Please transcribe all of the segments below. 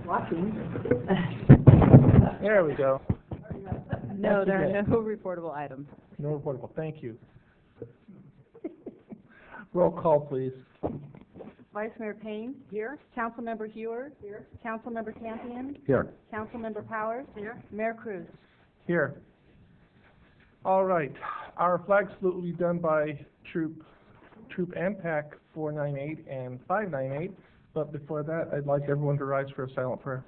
Watching. There we go. No, there are no reportable items. No reportable. Thank you. Roll call, please. Vice Mayor Payne. Here. Councilmember Hewer. Here. Councilmember Campion. Here. Councilmember Powers. Here. Mayor Cruz. Here. All right. Our flag salute will be done by Troop and Pack 498 and 598. But before that, I'd like everyone to rise for a silent prayer.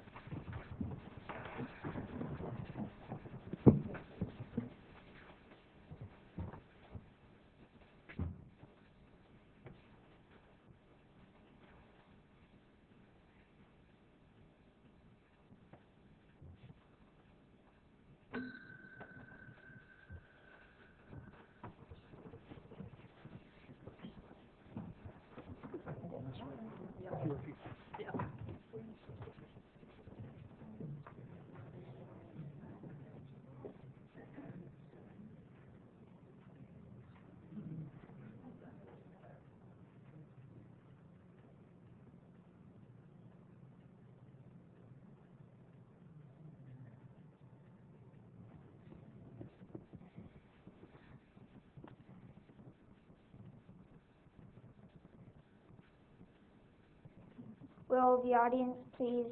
Will the audience please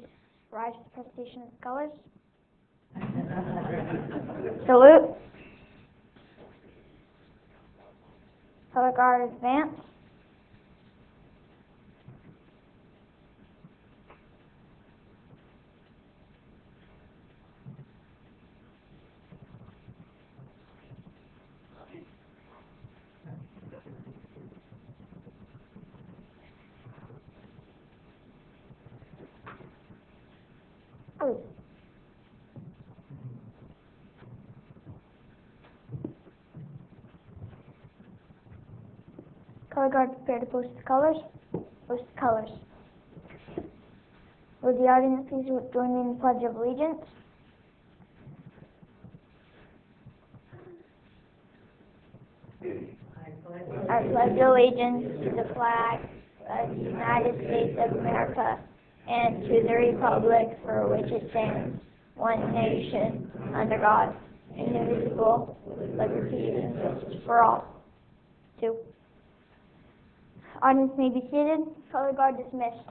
rise to the presentation of the colors? Salute. Color guard advance. Oh. Color guard prepare to post the colors. Post the colors. Will the audience please join me in the Pledge of Allegiance? I pledge allegiance to the flag of the United States of America and to the republic for which it stands, one nation, under God, indivisible, with liberty and justice for all. 2. Audience may be seated. Color guard dismissed.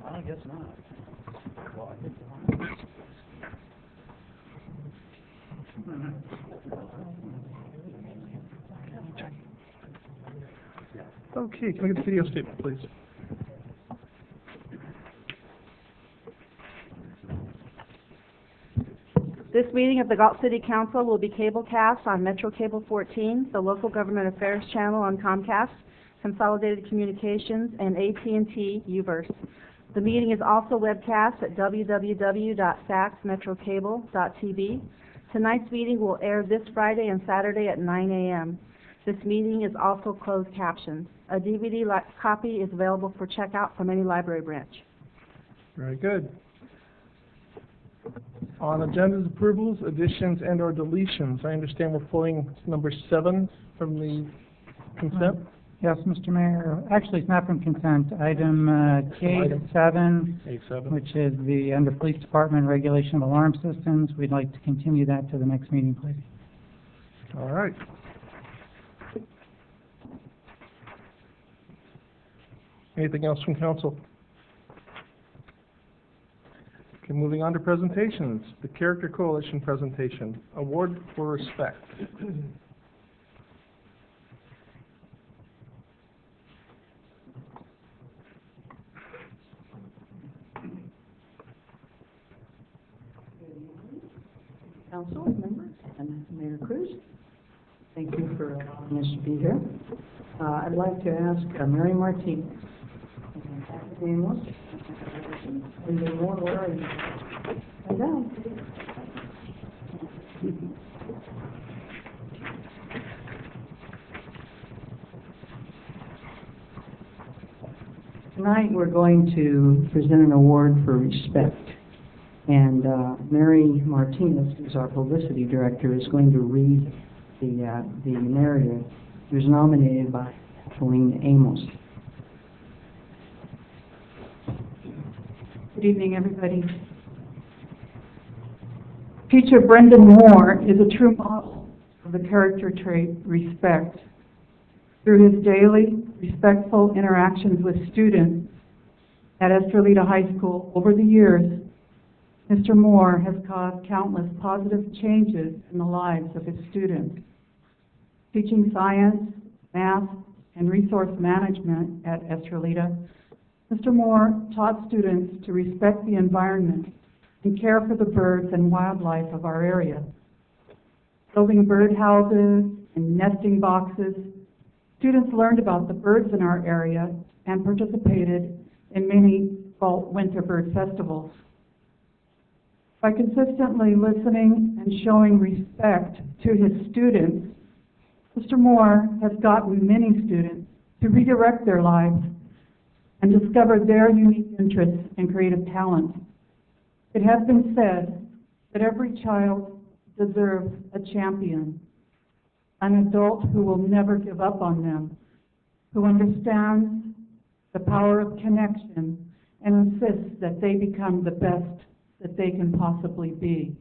I guess not. Well, I think Okay, can I get the video statement, please? This meeting of the Galt City Council will be cablecast on Metro Cable 14, the Local Government Affairs channel on Comcast, Consolidated Communications, and AT&T UVerse. The meeting is also webcast at www.saxmetrocable.tv. Tonight's meeting will air this Friday and Saturday at 9 a.m. This meeting is also closed captioned. A DVD copy is available for checkout from any library branch. Very good. On agendas, approvals, additions, and/or deletions, I understand we're pulling number 7 from the consent. Yes, Mr. Mayor. Actually, it's not from consent. Item K7, A7. which is the under Police Department regulation of alarm systems. We'd like to continue that to the next meeting, please. All right. Anything else from council? Okay, moving on to presentations. The Character Coalition presentation, Award for Respect. Council members and Mayor Cruz, thank you for allowing us to be here. I'd like to ask Mary Martinez, and the more worry, and down. Tonight, we're going to present an award for respect. And Mary Martinez, who's our publicity director, is going to read the narrative. She was nominated by Kathleen Amos. Good evening, everybody. Teacher Brendan Moore is a true model of the character trait respect. Through his daily, respectful interactions with students at Estrelita High School over the years, Mr. Moore has caused countless positive changes in the lives of his students. Teaching science, math, and resource management at Estrelita, Mr. Moore taught students to respect the environment and care for the birds and wildlife of our area. Building birdhouses and nesting boxes, students learned about the birds in our area and participated in many fall winter bird festivals. By consistently listening and showing respect to his students, Mr. Moore has gotten many students to redirect their lives and discover their unique interests and creative talents. It has been said that every child deserves a champion, an adult who will never give up on them, who understands the power of connection and insists that they become the best that they can possibly be.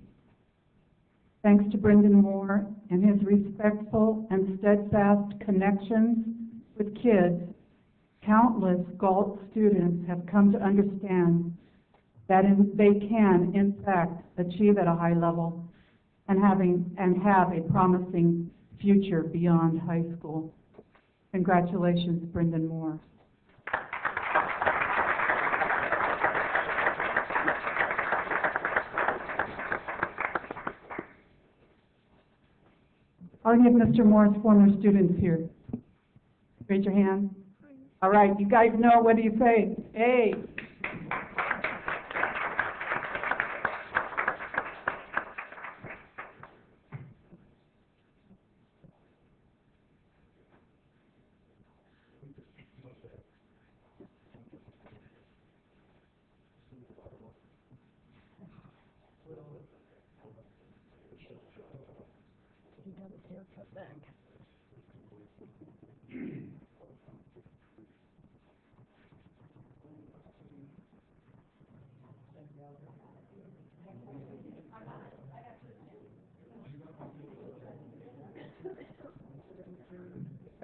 Thanks to Brendan Moore and his respectful and steadfast connections with kids, countless Galt students have come to understand that they can, in fact, achieve at a high level and have a promising future beyond high school. Congratulations, Brendan Moore. Are any of Mr. Moore's former students here? Raise your hand. All right, you guys know, what do you say? Hey.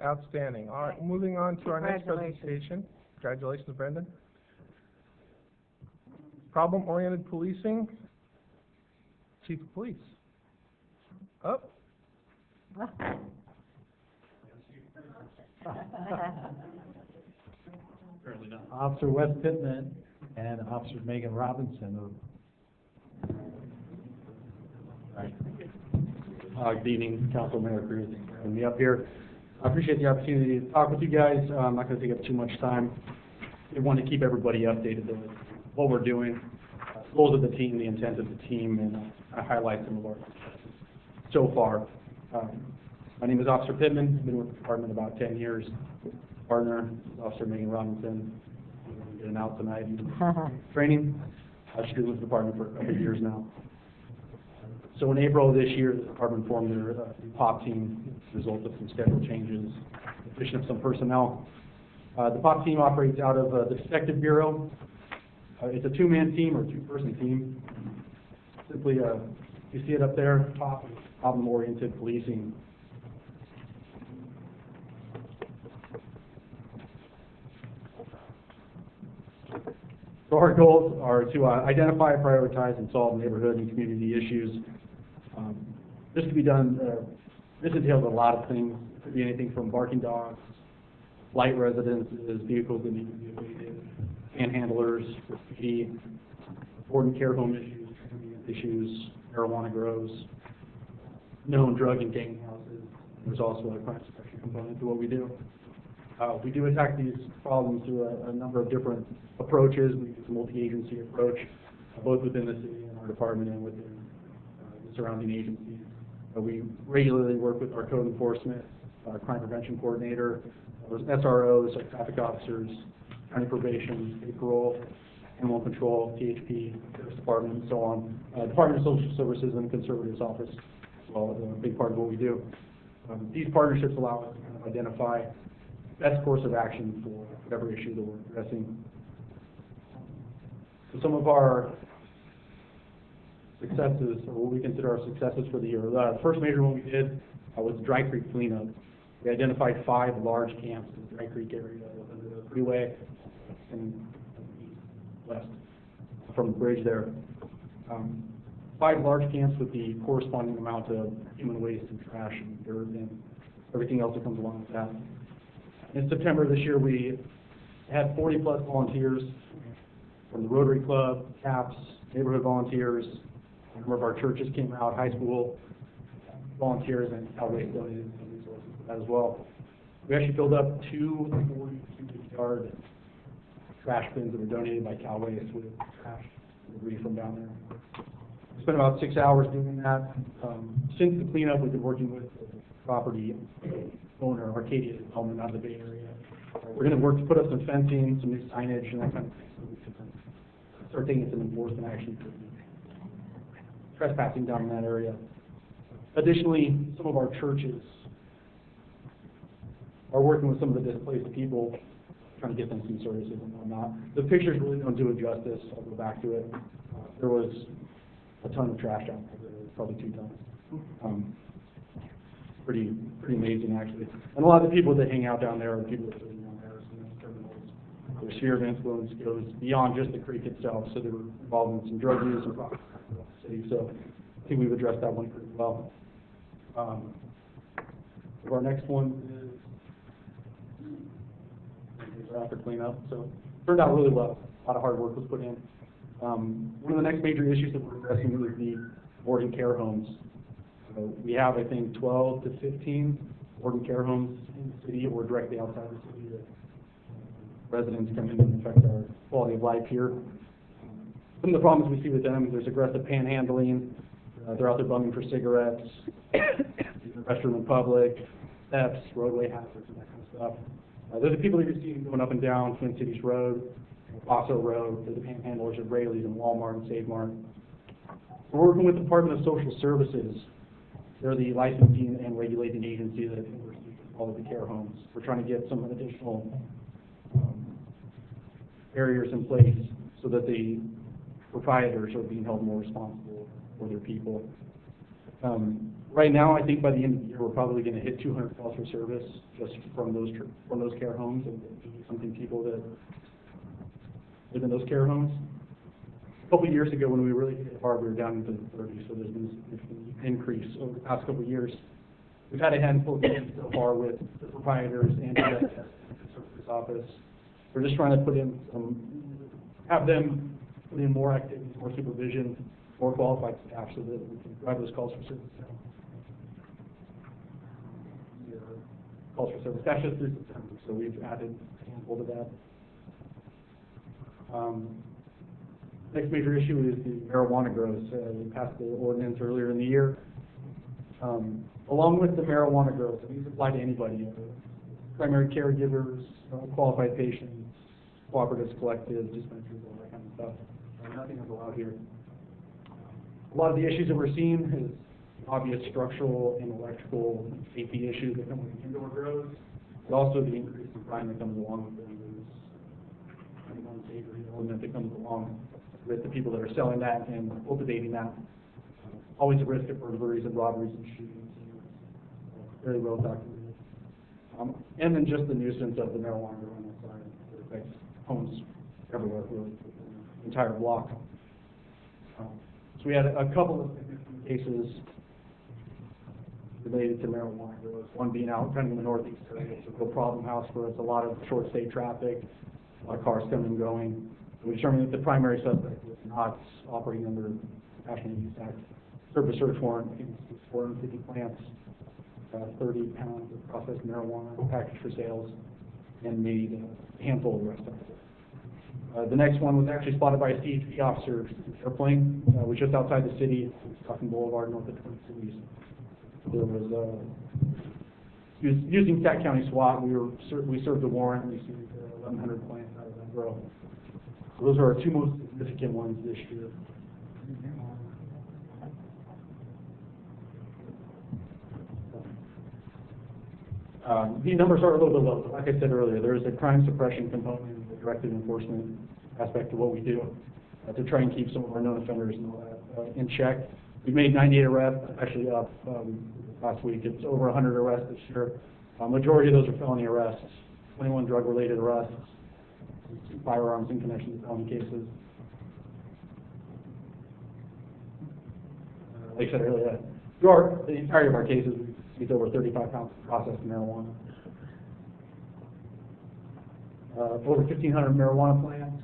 Outstanding. All right, moving on to our next presentation. Congratulations, Brendan. Problem-oriented policing. Chief of Police. Up. Officer Wes Pittman and Officer Megan Robinson. Right. Good evening, Council Mayor Cruz. Thanks for having me up here. I appreciate the opportunity to talk with you guys. I'm not going to take up too much time. I want to keep everybody updated with what we're doing, goals of the team, the intent of the team, and I highlight some of our successes so far. My name is Officer Pittman. I've been with the department about 10 years. Partner, Officer Megan Robinson. We're getting out tonight. Training. She's been with the department for a couple of years now. So in April of this year, the department formed their POP team as a result of some schedule changes, addition of some personnel. The POP team operates out of the Detective Bureau. It's a two-man team or two-person team. Simply, you see it up there, POP, problem-oriented policing. So our goals are to identify, prioritize, and solve neighborhood and community issues. This can be done, this entails a lot of things. It could be anything from barking dogs, light residences, vehicles that need to be abated, panhandlers, graffiti, board and care home issues, marijuana grows, known drug and gang houses. There's also a crime suppression component to what we do. We do attack these problems through a number of different approaches. We use a multi-agency approach, both within the city and our department and within the surrounding agencies. We regularly work with our code enforcement, our crime prevention coordinator, SROs, like traffic officers, county probation, state parole, animal control, THP, Sheriff's Department, and so on. Department of Social Services and the Conservator's Office as well, a big part of what we do. These partnerships allow us to kind of identify best course of action for whatever issue that we're addressing. So some of our successes, or what we consider our successes for the year. The first major one we did was Dry Creek cleanup. We identified 5 large camps in the Dry Creek area under the freeway and west from the bridge there. 5 large camps with the corresponding amount of human waste and trash and dirt and everything else that comes along with that. In September this year, we had 40-plus volunteers from the Rotary Club, CAPS, neighborhood volunteers. A number of our churches came out, high school volunteers, and Cal Waste donated some resources for that as well. We actually filled up 2 40-cubic-yard trash bins that were donated by Cal Waste with trash debris from down there. We spent about 6 hours doing that. Since the cleanup, we've been working with the property owner, Arcadia Development, out of the Bay Area. We're going to work to put up some fencing, some new signage, and that kind of thing, so we can start taking some enforcement action for trespassing down in that area. Additionally, some of our churches are working with some of the displaced people, trying to get them some services and whatnot. The pictures really don't do it justice. I'll go back to it. There was a ton of trash out there, probably 2 tons. Pretty amazing, actually. And a lot of the people that hang out down there are people that live down there, so criminals. Their sphere of influence goes beyond just the creek itself, so they were involved in some drug use and property in the city. So I think we've addressed that one pretty well. Our next one is after cleanup. So it turned out really well. A lot of hard work was put in. One of the next major issues that we're addressing is the boarding care homes. We have, I think, 12 to 15 boarding care homes in the city or directly outside the city that residents come in and affect our quality of life here. Some of the problems we see with them, there's aggressive panhandling, they're out there bumming for cigarettes, using the restroom in public, thefts, roadway hazards, and that kind of stuff. They're the people that you're seeing going up and down Twin Cities Road, Paso Road, they're the panhandlers at Rayleigh's and Walmart and Save Mart. We're working with the Department of Social Services. They're the licensing and regulating agency that oversees all of the care homes. We're trying to get some additional barriers in place so that the proprietors are being held more responsible for their people. Right now, I think by the end of the year, we're probably going to hit 200 calls for service just from those care homes and something people that live in those care homes. A couple of years ago, when we really hit it hard, we were down into the 30s, so there's been a significant increase over the past couple of years. We've had a handful of cases so far with the proprietors and the services office. We're just trying to have them put in more activities, more supervision, more qualified staff so that we can drive those calls for service down. Calls for service, that's just through September, so we've added a handful to that. Next major issue is the marijuana grows. We passed the ordinance earlier in the year. Along with the marijuana grows, these apply to anybody, primary caregivers, qualified patients, cooperatives, collectives, dispensaries, all that kind of stuff. Nothing is allowed here. A lot of the issues that we're seeing is obvious structural and electrical safety issues that come with indoor grows, but also the increase in crime that comes along with them. There's an unsavory element that comes along with the people that are selling that and cultivating that. Always a risk of burglaries and robberies and shootings. Very well documented. And then just the nuisance of the marijuana growing outside. It affects homes everywhere, really, the entire block. So we had a couple of significant cases related to marijuana grows. One being out kind of in the northeast area. It's a real problem house where it's a lot of short stay traffic, a lot of cars coming and going. We determined that the primary suspect was not operating under the National Use Act. Served a search warrant against 450 plants, 30 pounds of processed marijuana packaged for sales, and made a handful of arrests. The next one was actually spotted by a CHP officer, airplane, was just outside the city, Stockton Boulevard, north of Twin Cities. There was using Sac County SWAT. We served a warrant. We seized 1,100 plants out of that. grow. So those are our two most significant ones this year. These numbers are a little bit low. Like I said earlier, there is a crime suppression component, the directed enforcement aspect of what we do to try and keep some of our known offenders in check. We've made 98 arrests, actually up last week. It's over 100 arrests this year. Majority of those are felony arrests, 21 drug-related arrests, 2 firearms in connection with felony cases. Like I said earlier, the entirety of our cases, we've seized over 35 pounds of processed marijuana. Over 1,500 marijuana plants.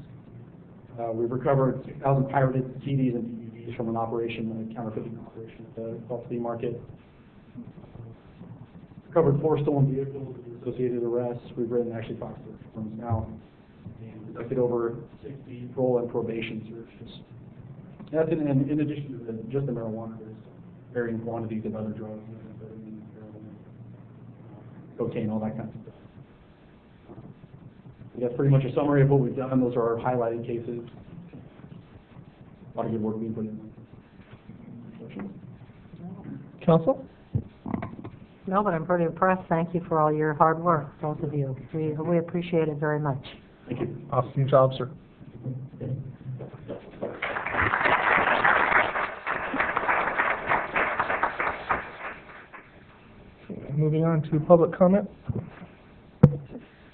We've recovered 6,000 pirated CDs and DVDs from an operation, a counterfeiting operation at the Galt City Market. Recovered 4 stolen vehicles with associated arrests. We've written actually 5 search warrants now, and conducted over 60 parole and probation searches. That's in addition to just the marijuana. There's varying quantities of other drugs, cocaine, all that kind of stuff. That's pretty much a summary of what we've done. Those are our highlighted cases. A lot of good work being put in. Counsel? No, but I'm pretty impressed. Thank you for all your hard work, both of you. We appreciate it very much. Thank you. Awesome job, sir. Moving on to public comment.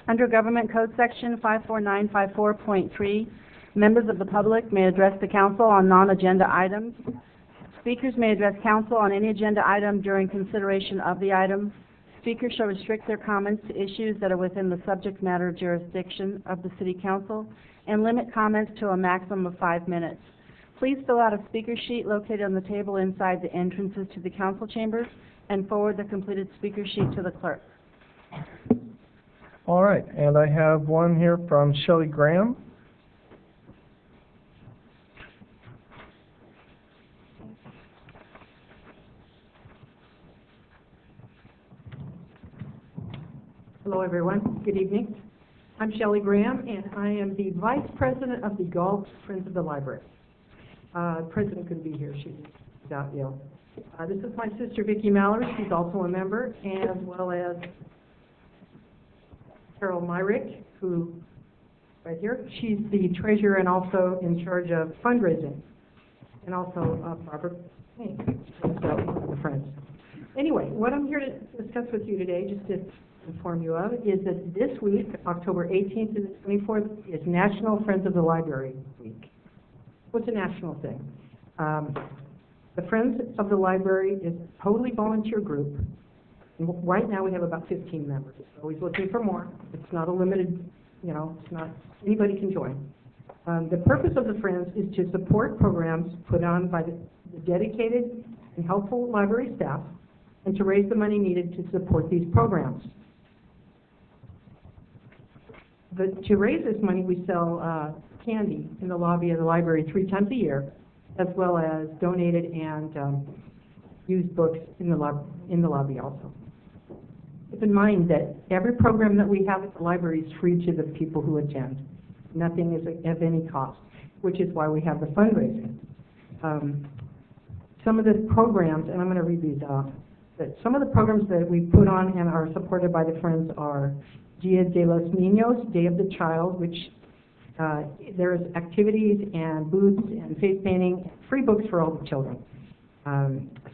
Under Government Code Section 54954.3, members of the public may address the council on non-agenda items. Speakers may address council on any agenda item during consideration of the item. Speakers shall restrict their comments to issues that are within the subject matter jurisdiction of the City Council and limit comments to a maximum of 5 minutes. Please fill out a speaker sheet located on the table inside the entrances to the council chambers and forward the completed speaker sheet to the clerk. All right, and I have one here from Shelley Graham. Hello, everyone. Good evening. I'm Shelley Graham, and I am the Vice President of the Galt Friends of the Library. President couldn't be here. She's out ill. This is my sister, Vicki Mallory. She's also a member, as well as Carol Myrick, who, right here, she's the treasurer and also in charge of fundraising, and also Barbara Payne, the Friends. Anyway, what I'm here to discuss with you today, just to inform you of, is that this week, October 18th to the 24th, is National Friends of the Library Week. What's a national thing? The Friends of the Library is a totally volunteer group. Right now, we have about 15 members. Always looking for more. It's not a limited, it's not, anybody can join. The purpose of the Friends is to support programs put on by the dedicated and helpful library staff and to raise the money needed to support these programs. To raise this money, we sell candy in the lobby of the library 3 times a year, as well as donated and used books in the lobby also. Keep in mind that every program that we have at the library is free to the people who attend. Nothing is of any cost, which is why we have the fundraising. Some of the programs, and I'm going to read these off, but some of the programs that we put on and are supported by the Friends are Dia de los Niños, Day of the Child, which there's activities and booths and face painting, free books for all the children.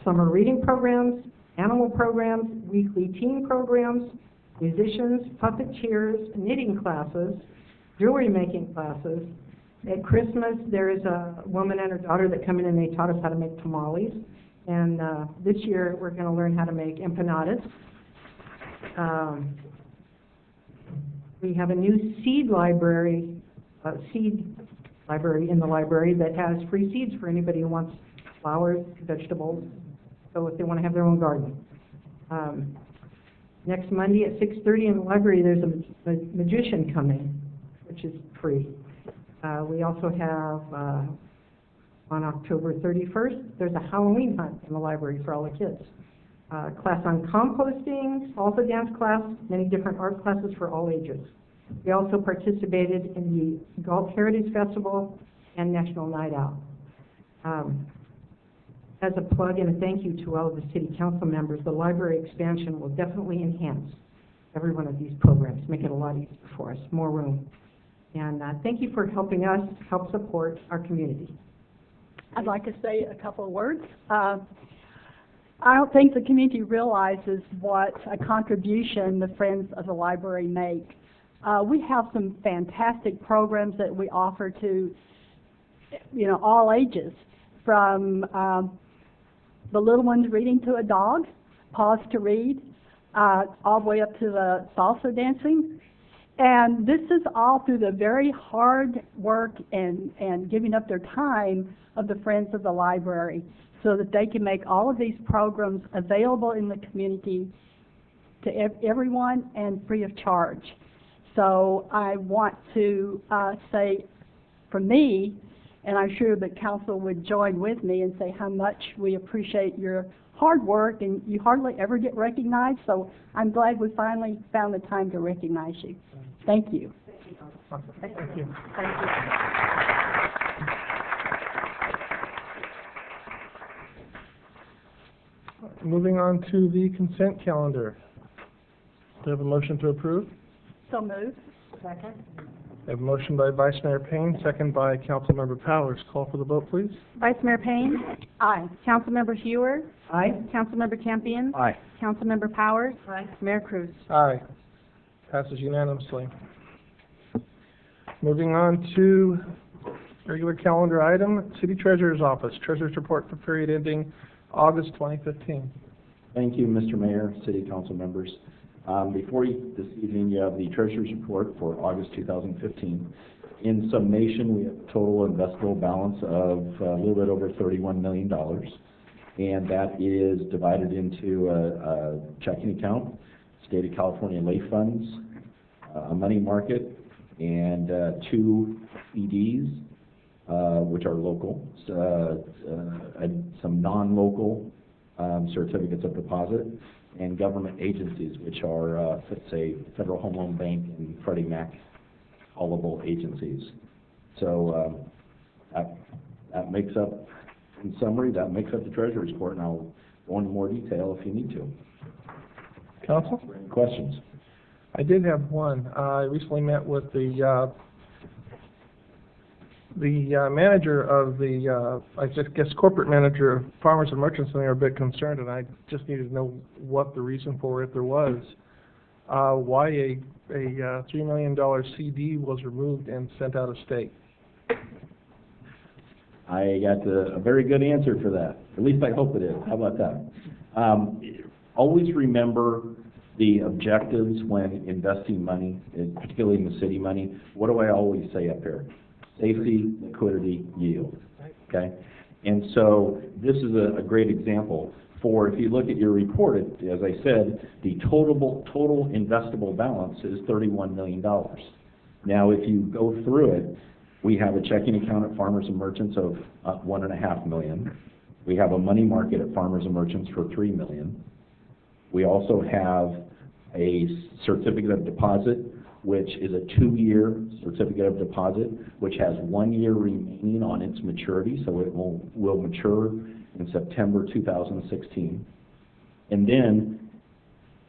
Summer reading programs, animal programs, weekly teen programs, musicians, puppeteers, knitting classes, jewelry making classes. At Christmas, there is a woman and her daughter that come in and they taught us how to make tamales. And this year, we're going to learn how to make empanadas. We have a new seed library in the library that has free seeds for anybody who wants flowers, vegetables, so if they want to have their own garden. Next Monday at 6:30 in the library, there's a magician coming, which is free. We also have, on October 31st, there's a Halloween hunt in the library for all the kids. Class on composting, salsa dance class, many different art classes for all ages. We also participated in the Galt Heritage Festival and National Night Out. As a plug and a thank you to all of the city council members, the library expansion will definitely enhance every one of these programs, make it a lot easier for us, more room. And thank you for helping us help support our community. I'd like to say a couple of words. I don't think the community realizes what a contribution the Friends of the Library make. We have some fantastic programs that we offer to, all ages, from the little ones reading to a dog, pause to read, all the way up to the salsa dancing. And this is all through the very hard work and giving up their time of the Friends of the Library, so that they can make all of these programs available in the community to everyone and free of charge. So I want to say, for me, and I'm sure that council would join with me and say how much we appreciate your hard work, and you hardly ever get recognized, so I'm glad we finally found the time to recognize you. Thank you. Awesome. Thank you. Thank you. Moving on to the consent calendar. Do we have a motion to approve? So moved. Second. We have a motion by Vice Mayor Payne, second by Councilmember Powers. Call for the vote, please. Vice Mayor Payne? Aye. Councilmember Hewer? Aye. Councilmember Campion? Aye. Councilmember Powers? Aye. Mayor Cruz? Aye. Passes unanimously. Moving on to regular calendar item, City Treasurer's Office, Treasurer's Report for period ending August 2015. Thank you, Mr. Mayor, City Council members. Before you this evening, you have the Treasurer's Report for August 2015. In summation, we have a total investable balance of a little bit over $31 million, and that is divided into a checking account, State of California lay funds, a money market, and 2 CDs, which are local, and some non-local certificates of deposit, and government agencies, which are, let's say, Federal Home Loan Bank and Freddie Mac callable agencies. So that makes up, in summary, that makes up the Treasurer's Report, and I'll go into more detail if you need to. Council? Any questions? I did have one. I recently met with the manager of the, I just guess, corporate manager of Farmers and Merchants, and they were a bit concerned, and I just needed to know what the reason for, if there was, why a $3 million CD was removed and sent out of state. I got a very good answer for that. At least I hope it is. How about that? Always remember the objectives when investing money, particularly in the city money. What do I always say up here? Safety, liquidity, yield. Okay? And so this is a great example. For, if you look at your report, as I said, the total investable balance is $31 million. Now, if you go through it, we have a checking account at Farmers and Merchants of $1.5 million. We have a money market at Farmers and Merchants for $3 million. We also have a certificate of deposit, which is a 2-year certificate of deposit, which has 1 year remaining on its maturity, so it will mature in September 2016. And then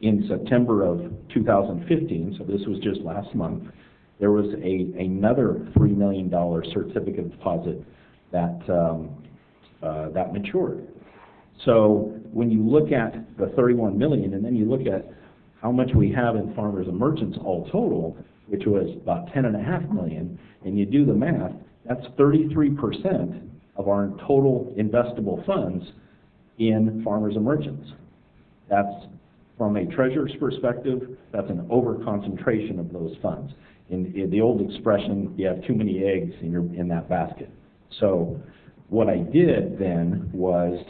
in September of 2015, so this was just last month, there was another $3 million certificate of deposit that matured. So when you look at the $31 million, and then you look at how much we have in Farmers and Merchants all total, which was about $10.5 million, and you do the math, that's 33% of our total investable funds in Farmers and Merchants. That's, from a treasurer's perspective, that's an over-concentration of those funds. In the old expression, you have too many eggs in that basket. So what I did then was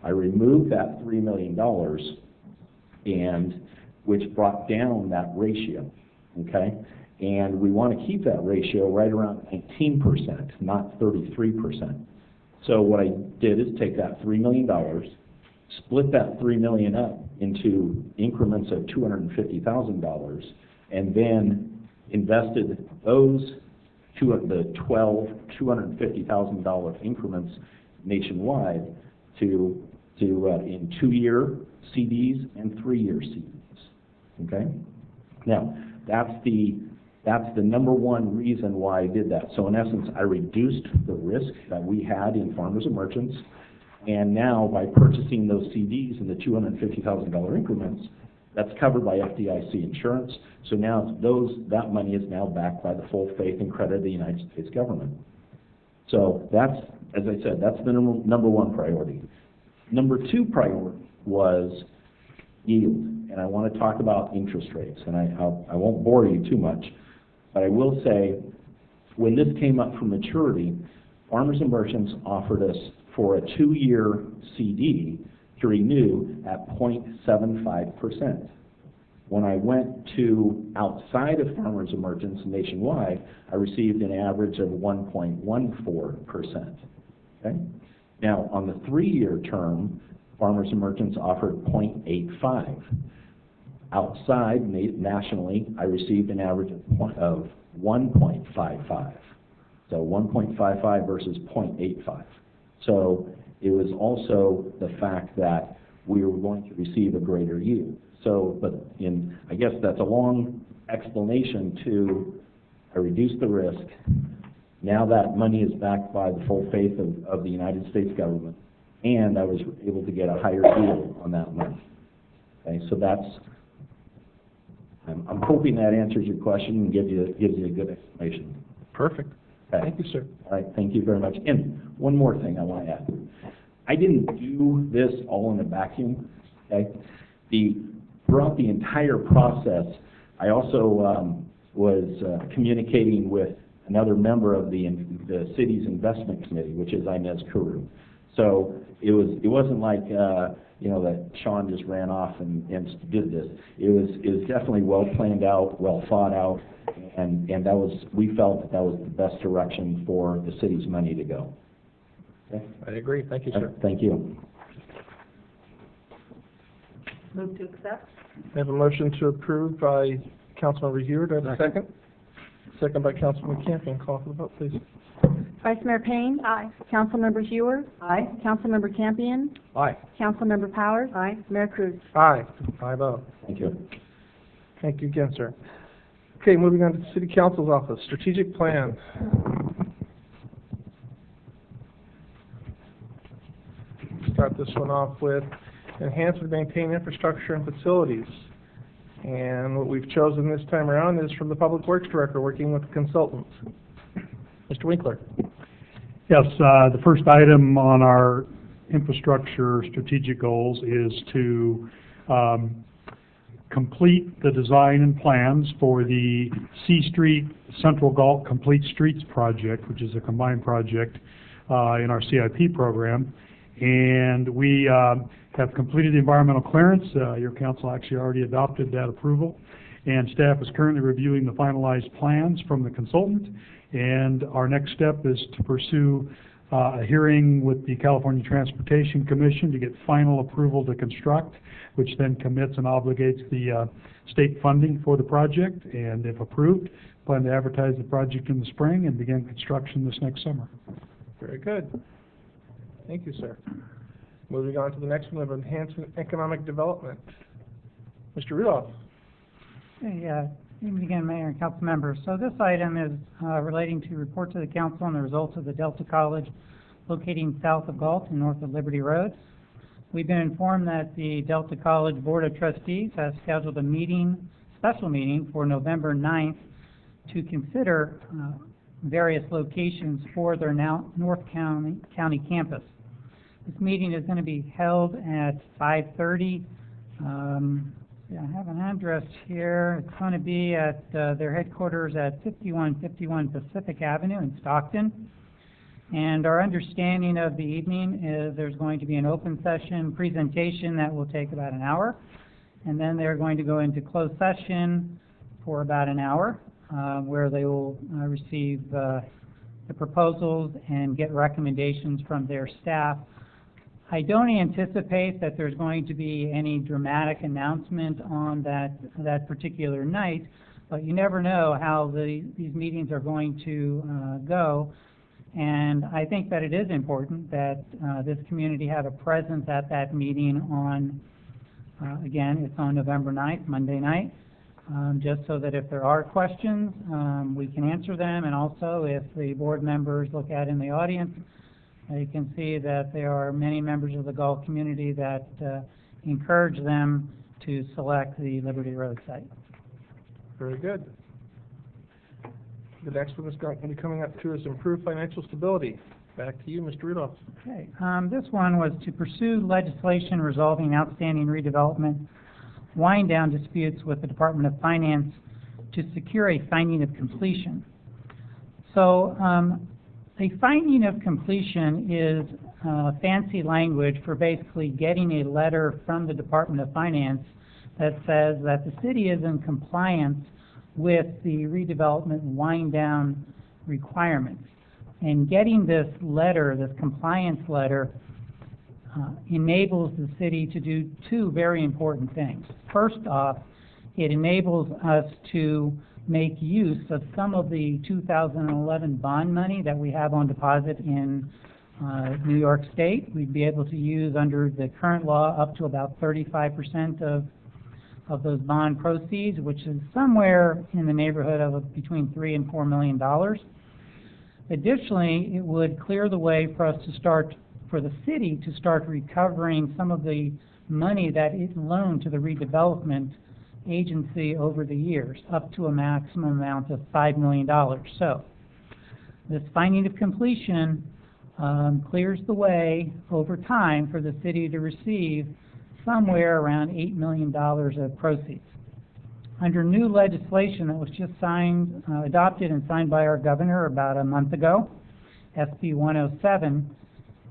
I removed that $3 million, and which brought down that ratio, okay? And we want to keep that ratio right around 19%, not 33%. So what I did is take that $3 million, split that $3 million up into increments of $250,000, and then invested those the 12 $250,000 increments nationwide to in 2-year CDs and 3-year CDs. Okay? Now, that's the number one reason why I did that. So in essence, I reduced the risk that we had in farmers and merchants, and now by purchasing those CDs in the $250,000 increments, that's covered by FDIC insurance. So now that money is now backed by the full faith and credit of the United States government. So that's, as I said, that's the number one priority. Number two priority was yield, and I want to talk about interest rates, and I won't bore you too much, but I will say, when this came up for maturity, farmers and merchants offered us for a 2-year CD to renew at 0.75%. When I went to outside of farmers and merchants nationwide, I received an average of 1.14%. Okay? Now, on the 3-year term, farmers and merchants offered 0.85. Outside, nationally, I received an average of 1.55. So 1.55 versus 0.85. So it was also the fact that we were going to receive a greater yield. So, I guess that's a long explanation to, I reduced the risk. Now that money is backed by the full faith of the United States government, and I was able to get a higher yield on that money. Okay, so I'm hoping that answers your question and gives you a good explanation. Perfect. Okay. Thank you, sir. All right, thank you very much. And one more thing I want to add. I didn't do this all in a vacuum, okay? Throughout the entire process, I also was communicating with another member of the city's investment committee, which is Inez Kuru. So it wasn't like that Sean just ran off and did this. It was definitely well planned out, well thought out, and we felt that was the best direction for the city's money to go. Okay? I agree. Thank you, sir. Thank you. Move to accept? I have a motion to approve by Councilmember Hewitt. Do I have a second? Second by Councilman Campion. Call for the vote, please. Vice Mayor Payne? Aye. Councilmember Hewer? Aye. Councilmember Campion? Aye. Councilmember Powers? Aye. Mayor Cruz? Aye. 5-0. Thank you. Thank you again, sir. Okay, moving on to the City Council's office. Strategic plan. Start this one off with enhance and maintain infrastructure and facilities. And what we've chosen this time around is from the Public Works Director working with consultants. Mr. Winkler. Yes, the first item on our infrastructure strategic goals is to complete the design and plans for the C Street Central Galt Complete Streets project, which is a combined project in our CIP program. And we have completed the environmental clearance. Your council actually already adopted that approval. And staff is currently reviewing the finalized plans from the consultant. And our next step is to pursue a hearing with the California Transportation Commission to get final approval to construct, which then commits and obligates the state funding for the project. And if approved, plan to advertise the project in the spring and begin construction this next summer. Very good. Thank you, sir. Moving on to the next one of enhancement economic development. Mr. Rudolph. Hey, evening again, Mayor and council members. So this item is relating to report to the council on the results of the Delta College locating south of Galt and north of Liberty Road. We've been informed that the Delta College Board of Trustees has scheduled a special meeting for November 9th to consider various locations for their North County campus. This meeting is going to be held at 5:30. I have an address here. It's going to be at their headquarters at 5151 Pacific Avenue in Stockton. And our understanding of the evening is there's going to be an open session presentation that will take about an hour. And then they're going to go into closed session for about an hour, where they will receive the proposals and get recommendations from their staff. I don't anticipate that there's going to be any dramatic announcement on that particular night, but you never know how these meetings are going to go. And I think that it is important that this community have a presence at that meeting on, again, it's on November 9th, Monday night, just so that if there are questions, we can answer them. And also, if the board members look out in the audience, you can see that there are many members of the Galt community that encourage them to select the Liberty Road site. Very good. The next one is going to be coming up to is improved financial stability. Back to you, Mr. Rudolph. Okay, this one was to pursue legislation resolving outstanding redevelopment wind down disputes with the Department of Finance to secure a finding of completion. So, a finding of completion is fancy language for basically getting a letter from the Department of Finance that says that the city is in compliance with the redevelopment wind down requirements. And getting this letter, this compliance letter, enables the city to do two very important things. First off, it enables us to make use of some of the 2011 bond money that we have on deposit in New York State. We'd be able to use, under the current law, up to about 35% of those bond proceeds, which is somewhere in the neighborhood of between $3 and $4 million. Additionally, it would clear the way for us to start, for the city to start recovering some of the money that it loaned to the redevelopment agency over the years, up to a maximum amount of $5 million. So, this finding of completion clears the way over time for the city to receive somewhere around $8 million of proceeds. Under new legislation that was just signed, adopted and signed by our governor about a month ago, SB 107,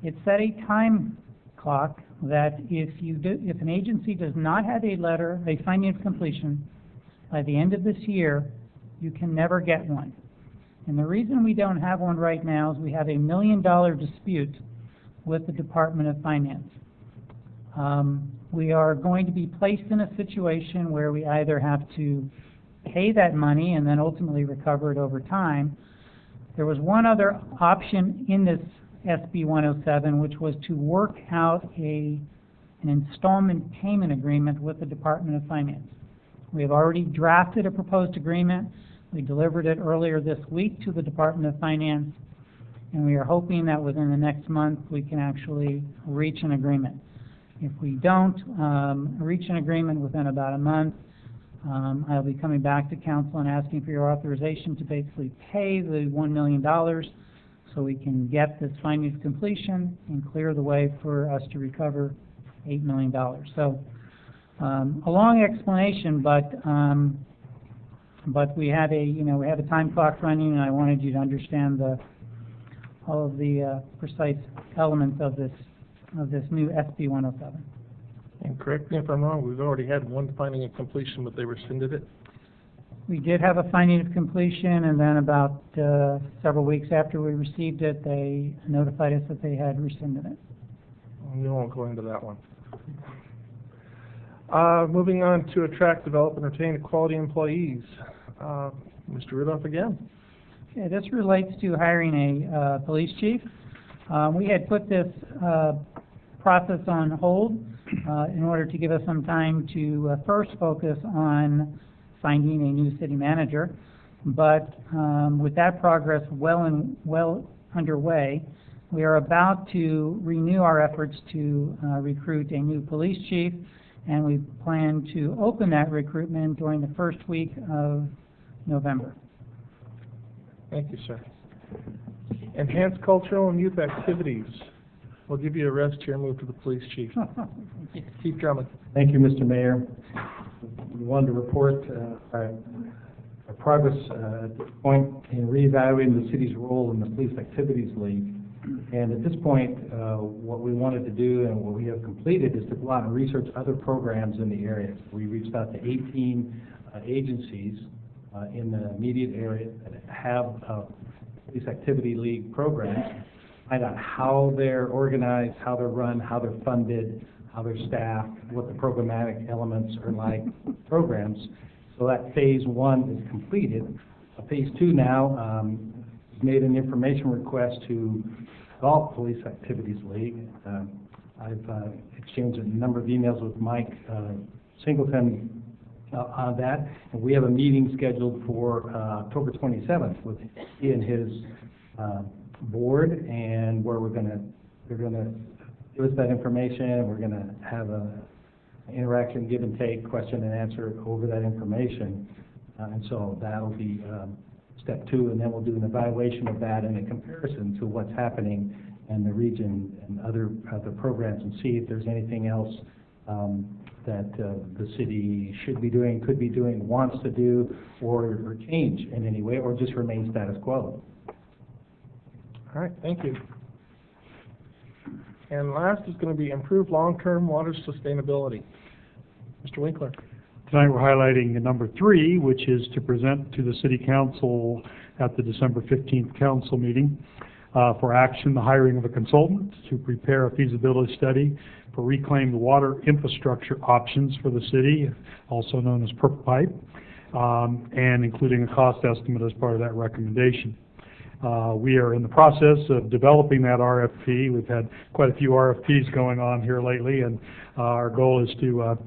it set a time clock that if an agency does not have a letter, a finding of completion, by the end of this year, you can never get one. And the reason we don't have one right now is we have a $1 million dispute with the Department of Finance. We are going to be placed in a situation where we either have to pay that money and then ultimately recover it over time. There was one other option in this SB 107, which was to work out an installment payment agreement with the Department of Finance. We have already drafted a proposed agreement. We delivered it earlier this week to the Department of Finance, and we are hoping that within the next month we can actually reach an agreement. If we don't reach an agreement within about a month, I'll be coming back to council and asking for your authorization to basically pay the $1 million so we can get this finding of completion and clear the way for us to recover $8 million. So, a long explanation, but we have a time clock running, and I wanted you to understand all of the precise elements of this new SB 107. And correct me if I'm wrong, we've already had one finding of completion, but they rescinded it. We did have a finding of completion, and then about several weeks after we received it, they notified us that they had rescinded it. We won't go into that one. Moving on to attract, develop, and retain quality employees. Mr. Rudolph again. Okay, this relates to hiring a police chief. We had put this process on hold in order to give us some time to first focus on finding a new city manager. But with that progress well underway, we are about to renew our efforts to recruit a new police chief, and we plan to open that recruitment during the first week of November. Thank you, sir. Enhance cultural and youth activities. We'll give you a rest here and move to the police chief. Keep coming. Thank you, Mr. Mayor. We wanted to report our progress at this point in reevaluating the city's role in the Police Activities League. And at this point, what we wanted to do and what we have completed is to go out and research other programs in the area. We reached out to 18 agencies in the immediate area that have Police Activity League programs, find out how they're organized, how they're run, how they're funded, how they're staffed, what the programmatic elements are like programs, So that phase one is completed. Phase two now, made an information request to Galt Police Activities League. I've exchanged a number of emails with Mike Singleton on that, and we have a meeting scheduled for October 27th with he and his board, and where they're gonna give us that information, and we're gonna have a interaction, give and take, question and answer over that information. And so that'll be step two, and then we'll do an evaluation of that and a comparison to what's happening in the region and other programs, and see if there's anything else that the city should be doing, could be doing, wants to do, or change in any way, or just remain status quo. All right, thank you. And last is going to be improved long-term water sustainability. Mr. Winkler. Tonight we're highlighting number 3, which is to present to the City Council at the December 15th council meeting for action the hiring of a consultant to prepare a feasibility study for reclaimed water infrastructure options for the city, also known as PERP pipe, and including a cost estimate as part of that recommendation. We are in the process of developing that RFP. We've had quite a few RFPs going on here lately, and our goal is to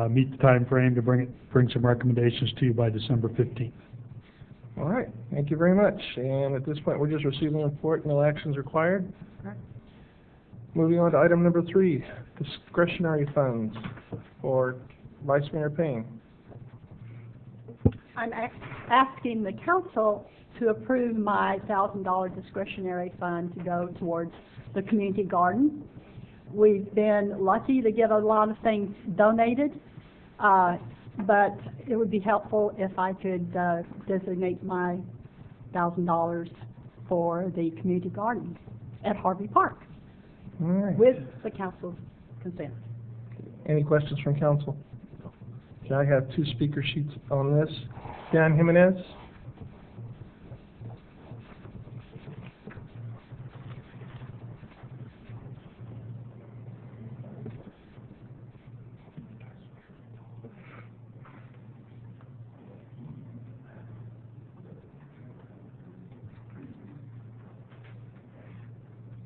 meet the time frame to bring some recommendations to you by December 15th. All right, thank you very much. And at this point, we're just receiving a report, no actions required. Okay. Moving on to item number 3, discretionary funds for Vice Mayor Payne. I'm asking the council to approve my $1,000 discretionary fund to go towards the community garden. We've been lucky to get a lot of things donated, but it would be helpful if I could designate my $1,000 for the community garden at Harvey Park. All right. With the council's consent. Any questions from council? Okay, I have 2 speaker sheets on this. Dan Jimenez.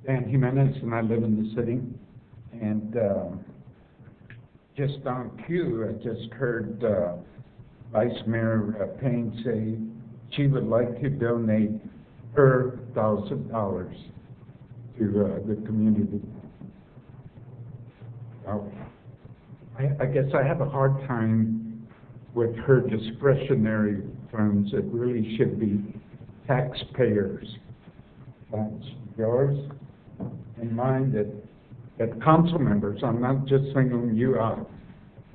Dan Jimenez, and I live in the city. And just on cue, I just heard Vice Mayor Payne say she would like to donate her $1,000 to the community. I guess I have a hard time with her discretionary funds. It really should be taxpayers' funds. Yours and mine, that council members, I'm not just singling you out,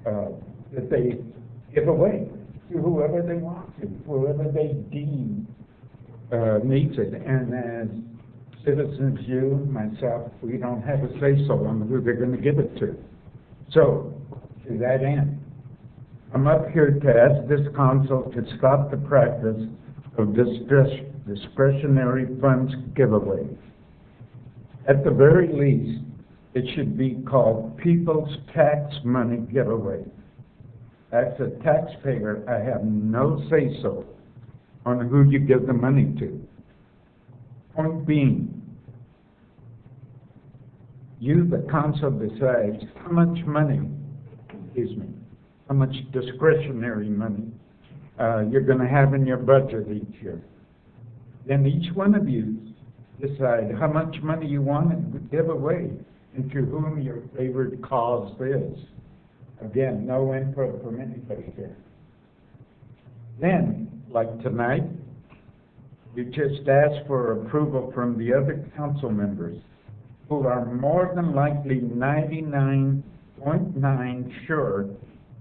that they give away to whoever they want to, whoever they deem needs it. And as citizens, you, myself, we don't have a say-so on who they're going to give it to. So, to that end, I'm up here to ask this council to stop the practice of discretionary funds giveaways. At the very least, it should be called people's tax money giveaway. As a taxpayer, I have no say-so on who you give the money to. Point being, you, the council, decides how much money, how much discretionary money you're going to have in your budget each year. Then each one of you decide how much money you want to give away and to whom your favorite cause is. Again, no input from anybody here. Then, like tonight, you just ask for approval from the other council members who are more than likely 99.9 sure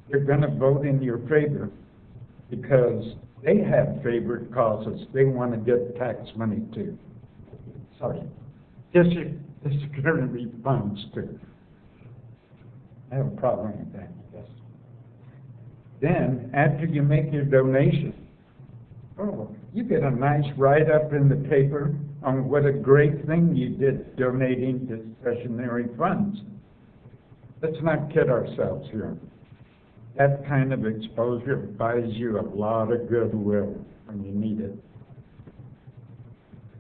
they're going to vote in your favor because they have favorite causes they want to give tax money to. Sorry, discretionary funds too. I have a problem with that. Yes. Then, after you make your donation, you get a nice write-up in the paper on what a great thing you did donating discretionary funds. Let's not kid ourselves here. That kind of exposure buys you a lot of goodwill when you need it.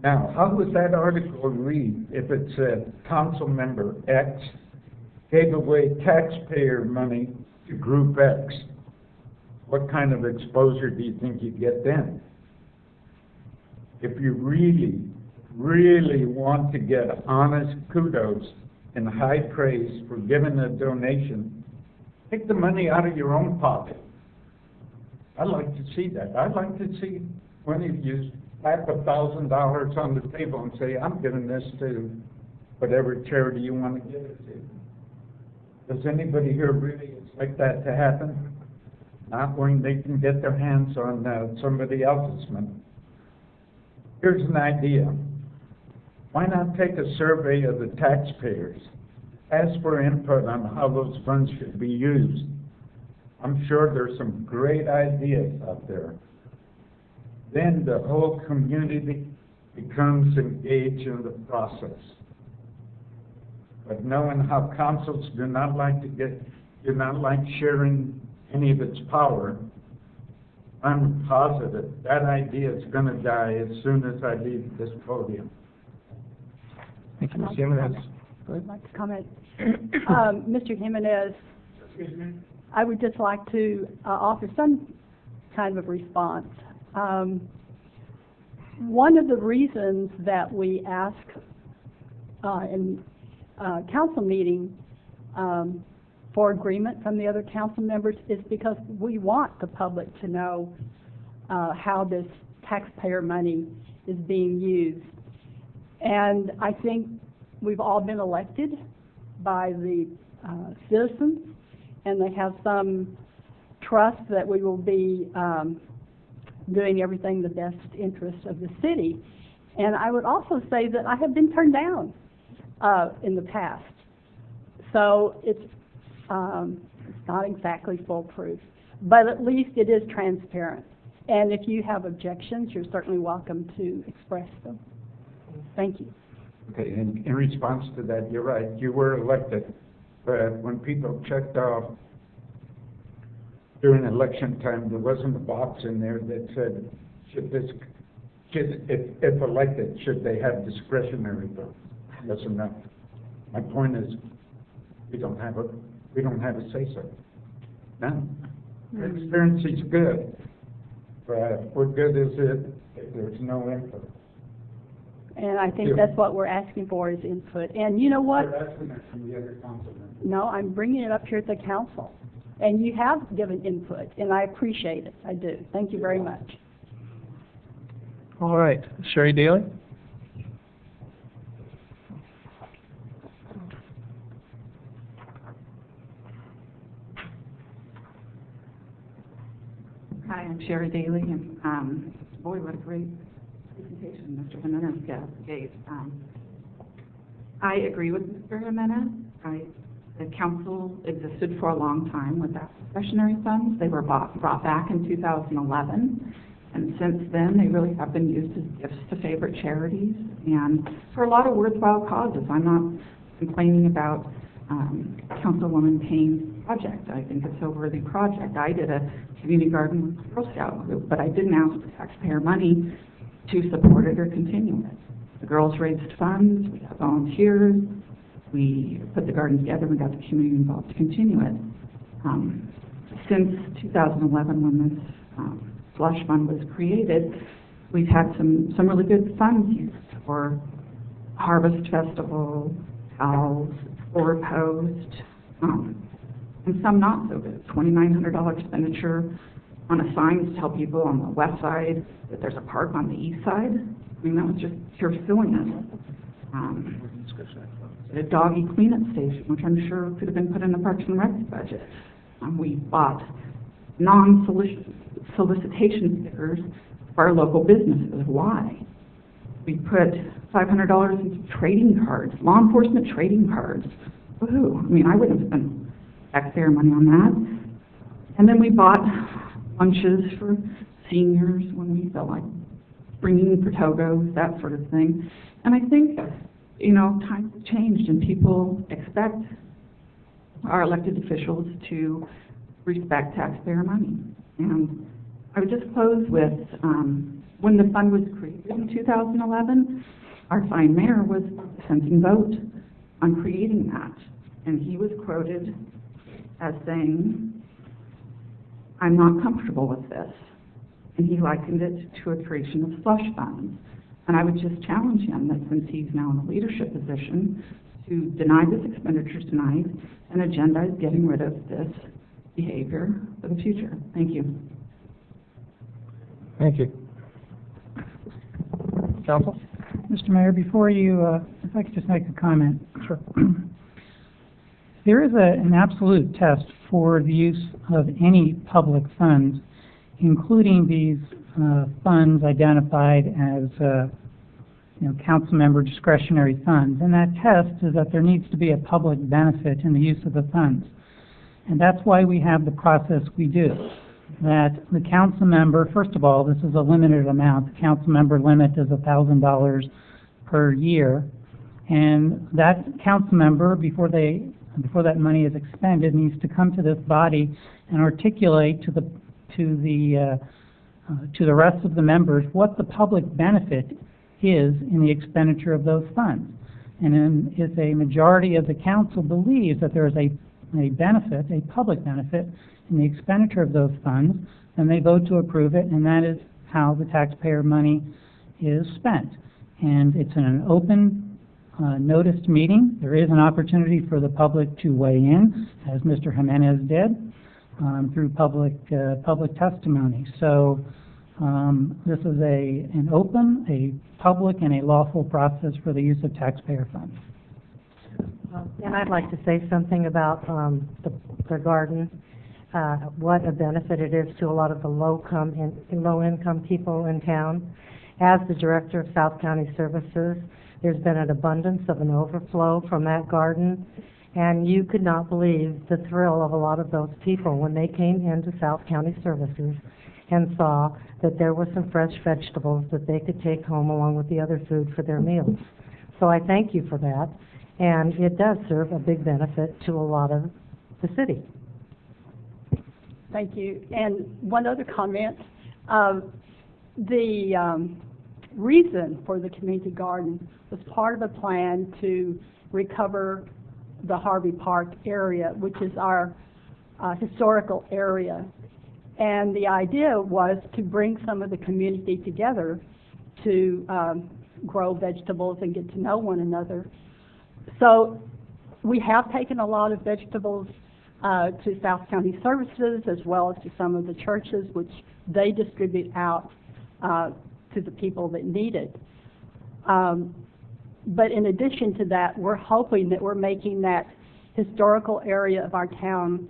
Now, how does that article read if it said council member X gave away taxpayer money to group X? What kind of exposure do you think you'd get then? If you really, really want to get honest kudos and high praise for giving a donation, take the money out of your own pocket. I'd like to see that. I'd like to see one of you slap $1,000 on the table and say, I'm giving this to whatever charity you want to give it to. Does anybody here really expect that to happen? Not when they can get their hands on somebody else's money. Here's an idea. Why not take a survey of the taxpayers? Ask for input on how those funds should be used. I'm sure there's some great ideas out there. Then the whole community becomes engaged in the process. But knowing how councils do not like sharing any of its power, I'm positive that idea is going to die as soon as I leave this podium. Thank you, Ms. Jimenez. I'd like to comment. Mr. Jimenez, I would just like to offer some kind of response. One of the reasons that we ask in council meeting for agreement from the other council members is because we want the public to know how this taxpayer money is being used. And I think we've all been elected by the citizens, and they have some trust that we will be doing everything in the best interest of the city. And I would also say that I have been turned down in the past. So it's not exactly foolproof, but at least it is transparent. And if you have objections, you're certainly welcome to express them. Thank you. Okay, in response to that, you're right, you were elected, but when people checked off during election time, there wasn't a box in there that said, if elected, should they have discretionary vote? Yes or no? My point is, we don't have a say-so. No. Transparency's good, but what good is it if there's no input? And I think that's what we're asking for is input. And you know what? You're asking that from the other council members. No, I'm bringing it up here at the council. And you have given input, and I appreciate it. I do. Thank you very much. All right, Sherry Daly? Hi, I'm Sherry Daly, and boy, what a great presentation Mr. Jimenez gave. I agree with Mr. Jimenez. The council existed for a long time without discretionary funds. They were brought back in 2011, and since then they really have been used as gifts to favorite charities and for a lot of worthwhile causes. I'm not complaining about Councilwoman Payne's project. I think it's a worthy project. I did a community garden with the Girl Scout group, but I didn't ask for taxpayer money to support it or continue it. The girls raised funds, we got volunteers, we put the garden together, we got the community involved to continue it. Since 2011, when this slush fund was created, we've had some really good funds used for Harvest Festival, Owls, Or Post, and some not so good. $2,900 expenditure on a sign to tell people on the west side that there's a park on the east side. I mean, that was just pure silliness. A doggy cleanup station, which I'm sure could have been put in the Parks and Rec budget. We bought non-solicitation stickers for our local businesses. Why? We put $500 into trading cards, law enforcement trading cards. Woohoo! I mean, I wouldn't have spent taxpayer money on that. And then we bought lunches for seniors when we felt like bringing Protogos, that sort of thing. And I think, you know, times have changed and people expect our elected officials to respect taxpayer money. And I would just close with, when the fund was created in 2011, our fine mayor was dissenting vote on creating that. And he was quoted as saying, "I'm not comfortable with this." And he likened it to a creation of slush funds. And I would just challenge him that since he's now in a leadership position, to deny this expenditure tonight and agendize getting rid of this behavior for the future. Thank you. Thank you. Council? Mr. Mayor, before you, if I could just make a comment. Sure. There is an absolute test for the use of any public funds, including these funds identified as council member discretionary funds. And that test is that there needs to be a public benefit in the use of the funds. And that's why we have the process we do. That the council member, first of all, this is a limited amount. The council member limit is $1,000 per year. And that council member, before that money is expended, needs to come to this body and articulate to the rest of the members what the public benefit is in the expenditure of those funds. And then if a majority of the council believes that there is a benefit, a public benefit, in the expenditure of those funds, then they vote to approve it, and that is how the taxpayer money is spent. And it's in an open, noticed meeting. There is an opportunity for the public to weigh in, as Mr. Jimenez did, through public testimony. So this is an open, a public, and a lawful process for the use of taxpayer funds. And I'd like to say something about the garden, what a benefit it is to a lot of the low-income people in town. As the director of South County Services, there's been an abundance of an overflow from that garden, and you could not believe the thrill of a lot of those people when they came into South County Services and saw that there were some fresh vegetables that they could take home along with the other food for their meals. So I thank you for that, and it does serve a big benefit to a lot of the city. Thank you. And one other comment. The reason for the community garden was part of a plan to recover the Harvey Park area, which is our historical area. And the idea was to bring some of the community together to grow vegetables and get to know one another. So we have taken a lot of vegetables to South County Services as well as to some of the churches, which they distribute out to the people that need it. But in addition to that, we're hoping that we're making that historical area of our town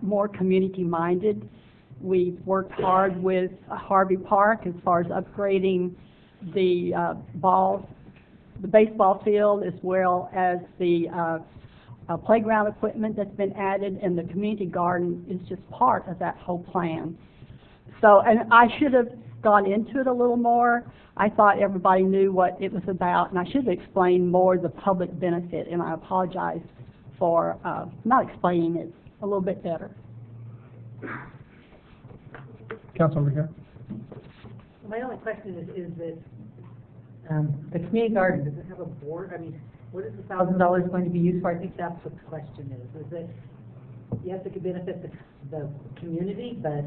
more community-minded. We've worked hard with Harvey Park as far as upgrading the baseball field, as well as the playground equipment that's been added, and the community garden is just part of that whole plan. So, and I should have gone into it a little more. I thought everybody knew what it was about, and I should have explained more the public benefit, and I apologize for not explaining it a little bit better. Council over here. My only question is that the community garden, does it have a board? I mean, what is the $1,000 going to be used for? I think that's what the question is. Is it, yes, it could benefit the community, but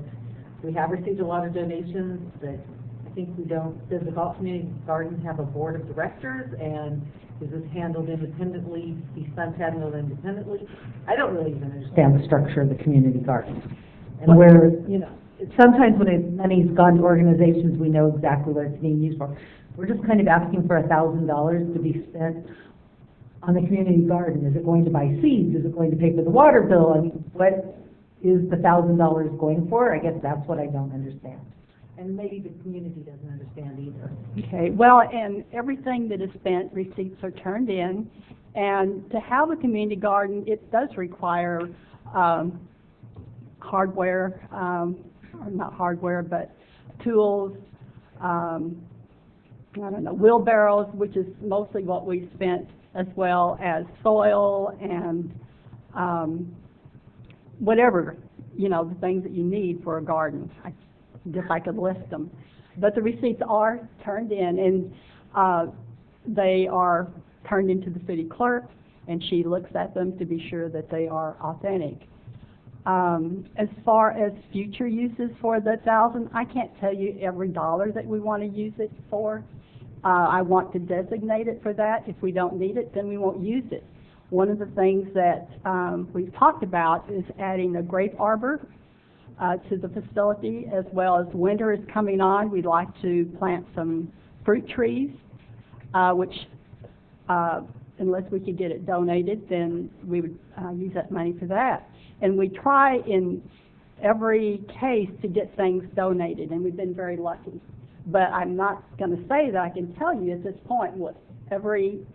we have received a lot of donations that I think we don't. Does the Galt Community Garden have a board of directors, and is this handled independently, these funds handled independently? I don't really even understand the structure of the community garden. And where, sometimes when money's gone to organizations, we know exactly what it's being used for. We're just kind of asking for $1,000 to be spent on the community garden. Is it going to buy seeds? Is it going to pay for the water bill? I mean, what is the $1,000 going for? I guess that's what I don't understand. And maybe the community doesn't understand either. Okay, well, and everything that is spent, receipts are turned in, and to have a community garden, it does require hardware, or not hardware, but tools, I don't know, wheelbarrows, which is mostly what we spent, as well as soil and whatever you know, the things that you need for a garden. I guess I could list them. But the receipts are turned in, and they are turned into the city clerk, and she looks at them to be sure that they are authentic. As far as future uses for the $1,000, I can't tell you every dollar that we want to use it for. I want to designate it for that. If we don't need it, then we won't use it. One of the things that we've talked about is adding a grape arbor to the facility, as well as winter is coming on. We'd like to plant some fruit trees, which unless we could get it donated, then we would use that money for that. And we try in every case to get things donated, and we've been very lucky. But I'm not going to say that I can tell you at this point what every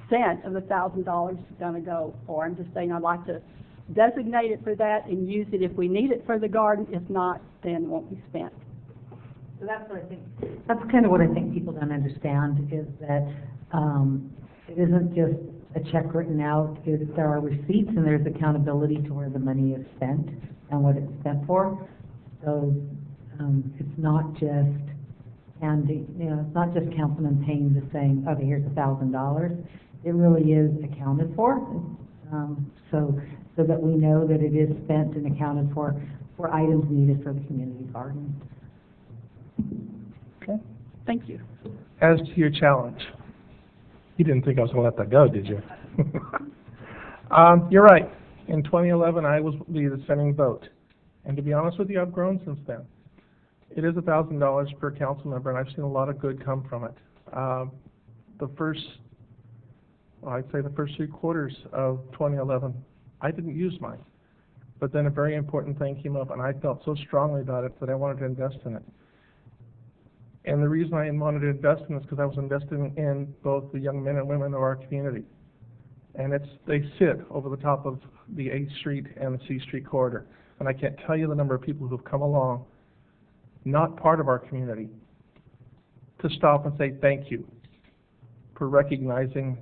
cent of the $1,000 is going to go for. I'm just saying I'd like to designate it for that and use it if we need it for the garden. If not, then it won't be spent. So that's what I think, that's kind of what I think people don't understand, is that it isn't just a check written out. There are receipts and there's accountability to where the money is spent and what it's spent for. So it's not just handing, you know, it's not just Councilman Payne just saying, okay, here's $1,000. It really is accounted for, so that we know that it is spent and accounted for items needed for the community garden. Okay. Thank you. As to your challenge, you didn't think I was going to let that go, did you? You're right. In 2011, I was the dissenting vote. And to be honest with you, I've grown since then. It is $1,000 per council member, and I've seen a lot of good come from it. I'd say the first 3 quarters of 2011, I didn't use mine. But then a very important thing came up, and I felt so strongly about it that I wanted to invest in it. And the reason I wanted to invest in this is because I was investing in both the young men and women of our community. And they sit over the top of the 8th Street and the C Street corridor. And I can't tell you the number of people who have come along, not part of our community, to stop and say thank you for recognizing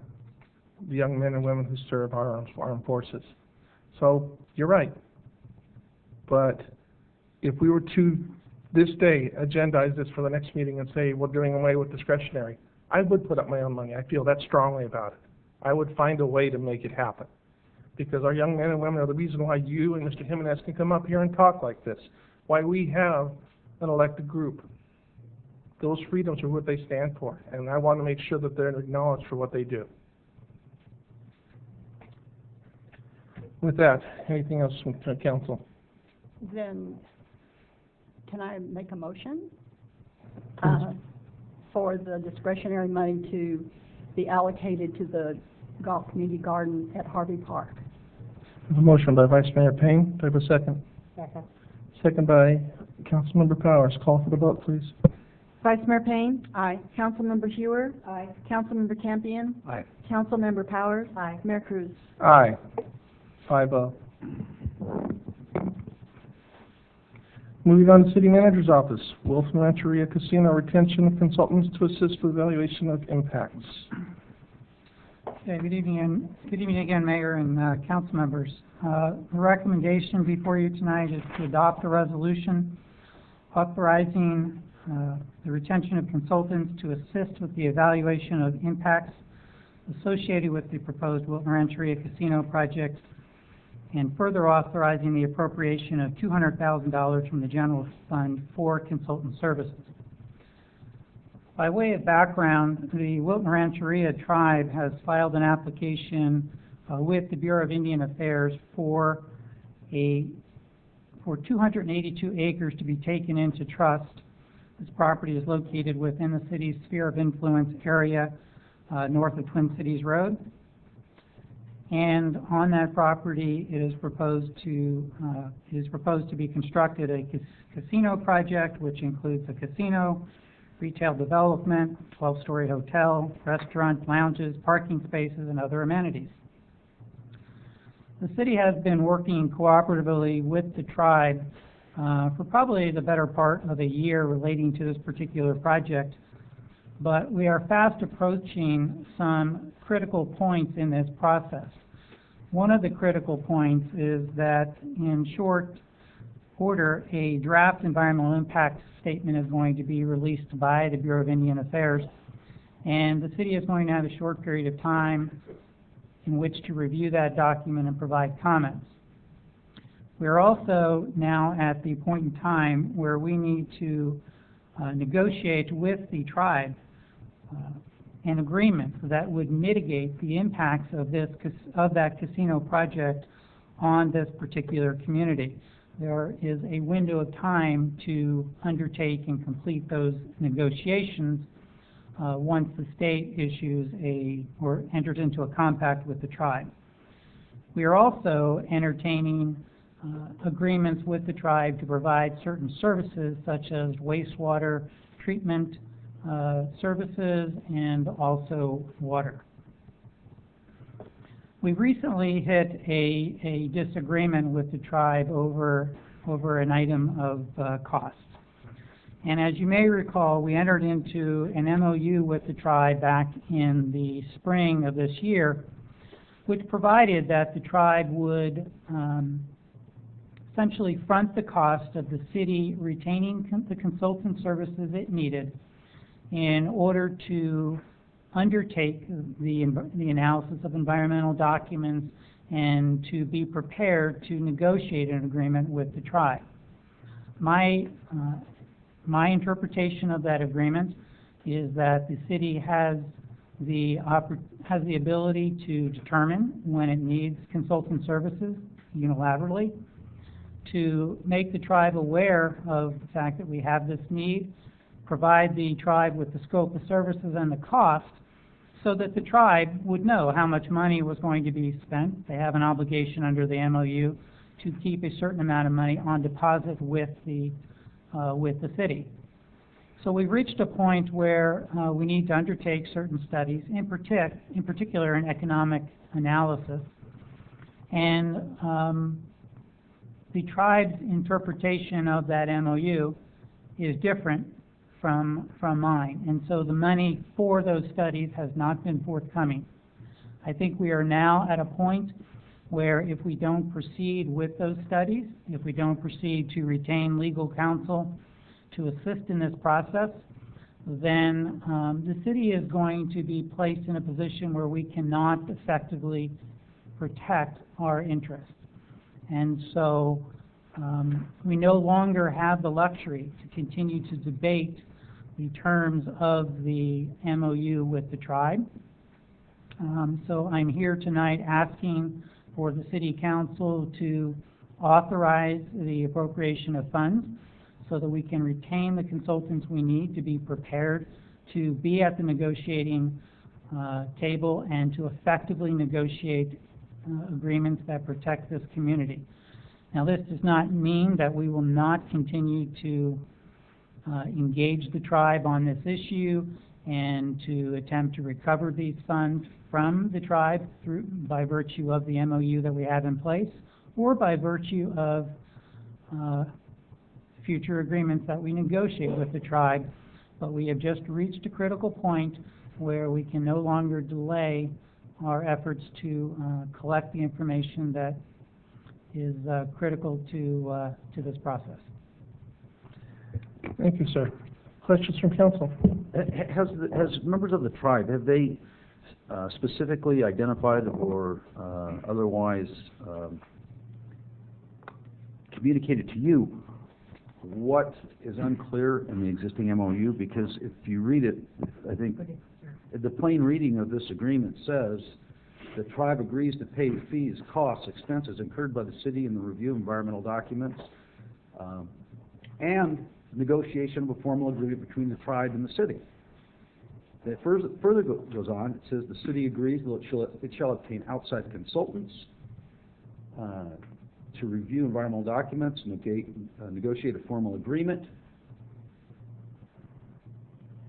the young men and women who serve our armed forces. So you're right. But if we were to this day agendize this for the next meeting and say we're doing away with discretionary, I would put up my own money. I feel that strongly about it. I would find a way to make it happen. Because our young men and women are the reason why you and Mr. Jimenez can come up here and talk like this. Why we have an elected group. Those freedoms are what they stand for. And I want to make sure that they're acknowledged for what they do. With that, anything else from council? Then, can I make a motion for the discretionary money to be allocated to the Galt Community Garden at Harvey Park? A motion by Vice Mayor Payne. Do I have a second? Second. Second by Councilmember Powers. Call for the vote, please. Vice Mayor Payne? Aye. Councilmember Hewer? Aye. Councilmember Campion? Aye. Councilmember Powers? Aye. Mayor Cruz? Aye. 5-0. Moving on to City Manager's Office. Wilson Rancheria Casino retention of consultants to assist with evaluation of impacts. Okay, good evening again, Mayor and council members. The recommendation before you tonight is to adopt a resolution authorizing the retention of consultants to assist with the evaluation of impacts associated with the proposed Wilton Rancheria Casino project, and further authorizing the appropriation of $200,000 from the general fund for consultant services. By way of background, the Wilton Rancheria tribe has filed an application with the Bureau of Indian Affairs for 282 acres to be taken into trust. This property is located within the city's sphere of influence area north of Twin Cities Road. And on that property, it is proposed to be constructed a casino project, which includes a casino, retail development, 12-story hotel, restaurant, lounges, parking spaces, and other amenities. The city has been working cooperatively with the tribe for probably the better part of a year relating to this particular project, but we are fast approaching some critical points in this process. One of the critical points is that, in short, order, a draft environmental impact statement is going to be released by the Bureau of Indian Affairs, and the city is going to have a short period of time in which to review that document and provide comments. We're also now at the point in time where we need to negotiate with the tribe an agreement that would mitigate the impacts of that casino project on this particular community. There is a window of time to undertake and complete those negotiations once the state issues or enters into a compact with the tribe. We are also entertaining agreements with the tribe to provide certain services such as wastewater treatment services and also water. We've recently hit a disagreement with the tribe over an item of cost. And as you may recall, we entered into an MOU with the tribe back in the spring of this year, which provided that the tribe would essentially front the cost of the city retaining the consultant services it needed in order to undertake the analysis of environmental documents and to be prepared to negotiate an agreement with the tribe. My interpretation of that agreement is that the city has the ability to determine when it needs consultant services unilaterally, to make the tribe aware of the fact that we have this need, provide the tribe with the scope of services and the cost, so that the tribe would know how much money was going to be spent. They have an obligation under the MOU to keep a certain amount of money on deposit with the city. So we've reached a point where we need to undertake certain studies, in particular an economic analysis. And the tribe's interpretation of that MOU is different from mine. And so the money for those studies has not been forthcoming. I think we are now at a point where if we don't proceed with those studies, if we don't proceed to retain legal counsel to assist in this process, then the city is going to be placed in a position where we cannot effectively protect our interests. And so we no longer have the luxury to continue to debate the terms of the MOU with the tribe. So I'm here tonight asking for the City Council to authorize the appropriation of funds so that we can retain the consultants we need to be prepared to be at the negotiating table and to effectively negotiate agreements that protect this community. Now, this does not mean that we will not continue to engage the tribe on this issue and to attempt to recover these funds from the tribe by virtue of the MOU that we have in place or by virtue of future agreements that we negotiate with the tribe. But we have just reached a critical point where we can no longer delay our efforts to collect the information that is critical to this process. Thank you, sir. Questions from council? Has members of the tribe, have they specifically identified or otherwise communicated to you what is unclear in the existing MOU? Because if you read it, I think the plain reading of this agreement says the tribe agrees to pay fees, costs, expenses incurred by the city in the review of environmental documents and negotiation of a formal agreement between the tribe and the city. It further goes on. It says the city agrees that it shall obtain outside consultants to review environmental documents, negotiate a formal agreement.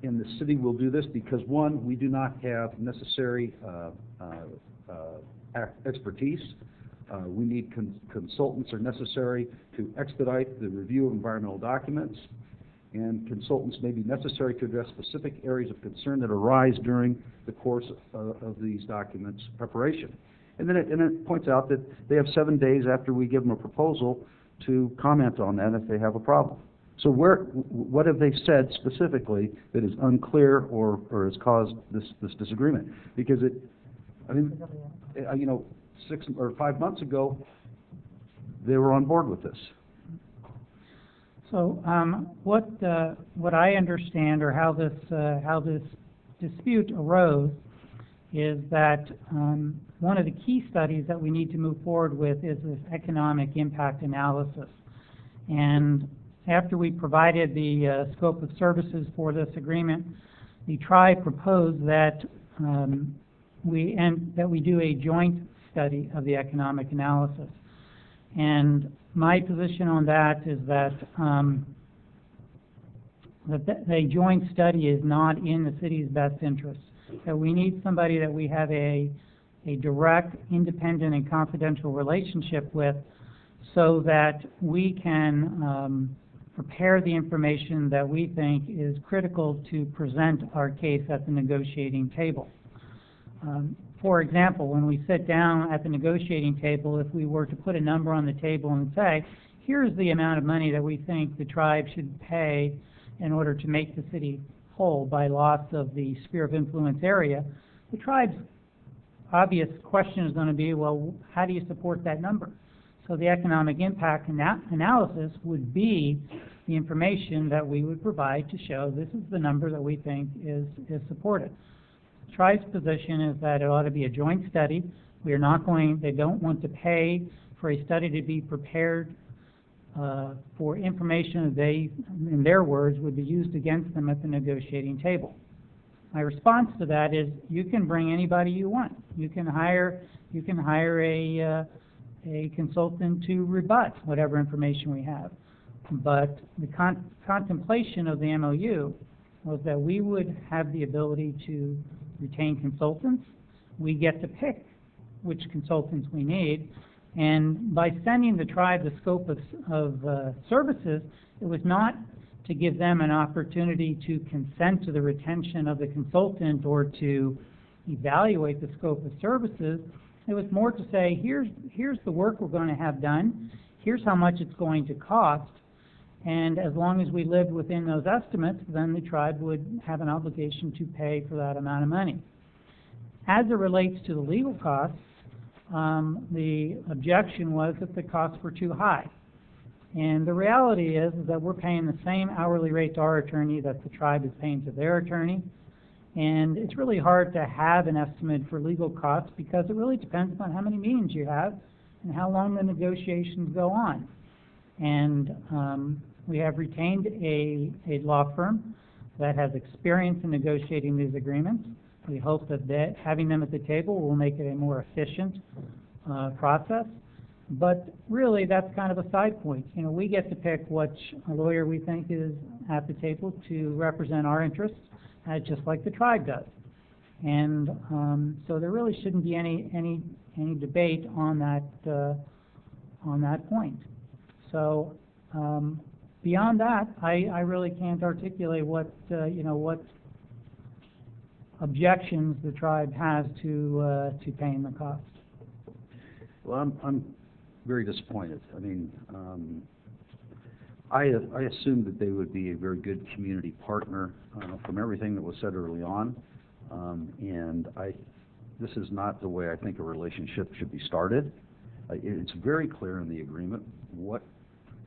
And the city will do this because, one, we do not have necessary expertise. We need consultants are necessary to expedite the review of environmental documents, and consultants may be necessary to address specific areas of concern that arise during the course of these documents' preparation. And then it points out that they have 7 days after we give them a proposal to comment on that if they have a problem. So what have they said specifically that is unclear or has caused this disagreement? Because you know, 6 or 5 months ago, they were on board with this. So, what I understand, or how this dispute arose, is that one of the key studies that we need to move forward with is this economic impact analysis. And after we provided the scope of services for this agreement, the tribe proposed that we do a joint study of the economic analysis. And my position on that is that a joint study is not in the city's best interest. That we need somebody that we have a direct, independent, and confidential relationship with, so that we can prepare the information that we think is critical to present our case at the negotiating table. For example, when we sit down at the negotiating table, if we were to put a number on the table and say, here's the amount of money that we think the tribe should pay in order to make the city whole by loss of the sphere of influence area, the tribe's obvious question is going to be, well, how do you support that number? So the economic impact analysis would be the information that we would provide to show this is the number that we think is supported. The tribe's position is that it ought to be a joint study. They don't want to pay for a study to be prepared for information that they, in their words, would be used against them at the negotiating table. My response to that is, you can bring anybody you want. You can hire a consultant to rebut whatever information we have. But the contemplation of the MOU was that we would have the ability to retain consultants. We get to pick which consultants we need. And by sending the tribe the scope of services, it was not to give them an opportunity to consent to the retention of the consultant or to evaluate the scope of services. It was more to say, here's the work we're going to have done, here's how much it's going to cost, and as long as we lived within those estimates, then the tribe would have an obligation to pay for that amount of money. As it relates to the legal costs, the objection was that the costs were too high. And the reality is that we're paying the same hourly rate to our attorney that the tribe is paying to their attorney. And it's really hard to have an estimate for legal costs because it really depends upon how many meetings you have and how long the negotiations go on. And we have retained a law firm that has experience in negotiating these agreements. We hope that having them at the table will make it a more efficient process. But really, that's kind of a side point. You know, we get to pick which lawyer we think is at the table to represent our interests, just like the tribe does. And so there really shouldn't be any debate on that point. So beyond that, I really can't articulate what objections the tribe has to paying the cost. Well, I'm very disappointed. I mean, I assumed that they would be a very good community partner from everything that was said early on, and this is not the way I think a relationship should be started. It's very clear in the agreement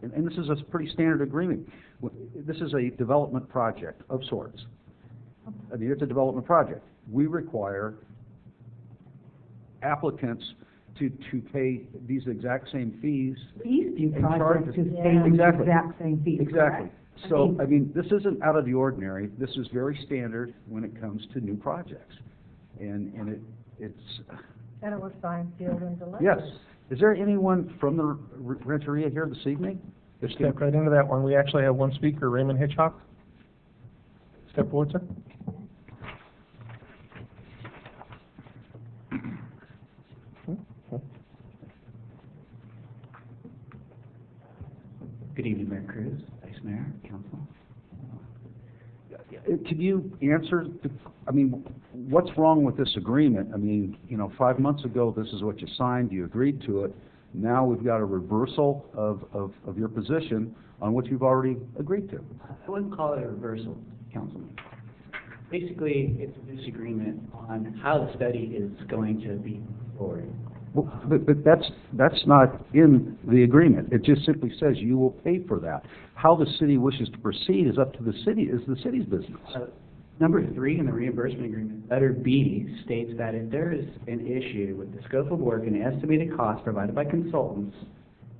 and this is a pretty standard agreement. This is a development project of sorts. I mean, it's a development project. We require applicants to pay these exact same fees. These few and projects charges. is paying the Exactly. exact same fees. Exactly. correct? So, I mean, this isn't out of the ordinary. This is very standard when it comes to new projects. And it's... And it was signed, sealed, and delivered. Yes. Is there anyone from the Rancheria here this evening? Just step right into that one. We actually have one speaker, Raymond Hitchcock. Step forward, sir. Good evening, Mayor Cruz, Vice Mayor, Council. Can you answer, I mean, what's wrong with this agreement? I mean, 5 months ago, this is what you signed, you agreed to it. Now we've got a reversal of your position on what you've already agreed to. I wouldn't call it a reversal, Councilman. Basically, it's a disagreement on how the study is going to be forwarded. Well, but that's not in the agreement. It just simply says you will pay for that. How the city wishes to proceed is up to the city, is the city's business. Number 3 in the reimbursement agreement, letter B, states that if there is an issue with the scope of work and the estimated cost provided by consultants,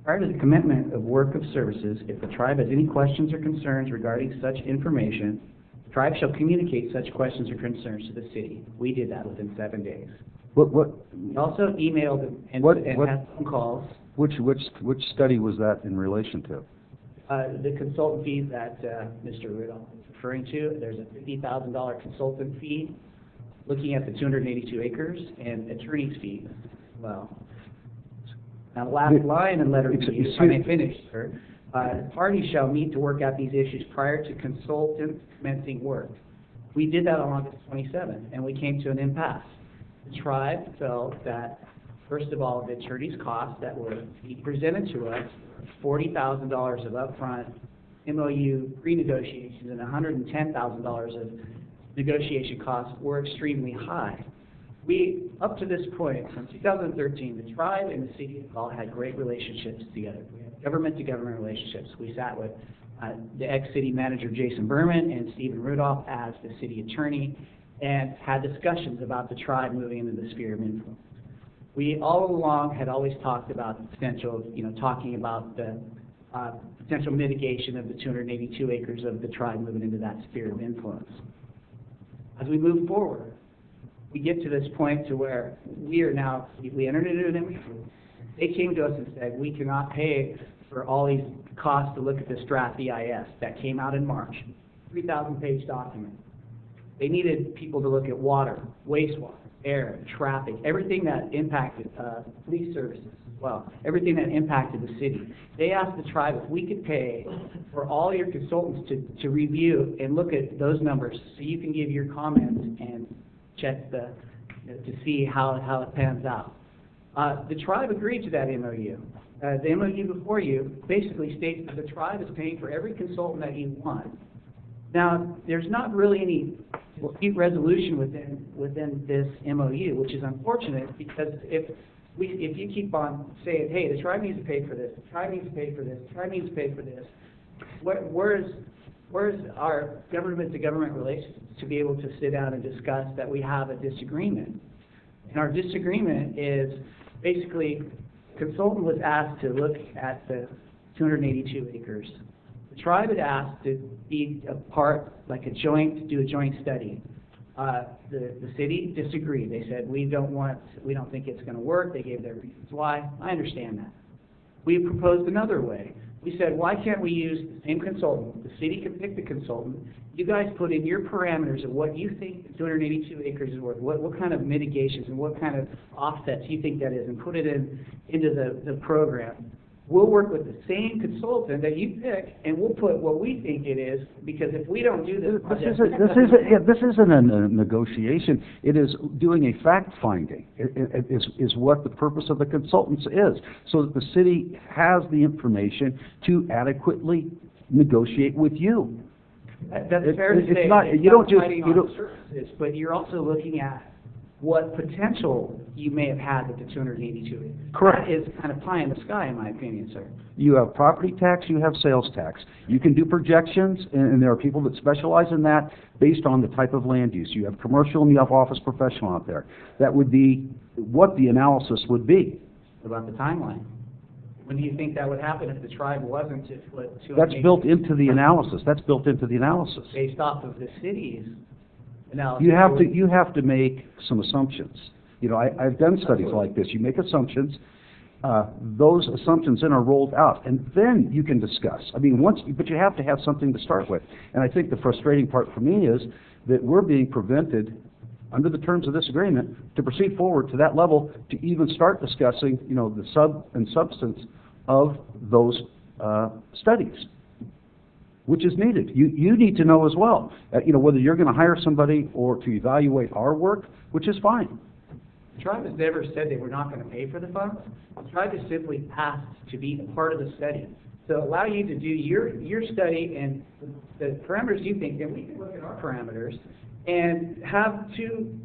prior to the commitment of work of services, if the tribe has any questions or concerns regarding such information, the tribe shall communicate such questions or concerns to the city. We did that within 7 days. We also emailed and had phone calls. Which study was that in relation to? The consultant fees that Mr. Rudolph is referring to, there's a $50,000 consultant fee looking at the 282 acres and attorney's fees as well. Now, the last line in letter B, if I may finish, sir, parties shall meet to work out these issues prior to consultant commencing work. We did that on August 27th, and we came to an impasse. The tribe felt that, first of all, the attorney's costs that were presented to us, $40,000 of upfront MOU pre-negotiations and $110,000 of negotiation costs were extremely high. We, up to this point, from 2013, the tribe and the city of Galt had great relationships together. We had government-to-government relationships. We sat with the ex-city manager, Jason Berman, and Stephen Rudolph as the city attorney, and had discussions about the tribe moving into the sphere of influence. We all along had always talked about the potential of, talking about the potential mitigation of the 282 acres of the tribe moving into that sphere of influence. As we move forward, we get to this point to where we entered into an MOU. They came to us and said, we cannot pay for all these costs to look at this draft EIS that came out in March, 3,000-page document. They needed people to look at water, wastewater, air, traffic, everything that impacted police services as well, everything that impacted the city. They asked the tribe if we could pay for all your consultants to review and look at those numbers so you can give your comments and check to see how it pans out. The tribe agreed to that MOU. The MOU before you basically states that the tribe is paying for every consultant that you want. Now, there's not really any dispute resolution within this MOU, which is unfortunate because if you keep on saying, hey, the tribe needs to pay for this, the tribe needs to pay for this, the tribe needs to pay for this, where's our government-to-government relations to be able to sit down and discuss that we have a disagreement? And our disagreement is basically, consultant was asked to look at the 282 acres. The tribe had asked to be a part, to do a joint study. The city disagreed. They said, we don't think it's going to work. They gave their reasons why. I understand that. We proposed another way. We said, why can't we use the same consultant? The city can pick the consultant. You guys put in your parameters of what you think 282 acres is worth, what kind of mitigations and what kind of offsets you think that is, and put it into the program. We'll work with the same consultant that you pick, and we'll put what we think it is, because if we don't do this project... This isn't a negotiation. It is doing a fact-finding. It is what the purpose of the consultants is, so that the city has the information to adequately negotiate with you. That's fair to say. Services, but you're also looking at what potential you may have had with the 282 acres. Correct. That is kind of pie in the sky, in my opinion, sir. You have property tax, you have sales tax. You can do projections, and there are people that specialize in that based on the type of land use. You have commercial and you have office professional out there. That would be what the analysis would be. What about the timeline? When do you think that would happen if the tribe wasn't to put 282? That's built into the analysis. That's built into the analysis. Based off of the city's analysis. You have to make some assumptions. I've done studies like this. You make assumptions. Those assumptions then are rolled out, and then you can discuss. But you have to have something to start with. And I think the frustrating part for me is that we're being prevented, under the terms of this agreement, to proceed forward to that level to even start discussing, the sub and substance of those studies, which is needed. You need to know as well, whether you're going to hire somebody or to evaluate our work, which is fine. The tribe has never said they were not going to pay for the funds. The tribe has simply asked to be a part of the study. So allow you to do your study and the parameters you think, and we can look at our parameters and have two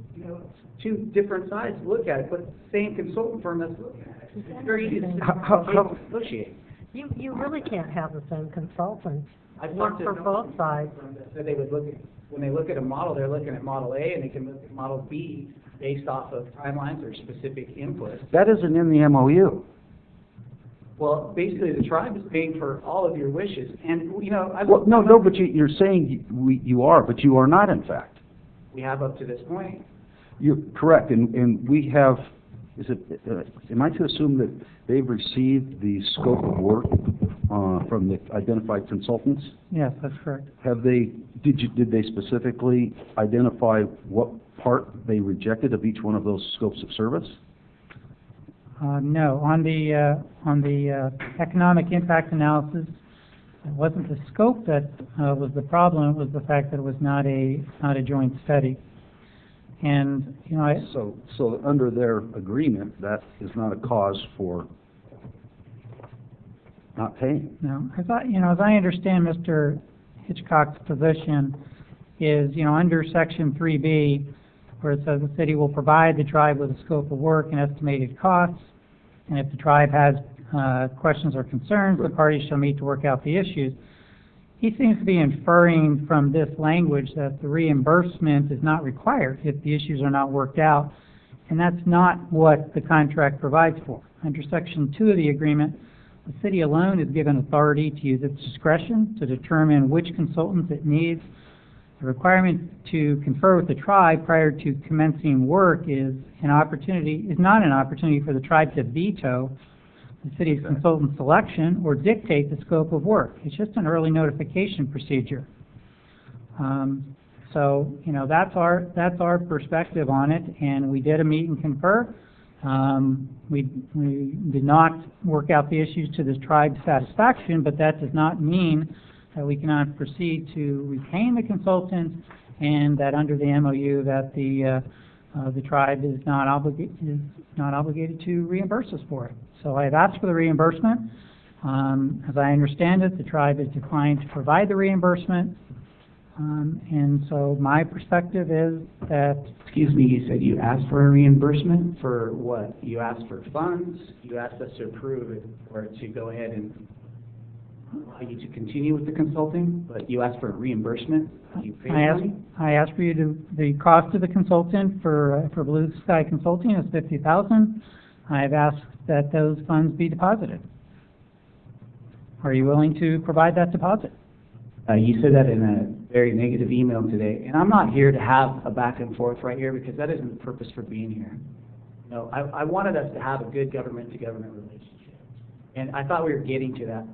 different sides look at it, but the same consultant firm that's looking at it. It's very easy to negotiate. You really can't have the same consultant I've work talked to for both sides. So they would look at, when they look at a model, they're looking at model A, and they can look at model B based off of timelines or specific inputs. That isn't in the MOU. Well, basically, the tribe is paying for all of your wishes, and, Well, no, but you're saying you are, but you are not, in fact. we have up to this point. You're correct, and we have, am I to assume that they've received the scope of work from the identified consultants? Yes, that's correct. Did they specifically identify what part they rejected of each one of those scopes of service? No, on the economic impact analysis, it wasn't the scope that was the problem, it was the fact that it was not a joint study. And, So under their agreement, that is not a cause for not paying. no, as I understand Mr. Hitchcock's position is, under section 3B, where it says the city will provide the tribe with a scope of work and estimated costs, and if the tribe has questions or concerns, the parties shall meet to work out the issues. He seems to be inferring from this language that the reimbursement is not required if the issues are not worked out, and that's not what the contract provides for. Under section 2 of the agreement, the city alone is given authority to use its discretion to determine which consultants it needs. The requirement to confer with the tribe prior to commencing work is not an opportunity for the tribe to veto the city's consultant selection or dictate the scope of work. It's just an early notification procedure. So, that's our perspective on it, and we did a meet and confer. We did not work out the issues to the tribe's satisfaction, but that does not mean that we cannot proceed to retain the consultant, and that under the MOU that the tribe is not obligated to reimburse us for it. So I have asked for the reimbursement. As I understand it, the tribe has declined to provide the reimbursement. And so my perspective is that... Excuse me, you said you asked for a reimbursement for what? You asked for funds, you asked us to approve it, or to go ahead and allow you to continue with the consulting, but you asked for a reimbursement? You paid money? I asked for you to, the cost of the consultant for Blue Sky Consulting is $50,000. I have asked that those funds be deposited. Are you willing to provide that deposit? You said that in a very negative email today, and I'm not here to have a back and forth right here because that isn't the purpose for being here. I wanted us to have a good government-to-government relationship, and I thought we were getting to that.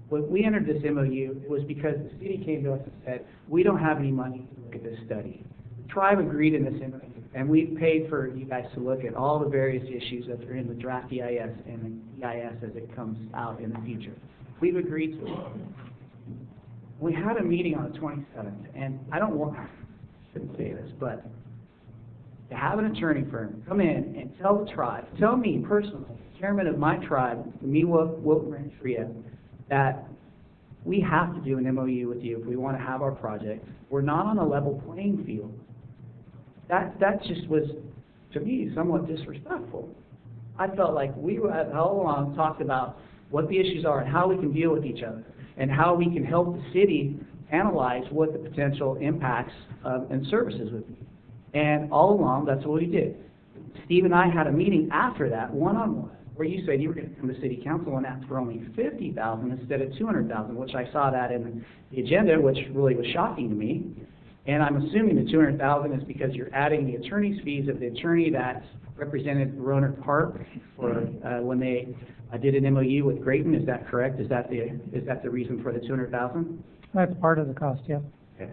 When we entered this MOU, it was because the city came to us and said, we don't have any money to look at this study. The tribe agreed in this MOU, and we paid for you guys to look at all the various issues that are in the draft EIS and the EIS as it comes out in the future. We've agreed to it. We had a meeting on the 27th, and I shouldn't say this, but to have an attorney firm come in and tell the tribe, tell me personally, chairman of my tribe, Miwa Wilton-Rancheria, that we have to do an MOU with you if we want to have our project. We're not on a level playing field. That just was, to me, somewhat disrespectful. I felt like we had all along talked about what the issues are and how we can deal with each other and how we can help the city analyze what the potential impacts and services would be. And all along, that's what we did. Steve and I had a meeting after that, one-on-one, where you said you were going to come to city council and ask for only $50,000 instead of $200,000, which I saw that in the agenda, which really was shocking to me. And I'm assuming the $200,000 is because you're adding the attorney's fees of the attorney that represented Roanoke Park for when they did an MOU with Grayton. Is that correct? Is that the reason for the $200,000? That's part of the cost, yeah. Okay.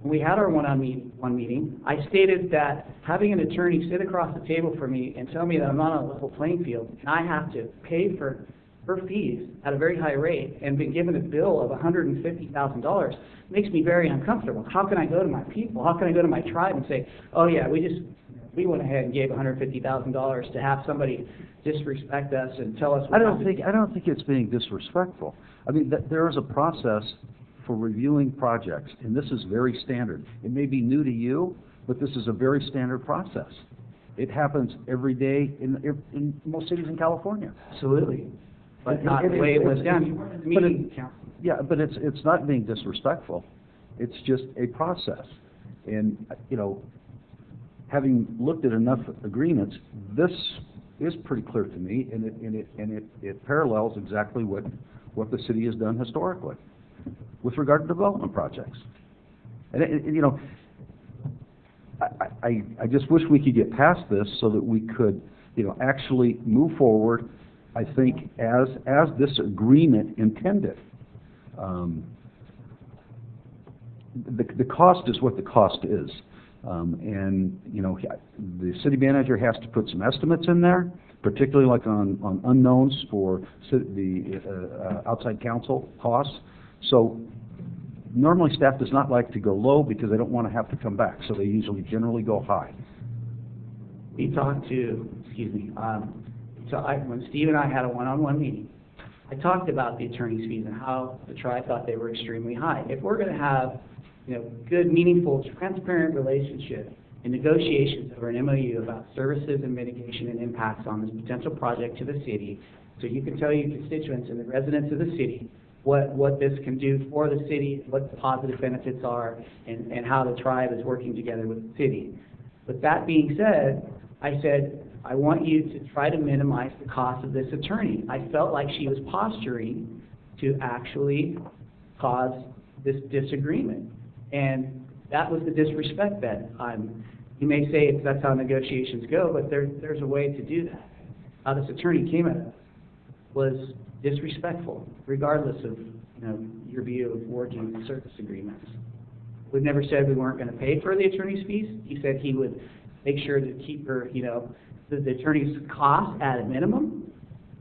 When we had our one-on-one meeting, I stated that having an attorney sit across the table from me and tell me that I'm not on a level playing field and I have to pay for her fees at a very high rate and been given a bill of $150,000 makes me very uncomfortable. How can I go to my people? How can I go to my tribe and say, oh yeah, we just we went ahead and gave $150,000 to have somebody disrespect us and tell us. I don't think it's being disrespectful. I mean, there is a process for reviewing projects, and this is very standard. It may be new to you, but this is a very standard process. It happens every day in most cities in California. Absolutely. But not the way it was done. Yeah, but it's not being disrespectful. It's just a process. And, you know, having looked at enough agreements, this is pretty clear to me, and it parallels exactly what the city has done historically with regard to development projects. And, you know, I just wish we could get past this so that we could, you know, actually move forward, I think, as this agreement intended. The cost is what the cost is. And, you know, the city manager has to put some estimates in there, particularly like on unknowns for the outside counsel costs. So normally staff does not like to go low because they don't want to have to come back, so they usually generally go high. We talked to, when Steve and I had a one-on-one meeting, I talked about the attorney's fees and how the tribe thought they were extremely high. If we're going to have, you know, good, meaningful, transparent relationship in negotiations over an MOU about services and mitigation and impacts on this potential project to the city, so you can tell your constituents and the residents of the city what this can do for the city, what the positive benefits are, and how the tribe is working together with the city. With that being said, I said, I want you to try to minimize the cost of this attorney. I felt like she was posturing to actually cause this disagreement. And that was the disrespect that you may say that's how negotiations go, but there's a way to do that. How this attorney came at us was disrespectful, regardless of, you know, your view of working service agreements. We never said we weren't going to pay for the attorney's fees. He said he would make sure to keep her, you know, the attorney's costs at a minimum.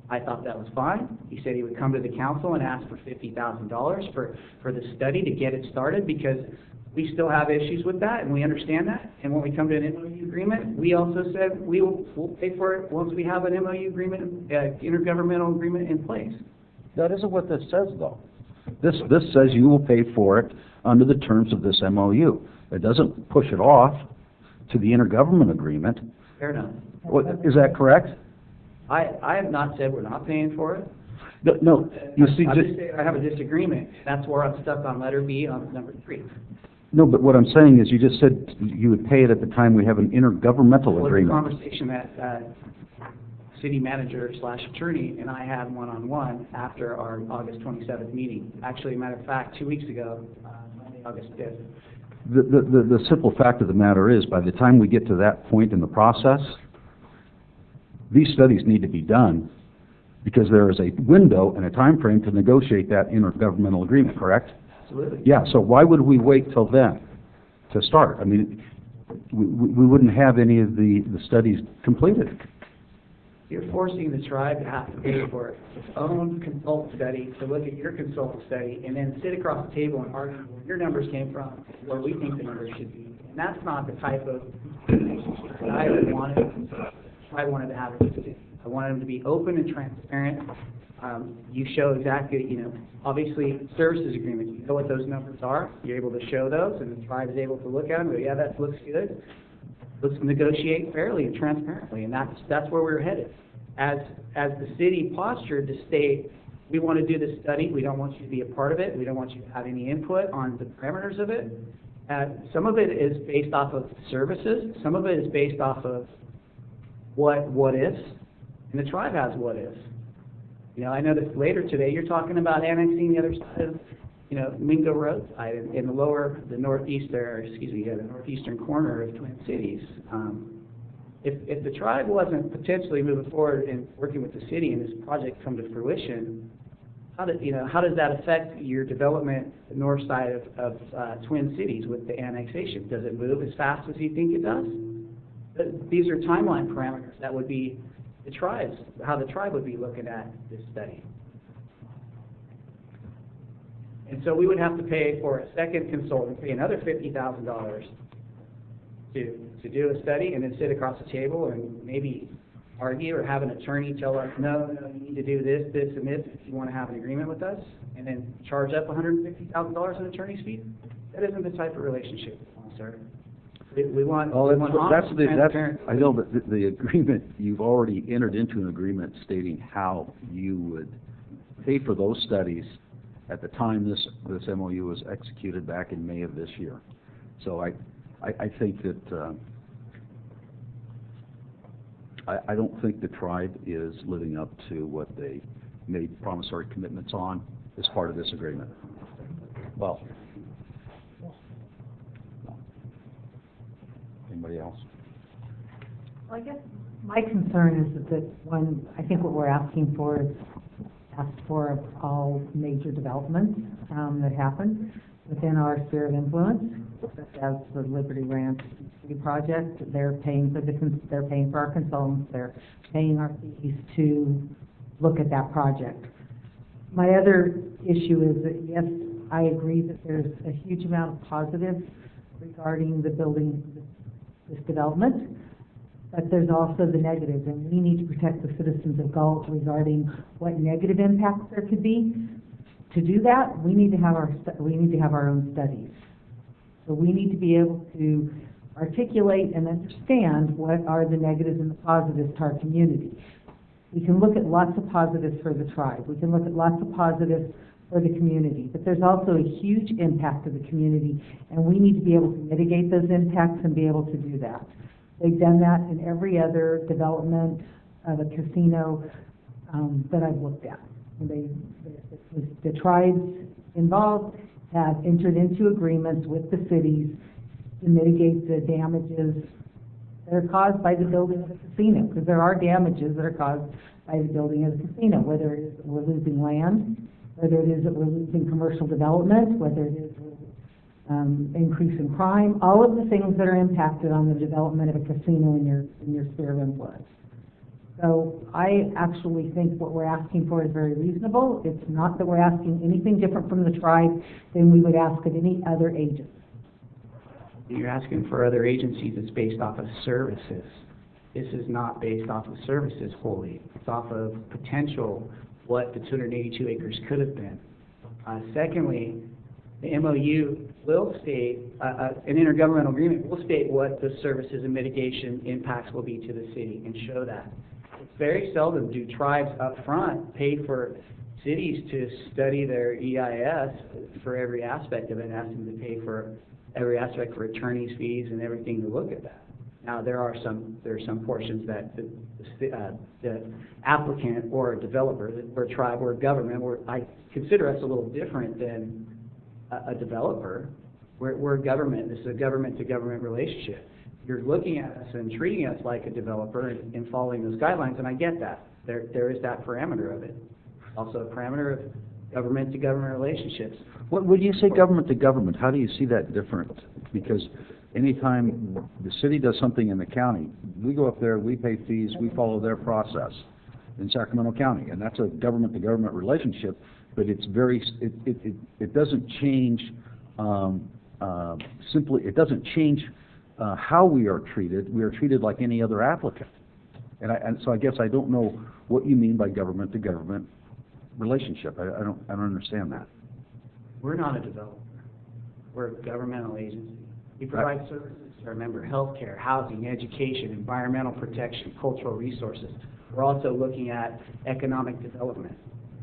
I thought that was fine. He said he would come to the council and ask for $50,000 for the study to get it started, because we still have issues with that, and we understand that. And when we come to an MOU agreement, we also said we'll pay for it once we have an MOU agreement, intergovernmental agreement in place. That isn't what this says, though. This says you will pay for it under the terms of this MOU. It doesn't push it off to the intergovernment agreement. Fair enough. Is that correct? I have not said we're not paying for it. No, you see, I'm just saying I have a disagreement. That's where I'm stuck on letter B on number 3. No, but what I'm saying is you just said you would pay it at the time we have an intergovernmental agreement. Well, the conversation that city manager / attorney and I had one-on-one after our August 27th meeting. Actually, matter of fact, 2 weeks ago, Monday, August 5th. The simple fact of the matter is, by the time we get to that point in the process, these studies need to be done, because there is a window and a time frame to negotiate that intergovernmental agreement, correct? Absolutely. Yeah, so why would we wait till then to start? I mean, we wouldn't have any of the studies completed. You're forcing the tribe to have to pay for its own consultant study, to look at your consultant study, and then sit across the table and argue where your numbers came from, where we think the numbers should be. And that's not the type of relationship that I wanted to have with the city. I wanted them to be open and transparent. You show exactly, you know, obviously services agreements, you know what those numbers are, you're able to show those, and the tribe is able to look at them and go, yeah, that looks good. Let's negotiate fairly and transparently, and that's where we're headed. As the city postured to state, we want to do this study, we don't want you to be a part of it, we don't want you to have any input on the parameters of it. Some of it is based off of services, some of it is based off of what ifs, and the tribe has what ifs. You know, I know that later today you're talking about annexing the other side of, you know, Mingo Road side in the northeastern corner of Twin Cities. If the tribe wasn't potentially moving forward and working with the city and this project come to fruition, how does that affect your development the north side of Twin Cities with the annexation? Does it move as fast as you think it does? These are timeline parameters that would be how the tribe would be looking at this study. And so we would have to pay for a second consultant, pay another $50,000 to do a study and then sit across the table and maybe argue or have an attorney tell us, no, you need to do this, this, and this if you want to have an agreement with us, and then charge up $150,000 in attorney's fees? That isn't the type of relationship we want, sir. We want, Well, we want honest, transparent. I know, but the agreement, you've already entered into an agreement stating how you would pay for those studies at the time this MOU was executed back in May of this year. So I think that, I don't think the tribe is living up to what they made promissory commitments on as part of this agreement. Well, anybody else? Well, I guess my concern is that when, I think what we're asking for is asked for all major developments that happen within our sphere of influence, such as the Liberty Ranch project. They're paying for they're paying for our consultants. They're paying our fees to look at that project. My other issue is that, yes, I agree that there's a huge amount of positives regarding the building, this development, but there's also the negatives, and we need to protect the citizens of Galt regarding what negative impacts there could be. To do that, we need to have our own studies. So we need to be able to articulate and understand what are the negatives and the positives to our community. We can look at lots of positives for the tribe. We can look at lots of positives for the community, but there's also a huge impact to the community, and we need to be able to mitigate those impacts and be able to do that. They've done that in every other development of a casino that I've looked at. The tribes involved have entered into agreements with the cities to mitigate the damages that are caused by the building of a casino, because there are damages that are caused by the building of a casino, whether it is that we're losing land, whether it is that we're losing commercial development, whether it is increase in crime, all of the things that are impacted on the development of a casino in your sphere of influence. So I actually think what we're asking for is very reasonable. It's not that we're asking anything different from the tribe than we would ask of any other agency. You're asking for other agencies that's based off of services. This is not based off of services wholly. It's off of potential, what the 282 acres could have been. Secondly, the MOU will state, an intergovernmental agreement will state what the services and mitigation impacts will be to the city and show that. It's very seldom do tribes up front pay for cities to study their EIS for every aspect of it and ask them to pay for every aspect for attorney's fees and everything to look at that. Now, there are some portions that the applicant or a developer, or tribe or government, or I consider us a little different than a developer. We're government. This is a government-to-government relationship. You're looking at us and treating us like a developer and following those guidelines, and I get that. There is that parameter of it. Also a parameter of government-to-government relationships. When you say government to government, how do you see that different? Because anytime the city does something in the county, we go up there, we pay fees, we follow their process in Sacramento County, and that's a government to government relationship. But it's very, it doesn't change simply. It doesn't change how we are treated. We are treated like any other applicant, and so I guess I don't know what you mean by government to government relationship. I don't understand that. We're not a developer. We're a governmental agency. We provide services to our member: healthcare, housing, education, environmental protection, cultural resources. We're also looking at economic development,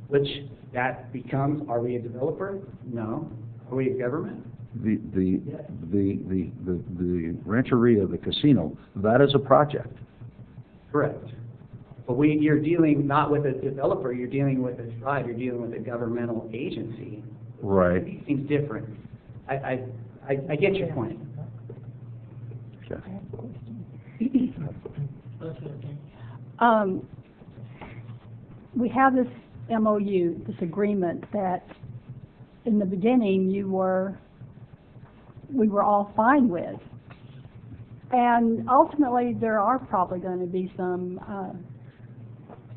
which that becomes, are we a developer? No. Are we a government? The rancheria, the casino, that is a project. Correct. But you're dealing not with a developer, you're dealing with a tribe, you're dealing with a governmental agency. Right. It seems different. I get your point. Okay. We have this MOU, this agreement that in the beginning we were all fine with. And ultimately there are probably going to be some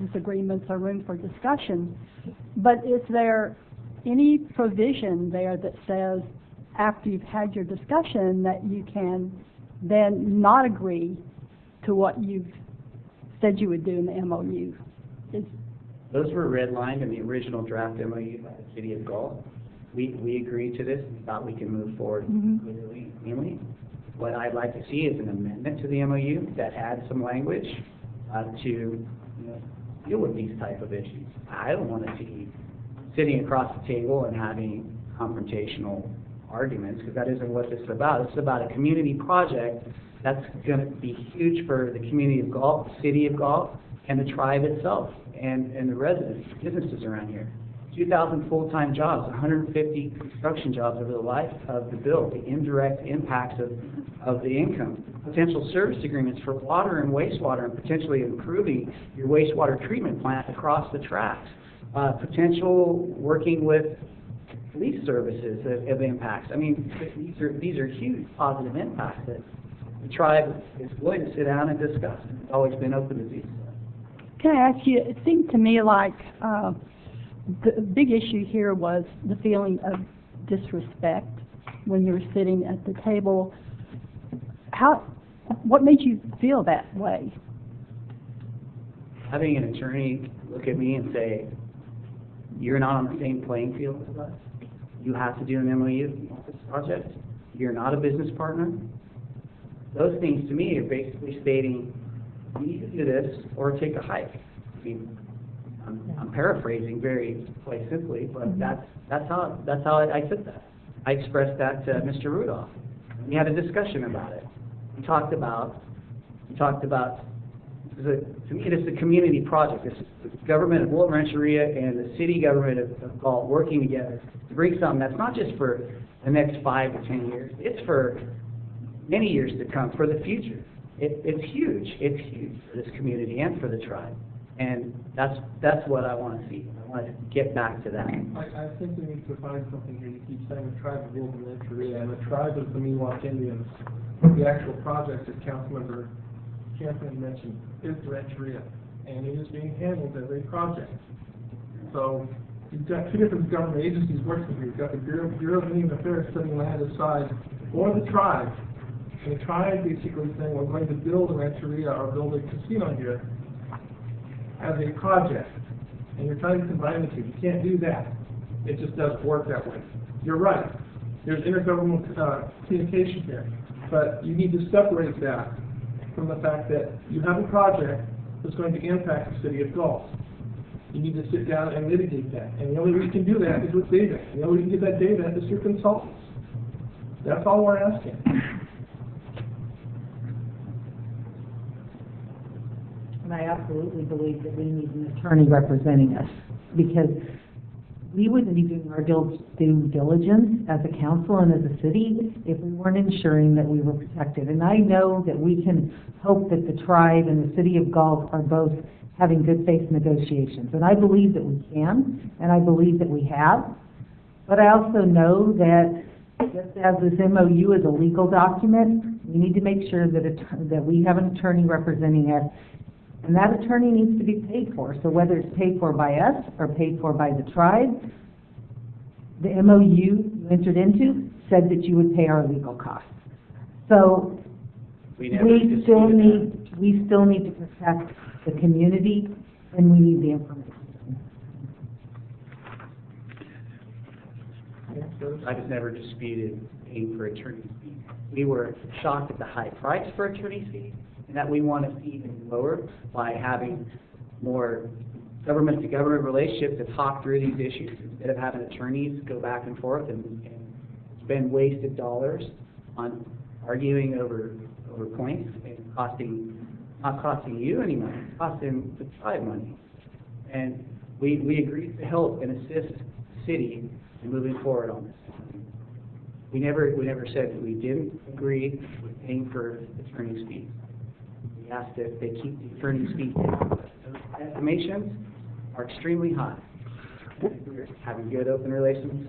disagreements or room for discussion. But is there any provision there that says after you've had your discussion that you can then not agree to what you've said you would do in the MOU? Those were redlined in the original draft MOU by the City of Galt. We agreed to this and thought we can move forward cleanly. What I'd like to see is an amendment to the MOU that adds some language to deal with these type of issues. I don't want to see sitting across the table and having confrontational arguments, because that isn't what this is about. This is about a community project that's going to be huge for the community of Galt, the city of Galt, and the tribe itself, and the residents, businesses around here. 2,000 full-time jobs, 150 construction jobs over the life of the bill, the indirect impacts of the income, potential service agreements for water and wastewater, and potentially improving your wastewater treatment plant across the tracks, potential working with police services of impacts. I mean, these are huge positive impacts that the tribe is willing to sit down and discuss. It's always been open to do so. Can I ask you, it seemed to me like the big issue here was the feeling of disrespect when you were sitting at the table. What made you feel that way? Having an attorney look at me and say, you're not on the same playing field as us. You have to do an MOU on this project. You're not a business partner. Those things to me are basically stating, you need to do this or take a hike. I mean, I'm paraphrasing very quite simply, but that's how I took that. I expressed that to Mr. Rudolph. We had a discussion about it. We talked about to me, this is a community project. This is the government of Wilton Rancheria and the city government of Galt working together to bring something that's not just for the next 5 to 10 years. It's for many years to come, for the future. It's huge. It's huge for this community and for the tribe. And that's what I want to see. I want to get back to that. I think we need to find something here. You keep saying the tribe of Wilton Rancheria, and the tribe of the Miwok Indians. The actual project that Councilmember Champion mentioned is the Rancheria, and it is being handled as a project. So you've got two different government agencies working here. You've got the Bureau of Indian Affairs setting land aside for the tribe, and the tribe basically saying we're going to build a Rancheria or build a casino here as a project, and you're trying to combine the two. You can't do that. It just doesn't work that way. You're right. There's intergovernmental communication here, but you need to separate that from the fact that you have a project that's going to impact the city of Galt. You need to sit down and mitigate that, and the only way you can do that is with data. The only way you can get that data is through consultants. That's all we're asking. And I absolutely believe that we need an attorney representing us, because we wouldn't be doing our due diligence as a council and as a city if we weren't ensuring that we were protected. And I know that we can hope that the tribe and the city of Galt are both having good faith negotiations. And I believe that we can, and I believe that we have. But I also know that just as this MOU is a legal document, we need to make sure that we have an attorney representing us. And that attorney needs to be paid for. So whether it's paid for by us or paid for by the tribe, the MOU you entered into said that you would pay our legal costs. So we still need to protect the community, and we need the information. I just never disputed paying for attorney's fees. We were shocked at the high price for attorney's fees, and that we want to see even lower by having more government-to-government relationships to talk through these issues instead of having attorneys go back and forth and spend wasted dollars on arguing over points and not costing you any money, costing the tribe money. And we agreed to help and assist the city in moving forward on this. We never said that we didn't agree with paying for attorney's fees. We asked that they keep the attorney's fees down. Those estimations are extremely high. We're having good open relations.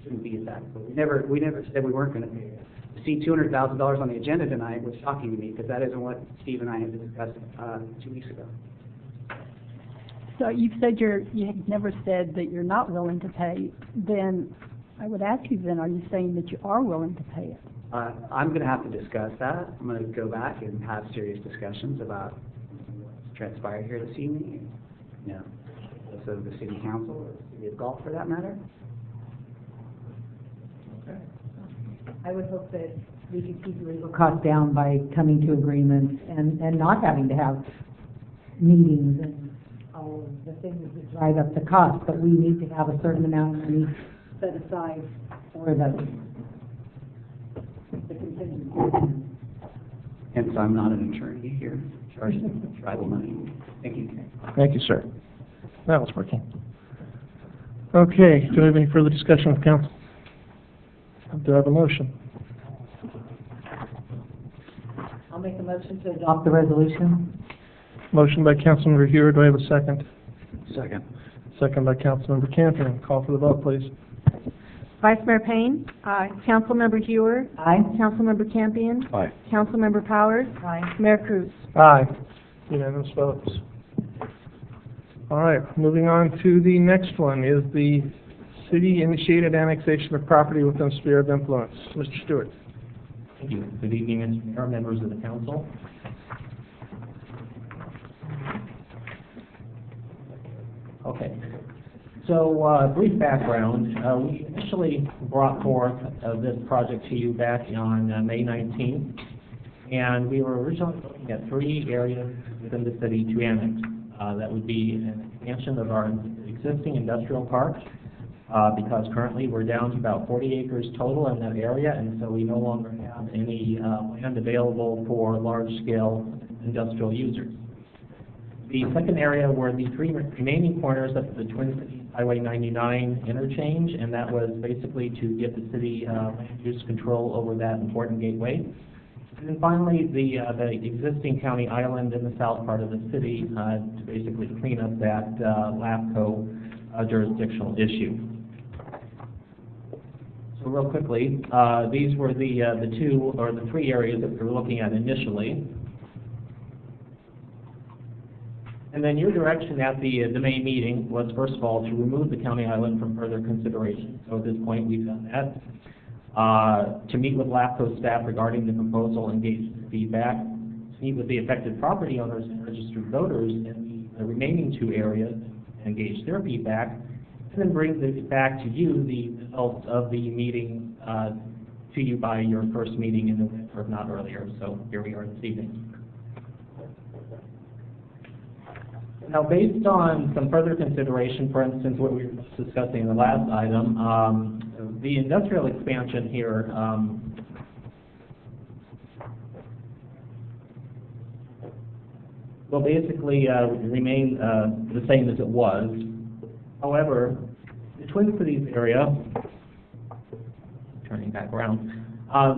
Shouldn't be at that. But we never said we weren't going to pay it. To see $200,000 on the agenda tonight was shocking to me, because that isn't what Steve and I had discussed 2 weeks ago. So you've said you've never said that you're not willing to pay. Then I would ask you, then, are you saying that you are willing to pay it? I'm gonna have to discuss that. I'm gonna go back and have serious discussions about what's transpired here this evening. You know, so the city council, or the city of Galt for that matter. I would hope that we could keep the legal costs down by coming to agreements and not having to have meetings and all of the things that drive up the cost, but we need to have a certain amount of money set aside for the contingency. Hence, I'm not an attorney here, charging tribal money. Thank you. Thank you, sir. That was working. Okay, do we have any further discussion with council? Do I have a motion? I'll make a motion to adopt the resolution. Motion by Councilmember Hewer, do I have a second? Second. Second by Councilmember Campion. Call for the vote, please. Vice Mayor Payne? Aye. Councilmember Hewer? Aye. Councilmember Campion? Aye. Councilmember Powers? Aye. Mayor Cruz? Aye. Unanimous votes. All right, moving on to the next one is the city-initiated annexation of property within sphere of influence. Mr. Stewart. Thank you. Good evening, Mr. Mayor, members of the council. Okay. So, brief background. We initially brought forth this project to you back on May 19th, and we were originally looking at 3 areas within the city to annex. That would be an expansion of our existing industrial park, because currently we're down to about 40 acres total in that area, and so we no longer have any land available for large-scale industrial users. The second area were the 3 remaining corners of the Twin Cities Highway 99 interchange, and that was basically to give the city land use control over that important gateway. And then finally, the existing county island in the south part of the city to basically clean up that LAFCO jurisdictional issue. So real quickly, these were the 3 areas that we were looking at initially. And then your direction at the May meeting was, first of all, to remove the county island from further consideration. So at this point, we've done that. To meet with LAFCO staff regarding the proposal and gauge feedback. To meet with the affected property owners and registered voters in the remaining 2 areas and gauge their feedback. And then bring back to you the results of the meeting to you by your first meeting in November, if not earlier. So here we are this evening. Now, based on some further consideration, for instance, what we were discussing in the last item, the industrial expansion here will basically remain the same as it was. However, the Twin Cities area, turning back around,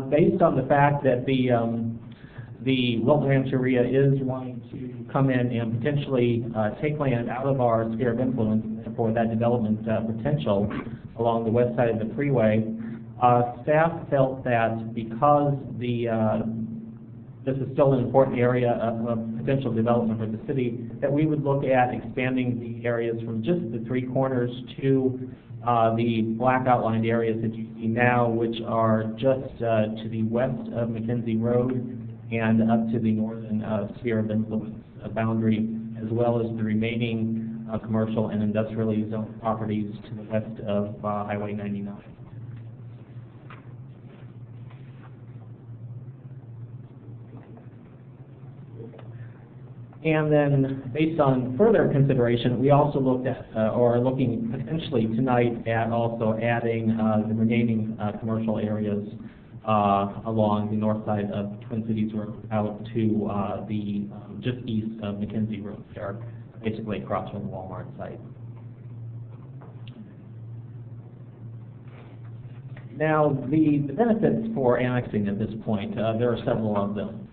based on the fact that the Wilton Rancheria is wanting to come in and potentially take land out of our sphere of influence for that development potential along the west side of the freeway, staff felt that because this is still an important area of potential development for the city, that we would look at expanding the areas from just the 3 corners to the black outlined areas that you see now, which are just to the west of McKenzie Road and up to the northern sphere of influence boundary, as well as the remaining commercial and industrially zoned properties to the west of Highway 99. And then, based on further consideration, we also looked at, or are looking potentially tonight at also adding the remaining commercial areas along the north side of Twin Cities Road out to the just east of McKenzie Road, there, basically across from the Walmart site. Now, the benefits for annexing at this point, there are several of them.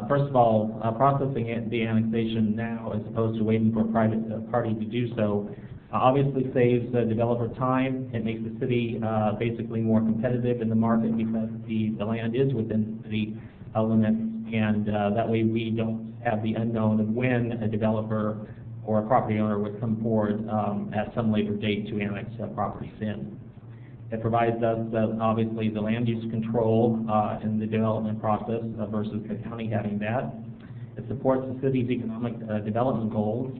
First of all, processing the annexation now as opposed to waiting for a private party to do so obviously saves the developer time. It makes the city basically more competitive in the market because the land is within city limits, and that way we don't have the unknown of when a developer or a property owner would come forward at some later date to annex properties in. It provides us, obviously, the land use control in the development process versus the county having that. It supports the city's economic development goals.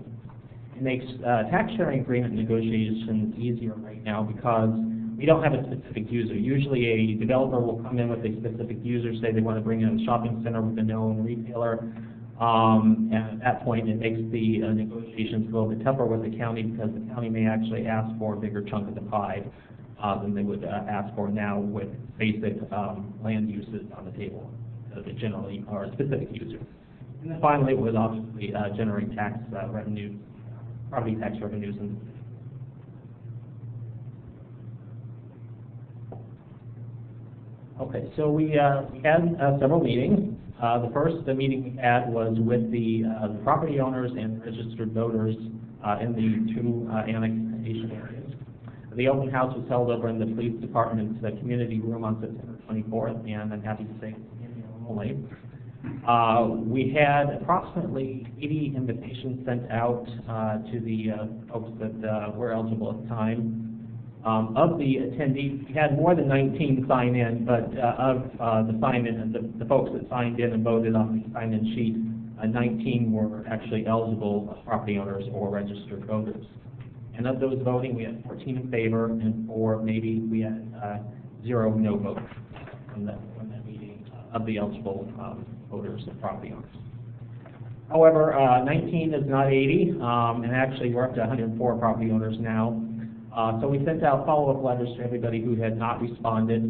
It makes tax sharing agreement negotiations easier right now because we don't have a specific user. Usually a developer will come in with a specific user, say they want to bring in a shopping center with a known retailer. And at that point, it makes the negotiations go a bit tougher with the county because the county may actually ask for a bigger chunk of the pie than they would ask for now with basic land uses on the table, generally, or a specific user. And then finally, it would obviously generate tax revenue, property tax revenues. Okay, so we had several meetings. The first meeting we had was with the property owners and registered voters in the two annexation areas. The open house was held over in the police department's community room on September 24th, and I'm happy to say only. We had approximately 80 invitations sent out to the folks that were eligible at the time. Of the attendees, we had more than 19 sign in, but of the sign-in, the folks that signed in and voted on the sign-in sheet, 19 were actually eligible property owners or registered voters. And of those voting, we had 14 in favor, and 4 maybe. We had 0 no votes from that meeting of the eligible voters and property owners. However, 19 is not 80, and actually we're up to 104 property owners now. So we sent out follow-up letters to everybody who had not responded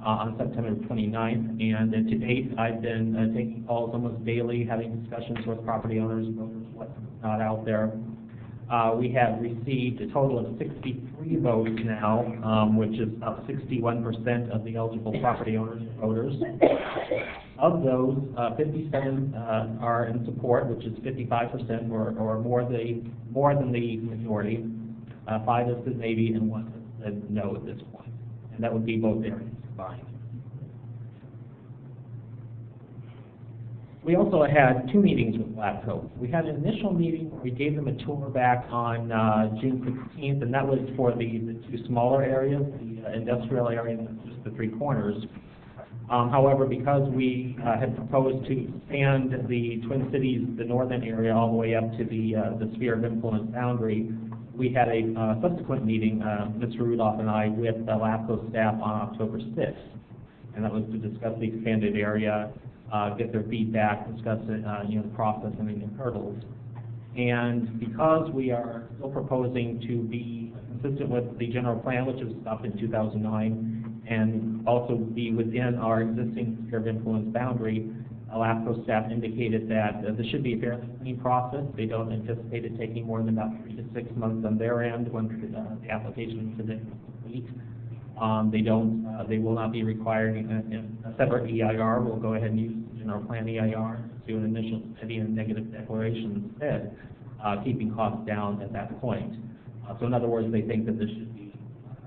on September 29th, and to date, I've been taking calls almost daily, having discussions with property owners, voters, what's not out there. We have received a total of 63 votes now, which is about 61% of the eligible property owners and voters. Of those, 57 are in support, which is 55% or more than the majority. 5 have said maybe, and 1 has said no at this point. And that would be both areas combined. We also had 2 meetings with Labco. We had an initial meeting where we gave them a tour back on June 16th, and that was for the 2 smaller areas, the industrial area and just the 3 corners. However, because we had proposed to expand the Twin Cities, the northern area, all the way up to the sphere of influence boundary, we had a subsequent meeting, Mr. Rudolph and I, with the LAPCO staff on October 6th. And that was to discuss the expanded area, get their feedback, discuss the process and the hurdles. And because we are still proposing to be consistent with the general plan, which was adopted in 2009, and also be within our existing sphere of influence boundary, LAPCO staff indicated that this should be a fairly clean process. They don't anticipate it taking more than about 3 to 6 months on their end when the application is complete. They will not be requiring a separate EIR. We'll go ahead and use the general plan EIR, do an initial study and negative declaration instead, keeping costs down at that point. So in other words, they think that this should be,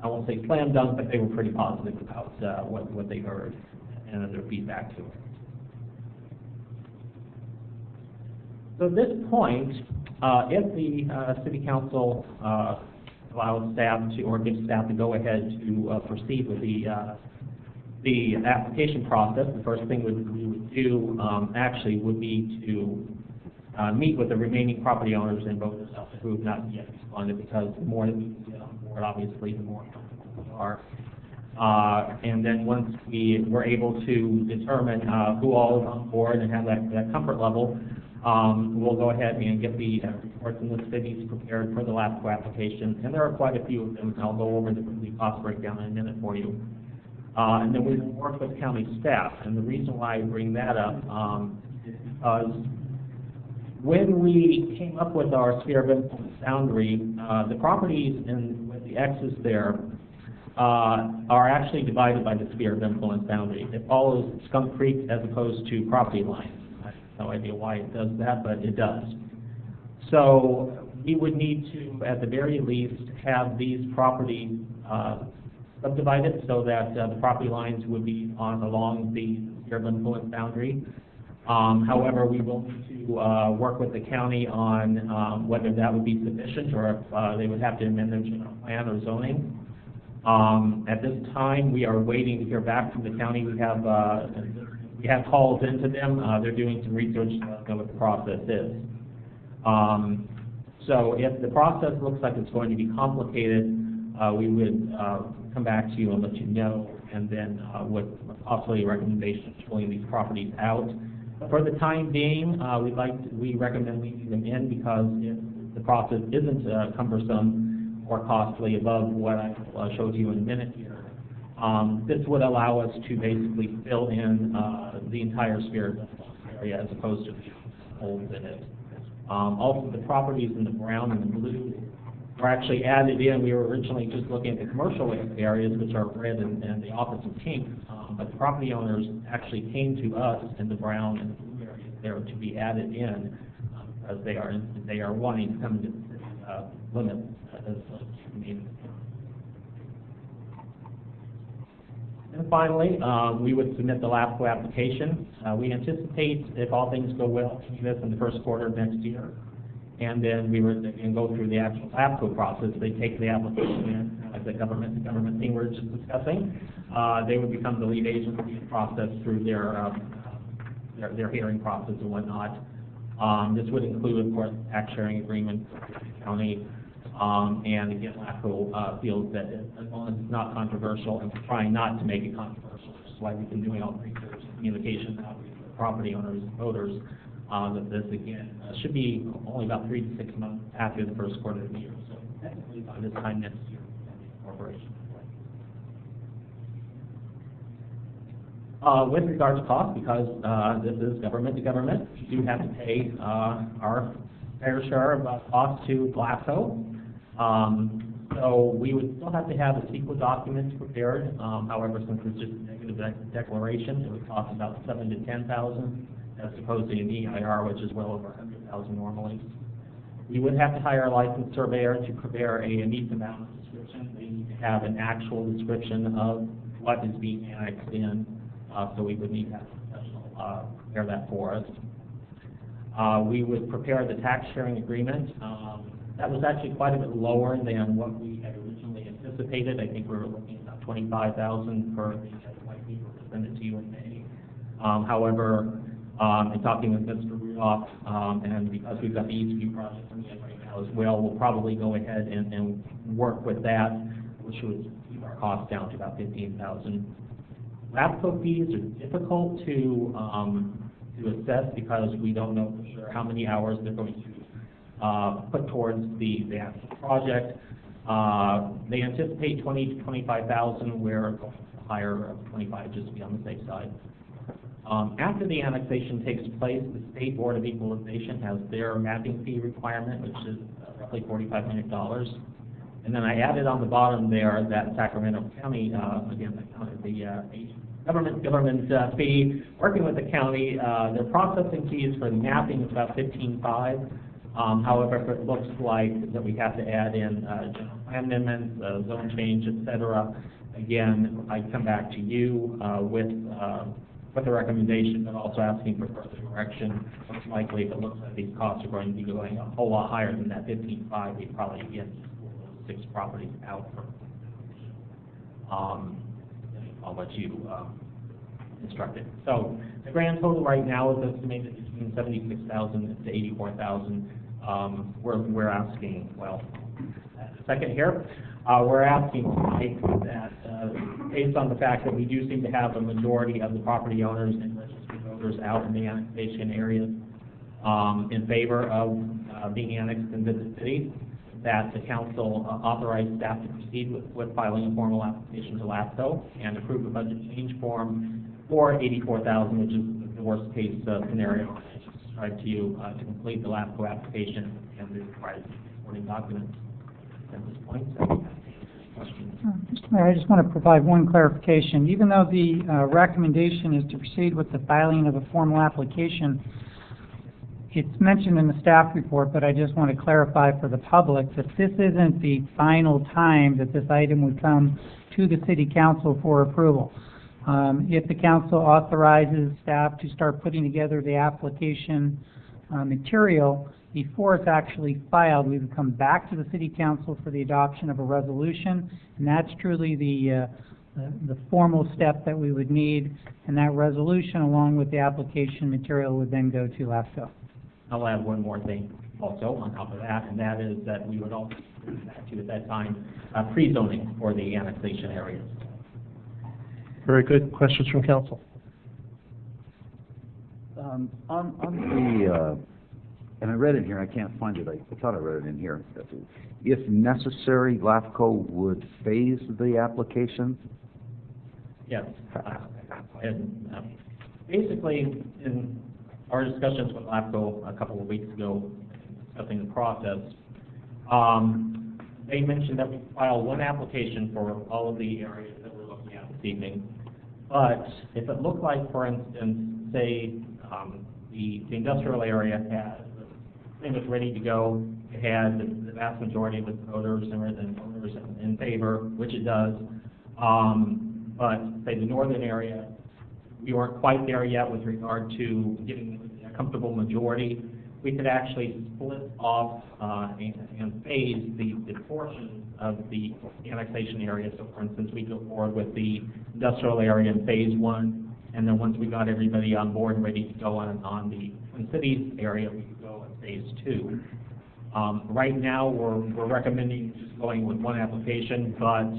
I won't say slam dunk, but they were pretty positive about what they heard and their feedback to it. So at this point, if the City Council allows staff to, or gives staff to go ahead to proceed with the application process, the first thing we would do actually would be to meet with the remaining property owners and voters who have not yet responded, because the more that we can get on board, obviously, the more comfortable we are. And then once we were able to determine who all is on board and have that comfort level, we'll go ahead and get the reports in the cities prepared for the LAPCO application. And there are quite a few of them. I'll go over the cost breakdown in a minute for you. And then we will work with county staff. And the reason why I bring that up is because when we came up with our sphere of influence boundary, the properties with the X's there are actually divided by the sphere of influence boundary. It follows Skunk Creek as opposed to property lines. No idea why it does that, but it does. So we would need to, at the very least, have these properties subdivided so that the property lines would be along the sphere of influence boundary. However, we will need to work with the county on whether that would be sufficient or if they would have to amend their general plan or zoning. At this time, we are waiting to hear back from the county. We have calls into them. They're doing some research to know what the process is. So if the process looks like it's going to be complicated, we would come back to you and let you know, and then with possibly a recommendation of pulling these properties out. For the time being, we recommend leaving them in, because if the process isn't cumbersome or costly above what I showed you in a minute here, this would allow us to basically fill in the entire sphere area as opposed to holes in it. Also, the properties in the brown and the blue were actually added in. We were originally just looking at the commercial areas, which are red and the office in pink, but the property owners actually came to us in the brown and blue areas there to be added in, as they are wanting to come into the limit as community. And finally, we would submit the LAFCO application. We anticipate, if all things go well, to do this in the first quarter of next year. And then we would go through the actual LAFCO process. They take the application in, like the government thing we were just discussing. They would become the lead agency and process through their hearing process and whatnot. This would include, of course, tax sharing agreement with the county. And again, LAFCO feels that as long as it's not controversial, and we're trying not to make it controversial, which is why we've been doing all the research and communication out with the property owners and voters, that this, again, should be only about 3 to 6 months after the first quarter of the year. So technically by this time next year, corporation. With regard to cost, because this is government to government, we do have to pay our fair share of cost to LAFCO. So we would still have to have a CEQA document prepared. However, since it's just a negative declaration, it would cost about $7,000 to $10,000, as opposed to an EIR, which is well over $100,000 normally. We would have to hire a licensed surveyor to prepare a needs analysis description. They need to have an actual description of what is being annexed in, so we would need to have a professional prepare that for us. We would prepare the tax sharing agreement. That was actually quite a bit lower than what we had originally anticipated. I think we were looking at about $25,000 for the white paper presented to you in May. However, in talking with Mr. Rudolph, and because we've got the Eastview project in right now as well, we'll probably go ahead and work with that, which would keep our costs down to about $15,000. LAFCO fees are difficult to assess because we don't know for sure how many hours they're going to put towards the actual project. They anticipate $20,000 to $25,000. We're higher of 25 just to be on the safe side. After the annexation takes place, the State Board of Equalization has their mapping fee requirement, which is roughly $4,500. And then I added on the bottom there that Sacramento County, again, the government fee, working with the county, their processing fees for the mapping is about $15,500. However, if it looks like that we have to add in general plan amendments, zone change, etc., again, I come back to you with a recommendation, but also asking for further direction. Most likely, if it looks like these costs are going to be going a whole lot higher than that $15,500, we'd probably again pull those 6 properties out from. I'll let you instruct it. So the grand total right now is estimated between $76,000 to $84,000. We're asking, well, a second here. We're asking that based on the fact that we do seem to have a majority of the property owners and registered voters out in the annexation areas in favor of being annexed into the city, that the council authorize staff to proceed with filing a formal application to LAFCO and approve a budget change form for $84,000, which is the worst case scenario I just described to you, to complete the LAFCO application and the required supporting documents at this point. So, questions? Mr. Mayor, I just want to provide one clarification. Even though the recommendation is to proceed with the filing of a formal application, it's mentioned in the staff report, but I just want to clarify for the public that this isn't the final time that this item would come to the City Council for approval. If the council authorizes staff to start putting together the application material, before it's actually filed, we would come back to the city council for the adoption of a resolution, and that's truly the formal step that we would need, and that resolution, along with the application material, would then go to LAFCO. I'll add one more thing also on top of that, and that is that we would also to at that time pre-zoning for the annexation areas. Very good. Questions from council? On the, and I read it here, I can't find it, I thought I read it in here. If necessary, LAFCO would phase the application? Yes. And basically, in our discussions with LAFCO a couple of weeks ago, discussing the process, they mentioned that we file one application for all of the areas that we're looking at this evening. But if it looked like, for instance, say, the industrial area had, it was ready to go, it had the vast majority of its voters and voters in favor, which it does, but say the northern area, we weren't quite there yet with regard to getting a comfortable majority. We could actually split off and phase the portion of the annexation area. So, for instance, we go forward with the industrial area in phase 1, and then once we got everybody on board and ready to go on the Twin Cities area, we could go in phase 2. Right now, we're recommending just going with one application, but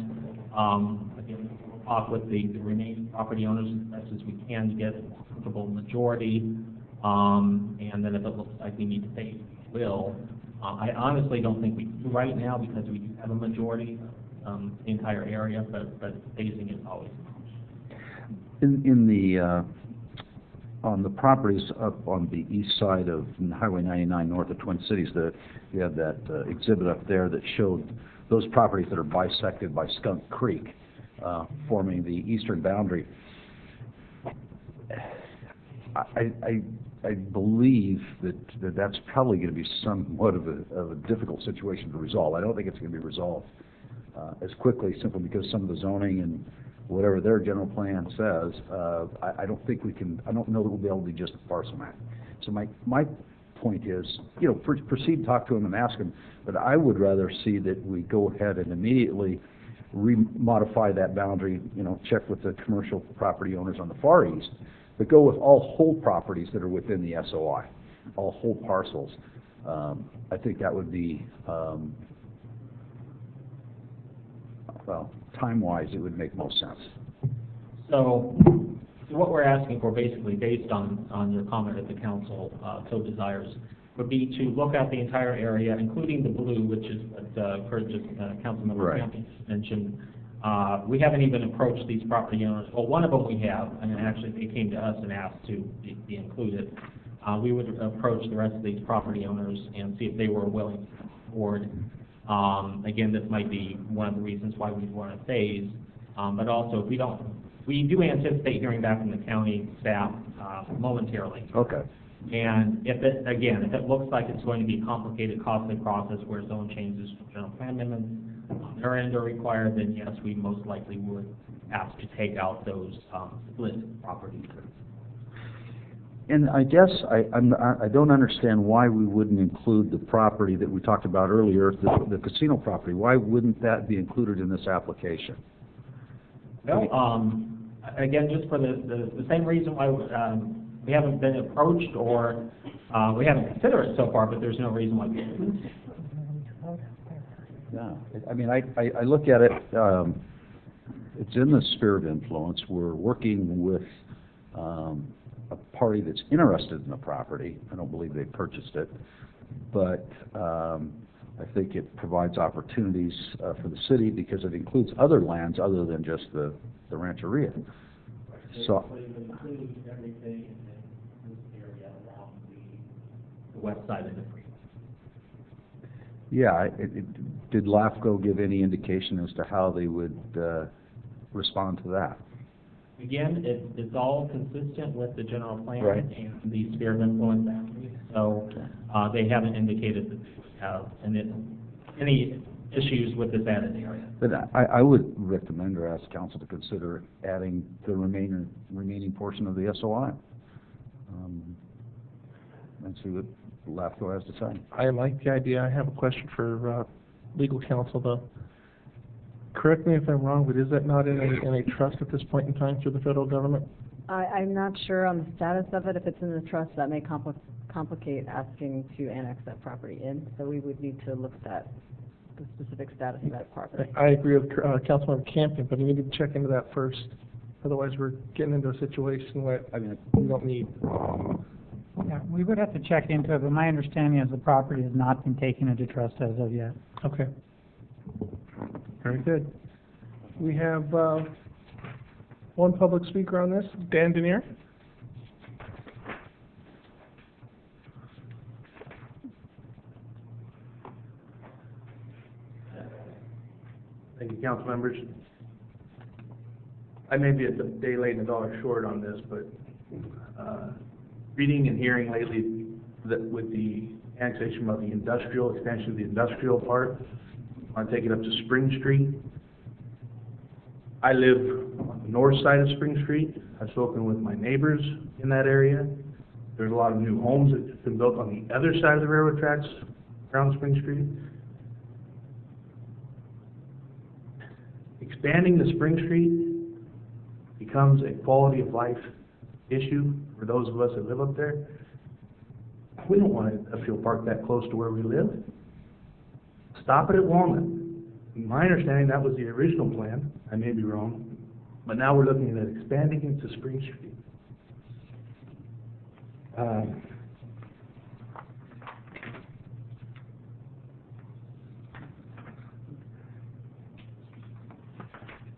again, we'll talk with the remaining property owners as best as we can to get a comfortable majority. And then if it looks like we need to phase, we will. I honestly don't think we do right now because we do have a majority of the entire area, but phasing is always an option. In the, on the properties up on the east side of Highway 99 north of Twin Cities, you have that exhibit up there that showed those properties that are bisected by Skunk Creek, forming the eastern boundary. I believe that's probably going to be somewhat of a difficult situation to resolve. I don't think it's going to be resolved as quickly, simply because some of the zoning and whatever their general plan says, I don't think we can. I don't know that we'll be able to do just a parcel map. So my point is, you know, proceed, talk to them and ask them. But I would rather see that we go ahead and immediately remodify that boundary. You know, check with the commercial property owners on the far east. But go with all whole properties that are within the SOI, all whole parcels. I think that would be, well, time-wise, it would make most sense. So what we're asking for, basically, based on your comment that the council so desires, would be to look at the entire area, including the blue, which is what Kurt just, Councilmember Camping just mentioned. We haven't even approached these property owners. Well, one of them we have, and actually they came to us and asked to be included. We would approach the rest of these property owners and see if they were willing to come forward. Again, this might be one of the reasons why we want to phase, but also if we do anticipate hearing back from the county staff momentarily. Okay. And if it looks like it's going to be a complicated, costly process where zone changes from general plan amendments on their end are required, then yes, we most likely would ask to take out those split properties. And I guess I don't understand why we wouldn't include the property that we talked about earlier, the casino property. Why wouldn't that be included in this application? Well, again, just for the same reason why we haven't been approached, or we haven't considered it so far, but there's no reason why we shouldn't. Yeah, I mean, I look at it, it's in the sphere of influence. We're working with a party that's interested in the property. I don't believe they purchased it, but I think it provides opportunities for the city because it includes other lands other than just the rancheria. So. Includes everything in this area along the west side of the freeway. Yeah, did LAFCO give any indication as to how they would respond to that? Again, it's all consistent with the general plan and the sphere of influence boundaries. So they haven't indicated that they would have any issues with this added area. But I would recommend or ask council to consider adding the remaining portion of the SOI. And see what LAFCO has to sign. I like the idea. I have a question for, legal counsel though. Correct me if I'm wrong, but is that not in a trust at this point in time through the federal government? I'm not sure on the status of it. If it's in the trust, that may complicate asking to annex that property in, so we would need to look at that, the specific status of that property. I agree with Councilmember Campion, but we need to check into that first. Otherwise, we're getting into a situation where we don't need. Yeah, we would have to check into it, but my understanding is the property has not been taken into trust as of yet. Okay. Very good. We have one public speaker on this, Dan Denier. Thank you, council members. I may be a day late and a dollar short on this, but reading and hearing lately that with the annexation of the industrial, expansion of the industrial part, I want to take it up to Spring Street. I live on the north side of Spring Street. I've spoken with my neighbors in that area. There's a lot of new homes that have been built on the other side of the railroad tracks around Spring Street. Expanding the Spring Street becomes a quality of life issue for those of us that live up there. We don't want an industrial park that close to where we live. Stop it at Walnut. In my understanding, that was the original plan. I may be wrong, but now we're looking at expanding into Spring Street.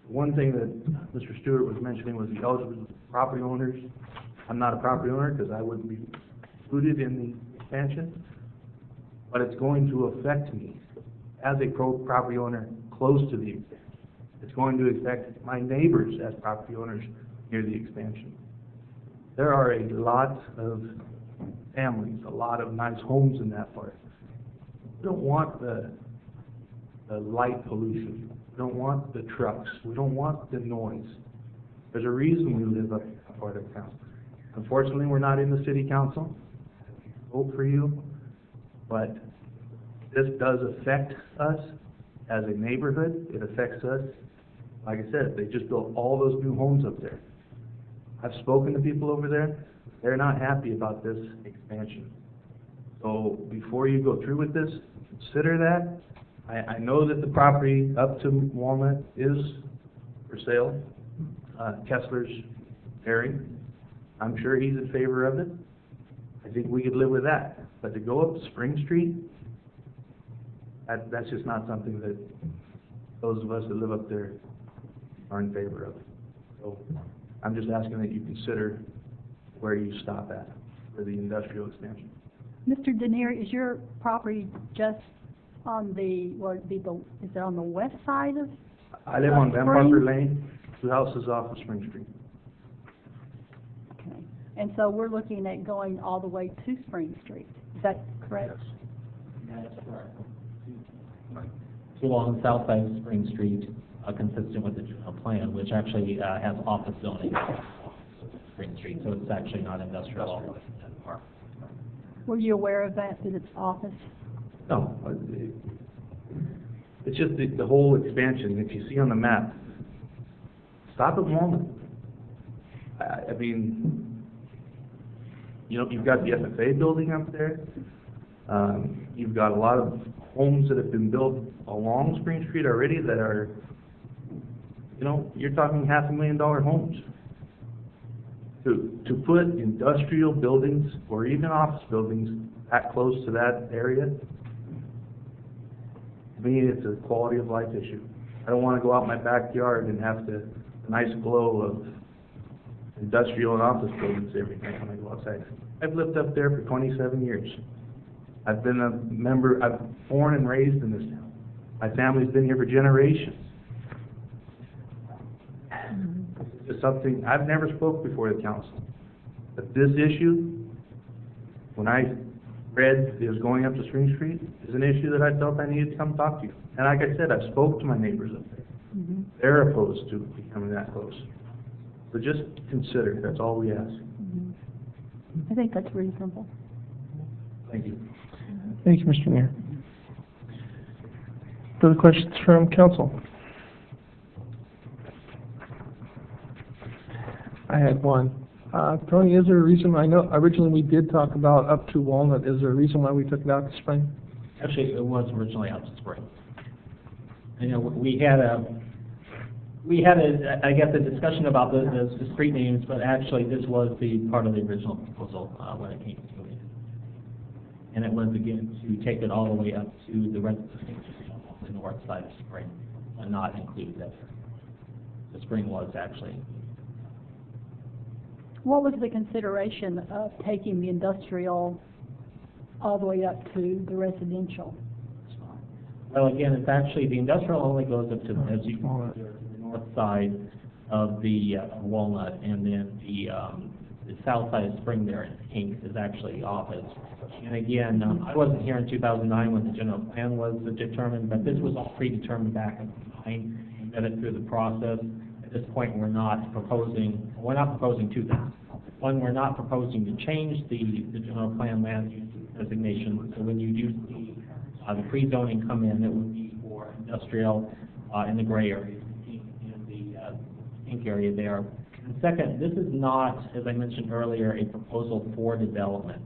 One thing that Mr. Stewart was mentioning was the eligible property owners. I'm not a property owner because I wouldn't be included in the expansion, but it's going to affect me as a property owner close to the expansion. It's going to affect my neighbors as property owners near the expansion. There are a lot of families, a lot of nice homes in that part. We don't want the light pollution. We don't want the trucks. We don't want the noise. There's a reason we live up that part of town. Unfortunately, we're not in the city council. Vote for you, but this does affect us as a neighborhood. It affects us. Like I said, they just built all those new homes up there. I've spoken to people over there. They're not happy about this expansion. So before you go through with this, consider that. I know that the property up to Walnut is for sale. Kessler's dairy. I'm sure he's in favor of it. I think we could live with that. But to go up to Spring Street, that's just not something that those of us that live up there are in favor of. So I'm just asking that you consider where you stop at for the industrial expansion. Mr. Denier, is your property just on the, is it on the west side of? I live on Van Parker Lane, 2 houses off of Spring Street. Okay. And so we're looking at going all the way to Spring Street. Is that correct? Yes. That's correct. Along the south side of Spring Street, consistent with the general plan, which actually has office zoning on Spring Street, so it's actually not industrial. Were you aware of that it's office? No, it's just the whole expansion. If you see on the map, stop at Walnut. I mean, you know, you've got the FFA building up there. You've got a lot of homes that have been built along Spring Street already that are, you know, you're talking $500,000 homes. To put industrial buildings or even office buildings that close to that area, to me, it's a quality of life issue. I don't want to go out my backyard and have the nice glow of industrial and office buildings every night when I go outside. I've lived up there for 27 years. I've been a member, I'm born and raised in this town. My family's been here for generations. It's something, I've never spoke before the council. But this issue, when I read it was going up to Spring Street, is an issue that I felt I needed to come talk to you. And like I said, I've spoke to my neighbors up there. They're opposed to becoming that close. So just consider, that's all we ask. I think that's reasonable. Thank you. Thank you, Mr. Mayor. Further questions from council? I had one. Tony, is there a reason, I know originally we did talk about up to Walnut, is there a reason why we took it out this spring? Actually, it was originally out to Spring. You know, we had a, I guess, a discussion about the street names, but actually this was the part of the original proposal, when it came to it. And it was, again, to take it all the way up to the residential on the north side of Spring, and not include that. The Spring was actually. What was the consideration of taking the industrial all the way up to the residential? Well, again, it's actually, the industrial only goes up to, as you know, the north side of the Walnut, and then the south side of Spring there in Pink is actually office. And again, I wasn't here in 2009 when the general plan was determined, but this was all predetermined back in 2009, and vetted through the process. At this point, we're not proposing two things. One, we're not proposing to change the general plan land use designation. So when you do see the pre-zoning come in, it would be for industrial in the gray area, in the pink area there. And second, this is not, as I mentioned earlier, a proposal for development.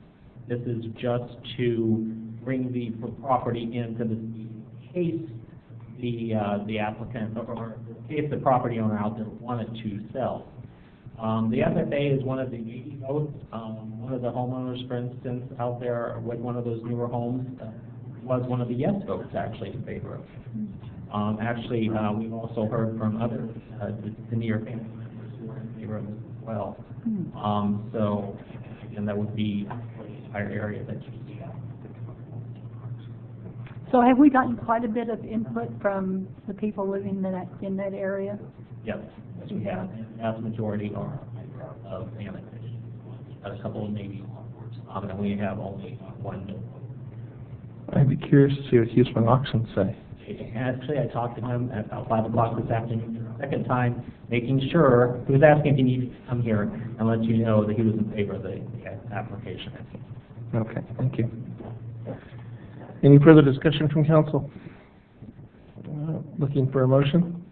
This is just to bring the property into the case the applicant, or in case the property owner out there wanted to sell. The FFA is one of the maybe votes. One of the homeowners, for instance, out there with one of those newer homes was one of the yes votes actually in favor of it. Actually, we've also heard from other the near family members who are in favor of it as well. So again, that would be the entire area that you see. So have we gotten quite a bit of input from the people living in that area? Yes, yes we have. And the vast majority are of annexation. A couple of maybe, and we have only one no. I'd be curious to see what Houston Auctions say. Actually, I talked to him at about 5 o'clock this afternoon, the second time, making sure, he was asking if he needed to come here and let you know that he was in favor of the application. Okay, thank you. Any further discussion from council? Looking for a motion?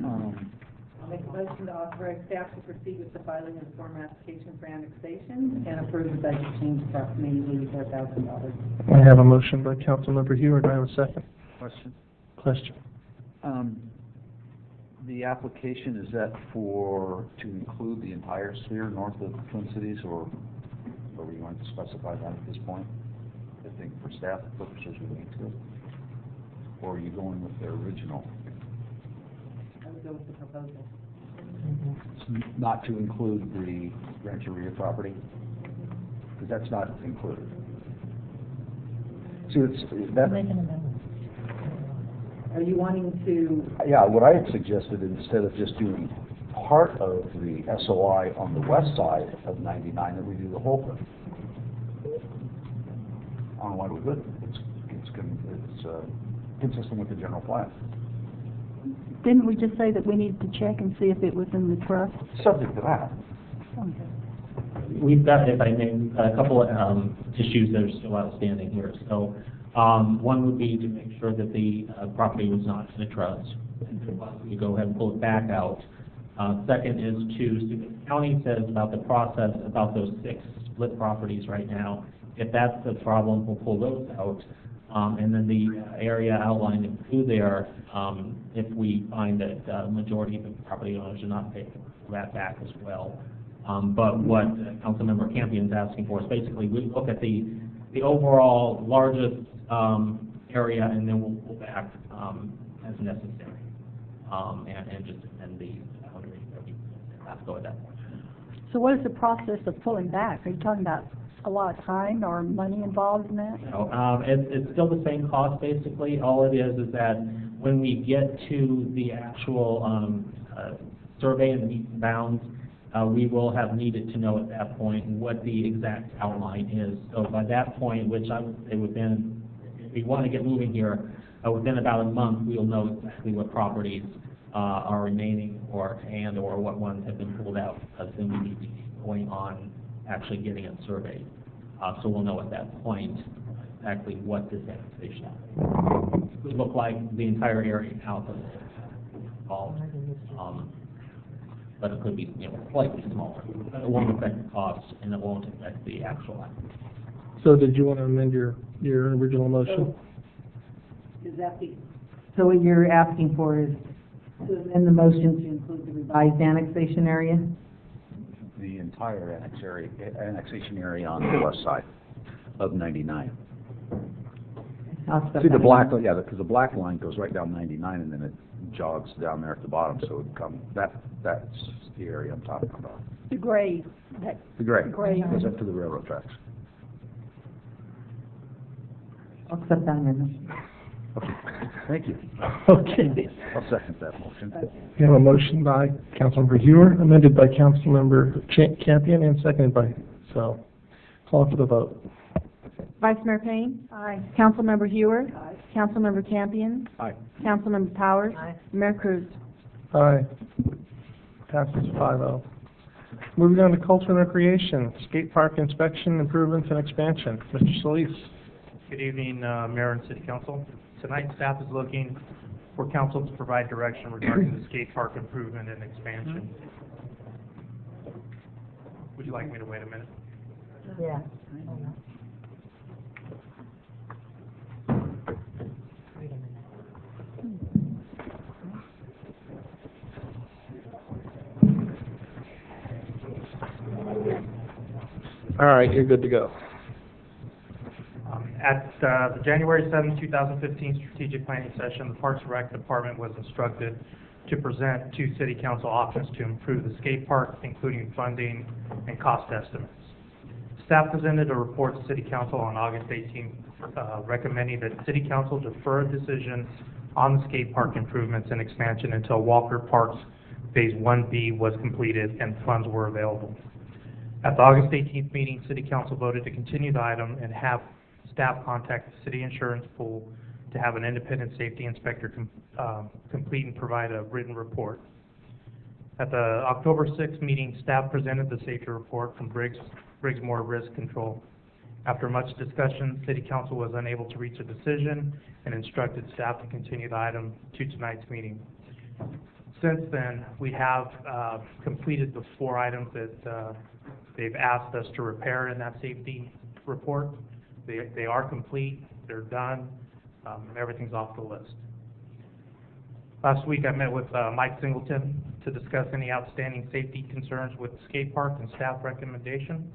I'll make a motion to authorize staff to proceed with the filing of the form application for annexation and approve the budget change approximately $84,000. I have a motion by Councilmember Hewer. Do I have a second? Question. Question. The application, is that to include the entire sphere north of the Twin Cities, or are we going to specify that at this point? I think for staff purposes we need to. Or are you going with the original? I would go with the proposal. Not to include the Rancheria property? Because that's not included. So it's, that, Are you wanting to? yeah, what I had suggested, instead of just doing part of the SOI on the west side of 99, that we do the whole thing. I don't know why we wouldn't. It's consistent with the general plan. Didn't we just say that we needed to check and see if it was in the trust? Subject to that. We've got, if I may, a couple of issues that are still outstanding here. So one would be to make sure that the property was not in the trust. You go ahead and pull it back out. Second is to see what the county says about the process, about those 6 split properties right now. If that's the problem, we'll pull those out. And then the area outlined through there, if we find that the majority of the property owners are not paying that back as well. But what Councilmember Campion is asking for is basically we look at the overall largest area, and then we'll pull back as necessary, and just amend the boundary that we have to go at that point. So what is the process of pulling back? Are you talking about a lot of time or money involved in that? No, it's still the same cost basically. All it is that when we get to the actual survey and the meets and bounds, we will have needed to know at that point what the exact outline is. So by that point, which I would say within, if we want to get moving here, within about a month, we'll know exactly what properties are remaining or what ones have been pulled out, because then we need to be going on actually getting it surveyed. So we'll know at that point exactly what this annexation would look like, the entire area out of Galt. But it could be, slightly smaller. It won't affect the costs, and it won't affect the actual. So did you want to amend your original motion? Is that so what you're asking for is to amend the motion to include the revised annexation area? The entire annexation area on the west side of 99. I'll step See, the back. black, yeah, because the black line goes right down 99, and then it jogs down there at the bottom, so it come, that's the area I'm talking about. The gray, that The gray, gray. goes up to the railroad tracks. I'll accept that amendment. Okay, thank you. Okay. I'll second that motion. We have a motion by Councilmember Hewer, amended by Councilmember Campion, and seconded by, so, call for the vote. Vice Mayor Payne? Aye. Councilmember Hewer? Aye. Councilmember Campion? Aye. Councilmember Powers? Aye. Mayor Cruz? Aye. Passes 5-0. Moving on to Culture and Recreation, skate park inspection, improvements, and expansion. Mr. Solis. Good evening, Mayor and City Council. Tonight, staff is looking for council to provide direction regarding the skate park improvement and expansion. Would you like me to wait a minute? Yeah. All right, you're good to go. At the January 7, 2015 strategic planning session, the Parks and Rec Department was instructed to present to City Council options to improve the skate park, including funding and cost estimates. Staff presented a report to City Council on August 18, recommending that City Council defer a decision on the skate park improvements and expansion until Walker Park's Phase 1B was completed and funds were available. At the August 18th meeting, City Council voted to continue the item and have staff contact the city insurance pool to have an independent safety inspector complete and provide a written report. At the October 6th meeting, staff presented the safety report from Briggsmore Risk Control. After much discussion, City Council was unable to reach a decision and instructed staff to continue the item to tonight's meeting. Since then, we have completed the 4 items that they've asked us to repair in that safety report. They are complete, they're done, everything's off the list. Last week I met with Mike Singleton to discuss any outstanding safety concerns with the skate park and staff recommendation.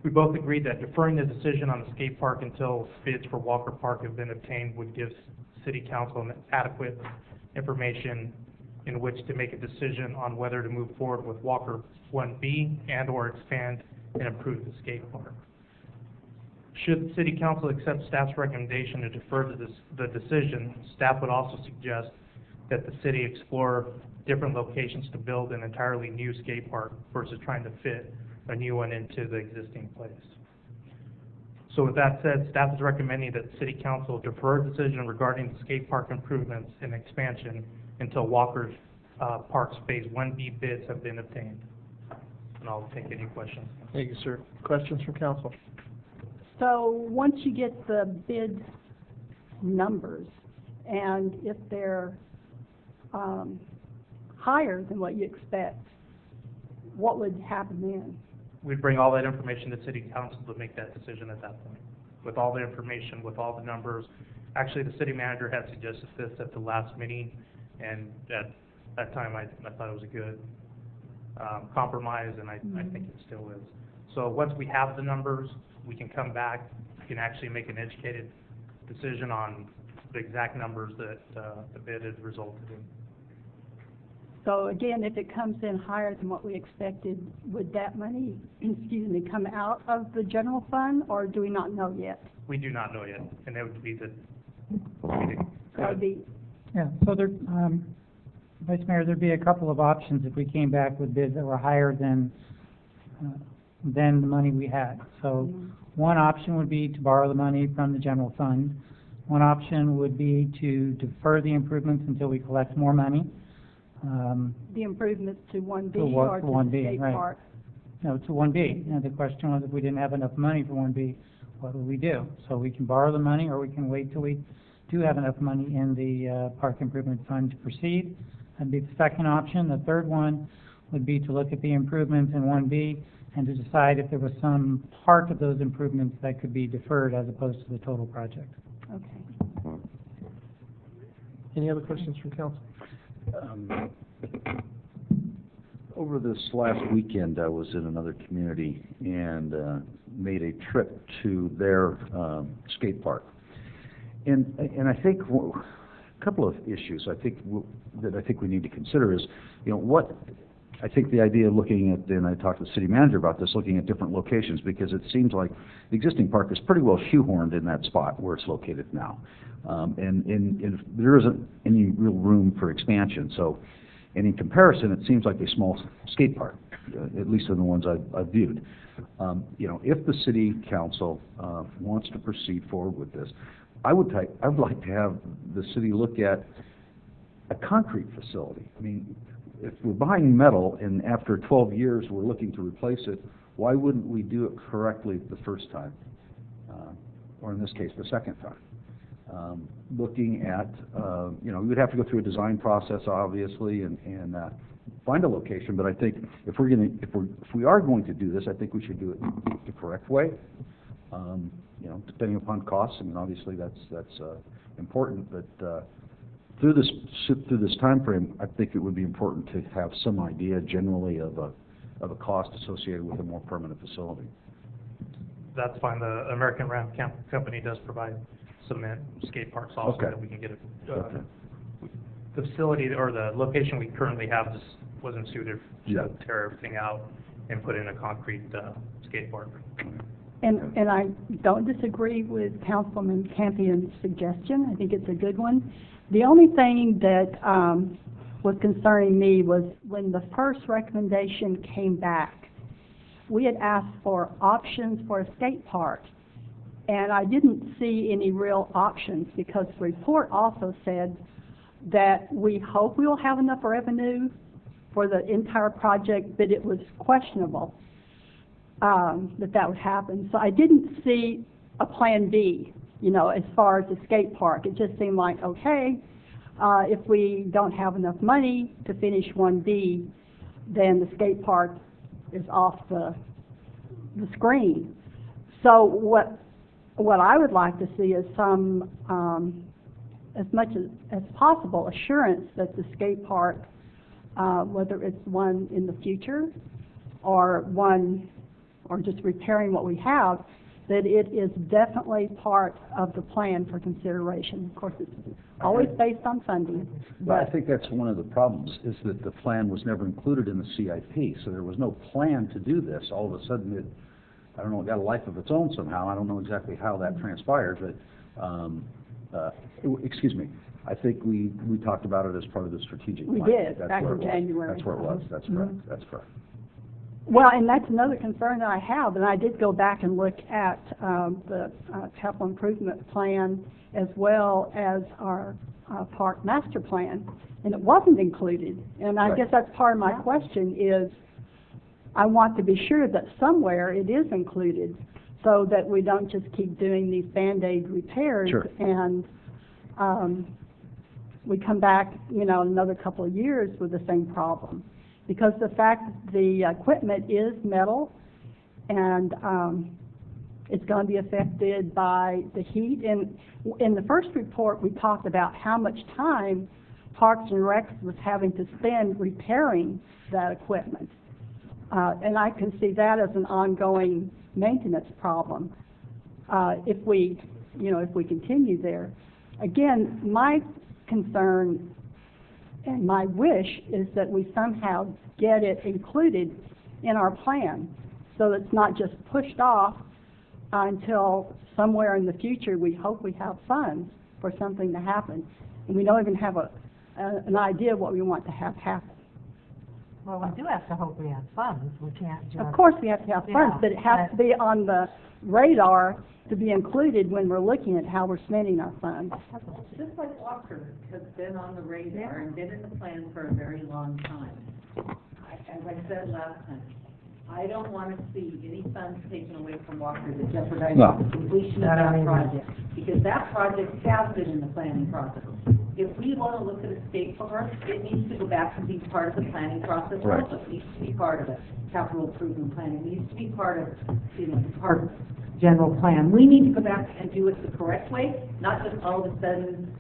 We both agreed that deferring the decision on the skate park until bids for Walker Park have been obtained would give City Council adequate information in which to make a decision on whether to move forward with Walker 1B and or expand and improve the skate park. Should the City Council accept staff's recommendation to defer to the decision, staff would also suggest that the city explore different locations to build an entirely new skate park versus trying to fit a new one into the existing place. So with that said, staff is recommending that the City Council defer a decision regarding the skate park improvements and expansion until Walker's Park's Phase 1B bids have been obtained. And I'll take any questions. Thank you, sir. Questions from council? So once you get the bid numbers, and if they're higher than what you expect, what would happen then? We'd bring all that information to City Council to make that decision at that point. With all the information, with all the numbers. Actually, the city manager had suggested this at the last meeting, and at that time I thought it was a good compromise, and I think it still is. So once we have the numbers, we can come back, we can actually make an educated decision on the exact numbers that the bid has resulted in. So again, if it comes in higher than what we expected, would that money, excuse me, come out of the general fund, or do we not know yet? We do not know yet, and that would be the. That would be. Yeah, so there, Vice Mayor, there'd be a couple of options if we came back with bids that were higher than the money we had. So one option would be to borrow the money from the general fund. One option would be to defer the improvements until we collect more money. The improvements to 1B To what- or to 1B, the skate right. park? to 1B. The question was, if we didn't have enough money for 1B, what would we do? So we can borrow the money, or we can wait till we do have enough money in the Park Improvement Fund to proceed. That'd be the second option. The third one would be to look at the improvements in 1B and to decide if there was some part of those improvements that could be deferred as opposed to the total project. Okay. Any other questions from council? Over this last weekend, I was in another community and made a trip to their skate park. And I think a couple of issues I think we need to consider is, what I think the idea of looking at, and I talked to the city manager about this, looking at different locations, because it seems like the existing park is pretty well shoehorned in that spot where it's located now. And there isn't any real room for expansion. So, and in comparison, it seems like a small skate park, at least in the ones I've viewed. If the city council wants to proceed forward with this, I would like to have the city look at a concrete facility. I mean, if we're buying metal and after 12 years we're looking to replace it, why wouldn't we do it correctly the first time? Or in this case, the second time? Looking at, we would have to go through a design process, obviously, and find a location. But I think if we are going to do this, I think we should do it the correct way. Depending upon costs. I mean, obviously that's important. But through this time frame, I think it would be important to have some idea generally of a cost associated with a more permanent facility. That's fine. The American Ramp Company does provide cement skate parks also, Okay. that we can get the facility or the location we currently have just wasn't suited to tear everything out and put in a concrete skate park. And I don't disagree with Councilman Campion's suggestion. I think it's a good one. The only thing that was concerning me was when the first recommendation came back, we had asked for options for a skate park. And I didn't see any real options, because the report also said that we hope we will have enough revenue for the entire project, but it was questionable that would happen. So I didn't see a plan B, as far as the skate park. It just seemed like, okay, if we don't have enough money to finish 1B, then the skate park is off the screen. So what I would like to see is some, as much as possible, assurance that the skate park, whether it's one in the future or just repairing what we have, that it is definitely part of the plan for consideration. Of course, it's always based on funding. But I think that's one of the problems, is that the plan was never included in the CIP, so there was no plan to do this. All of a sudden, it got a life of its own somehow. I don't know exactly how that transpired, but, excuse me, I think we talked about it as part of the strategic plan. We did, That's back where in it was. January. That's where it was, that's correct, that's correct. Well, and that's another concern that I have, and I did go back and look at the capital improvement plan as well as our park master plan, and it wasn't included. And I guess that's part of my question is, I want to be sure that somewhere it is included, so that we don't just keep doing these Band-Aid repairs. Sure. And we come back, another couple of years with the same problem. Because the fact that the equipment is metal, and it's going to be affected by the heat. And in the first report, we talked about how much time Parks and Recs was having to spend repairing that equipment. And I can see that as an ongoing maintenance problem if we continue there. Again, my concern and my wish is that we somehow get it included in our plan, so that it's not just pushed off until somewhere in the future we hope we have funds for something to happen, and we don't even have an idea of what we want to have happen. Well, we do have to hope we have funds. We can't just... Of course we have to have funds, but it has to be on the radar to be included when we're looking at how we're spending our funds. Just like Walker has been on the radar and been in the plan for a very long time. As I said last time, I don't want to see any funds taken away from Walker that jeopardize No. the completion of that project, because that project has been in the planning process. If we want to look at a skate park, it needs to go back and be part of the planning process Right. also. It needs to be part of the capital improvement plan. It needs to be part of, the park general plan. We need to go back and do it the correct way, not just all of a sudden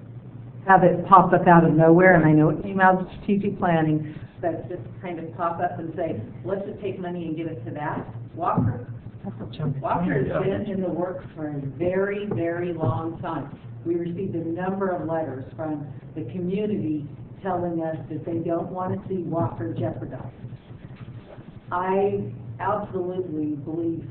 have it pop up out of nowhere. And I know it came out of strategic planning, but just kind of pop up and say, let's just take money and give it to that. Walker has been in the works for a very, very long time. We received a number of letters from the community telling us that they don't want to see Walker jeopardized. I absolutely believe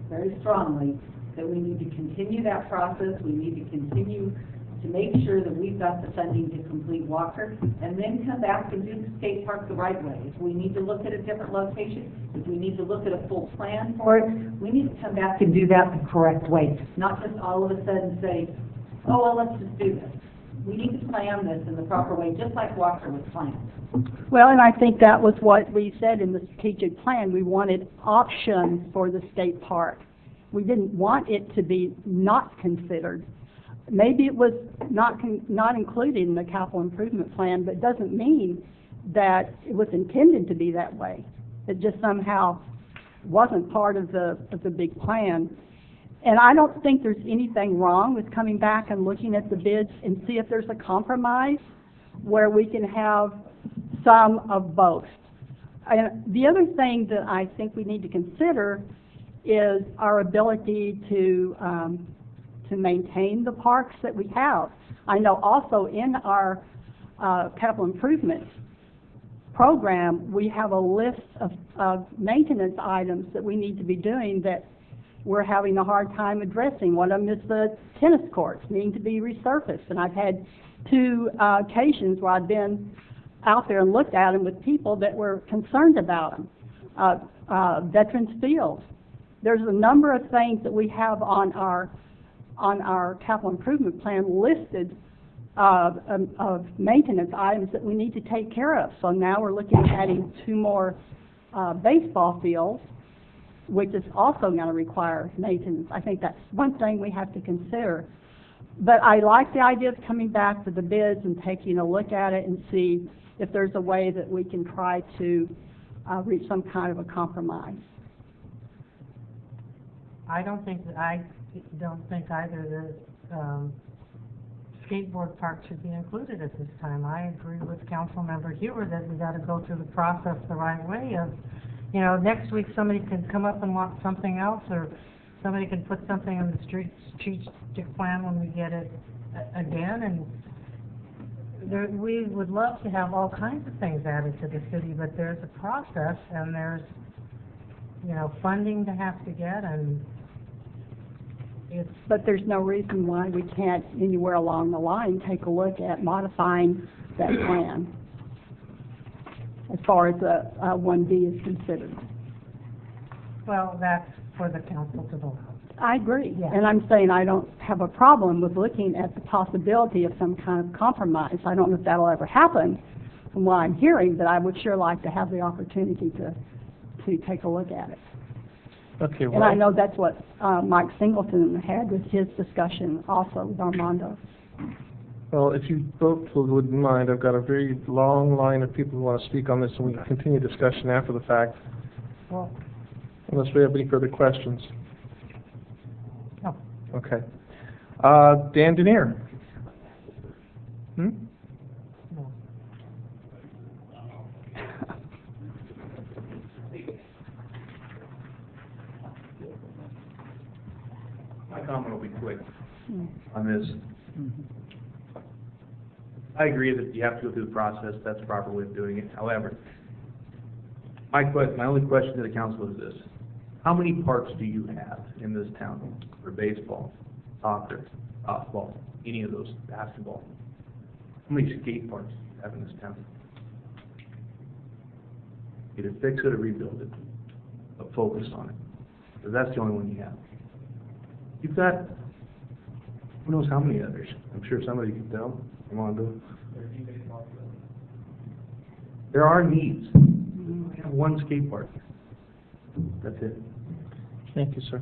very strongly that we need to continue that process. We need to continue to make sure that we've got the funding to complete Walker, and then come back and do the skate park the right way. If we need to look at a different location, if we need to look at a full plan for it, we need to come back and do that the correct way, not just all of a sudden say, oh, well, let's just do this. We need to plan this in the proper way, just like Walker was planned. Well, and I think that was what we said in the strategic plan. We wanted options for the skate park. We didn't want it to be not considered. Maybe it was not included in the capital improvement plan, but it doesn't mean that it was intended to be that way. It just somehow wasn't part of the big plan. And I don't think there's anything wrong with coming back and looking at the bids and see if there's a compromise where we can have some of both. And the other thing that I think we need to consider is our ability to maintain the parks that we have. I know also in our capital improvement program, we have a list of maintenance items that we need to be doing that we're having a hard time addressing. One of them is the tennis courts needing to be resurfaced, and I've had two occasions where I've been out there and looked at them with people that were concerned about them. Veterans Field. There's a number of things that we have on our capital improvement plan listed of maintenance items that we need to take care of. So now we're looking at adding 2 more baseball fields, which is also going to require maintenance. I think that's one thing we have to consider. But I like the idea of coming back to the bids and taking a look at it and see if there's a way that we can try to reach some kind of a compromise. I don't think either the skateboard park should be included at this time. I agree with Councilmember Huber that we got to go through the process the right way of, next week somebody can come up and want something else, or somebody can put something in the strategic plan when we get it again, and we would love to have all kinds of things added to the city, but there's a process, and there's, funding to have to get, and but there's no reason why we can't, anywhere along the line, take a look at modifying that plan as far as 1B is considered. Well, that's for the council to vote on. I agree. Yeah. And I'm saying I don't have a problem with looking at the possibility of some kind of compromise. I don't know if that'll ever happen from what I'm hearing, but I would sure like to have the opportunity to take a look at it. Okay, well, And I know that's what Mike Singleton had with his discussion also with Armando. well, if you both wouldn't mind, I've got a very long line of people who want to speak on this, and we can continue discussion after the fact, Well, unless we have any further questions. no. Okay. Dan Denier. No. My comment will be quick on this. I agree that you have to go through the process. That's the proper way of doing it. However, my only question to the council is this. How many parks do you have in this town for baseball, soccer, softball, any of those, basketball? How many skate parks do you have in this town? Either fix it or rebuild it, but focus on it, because that's the only one you have. You've got, who knows how many others? I'm sure somebody can tell. Armando. There are needs. We have one skate park. That's it. Thank you, sir.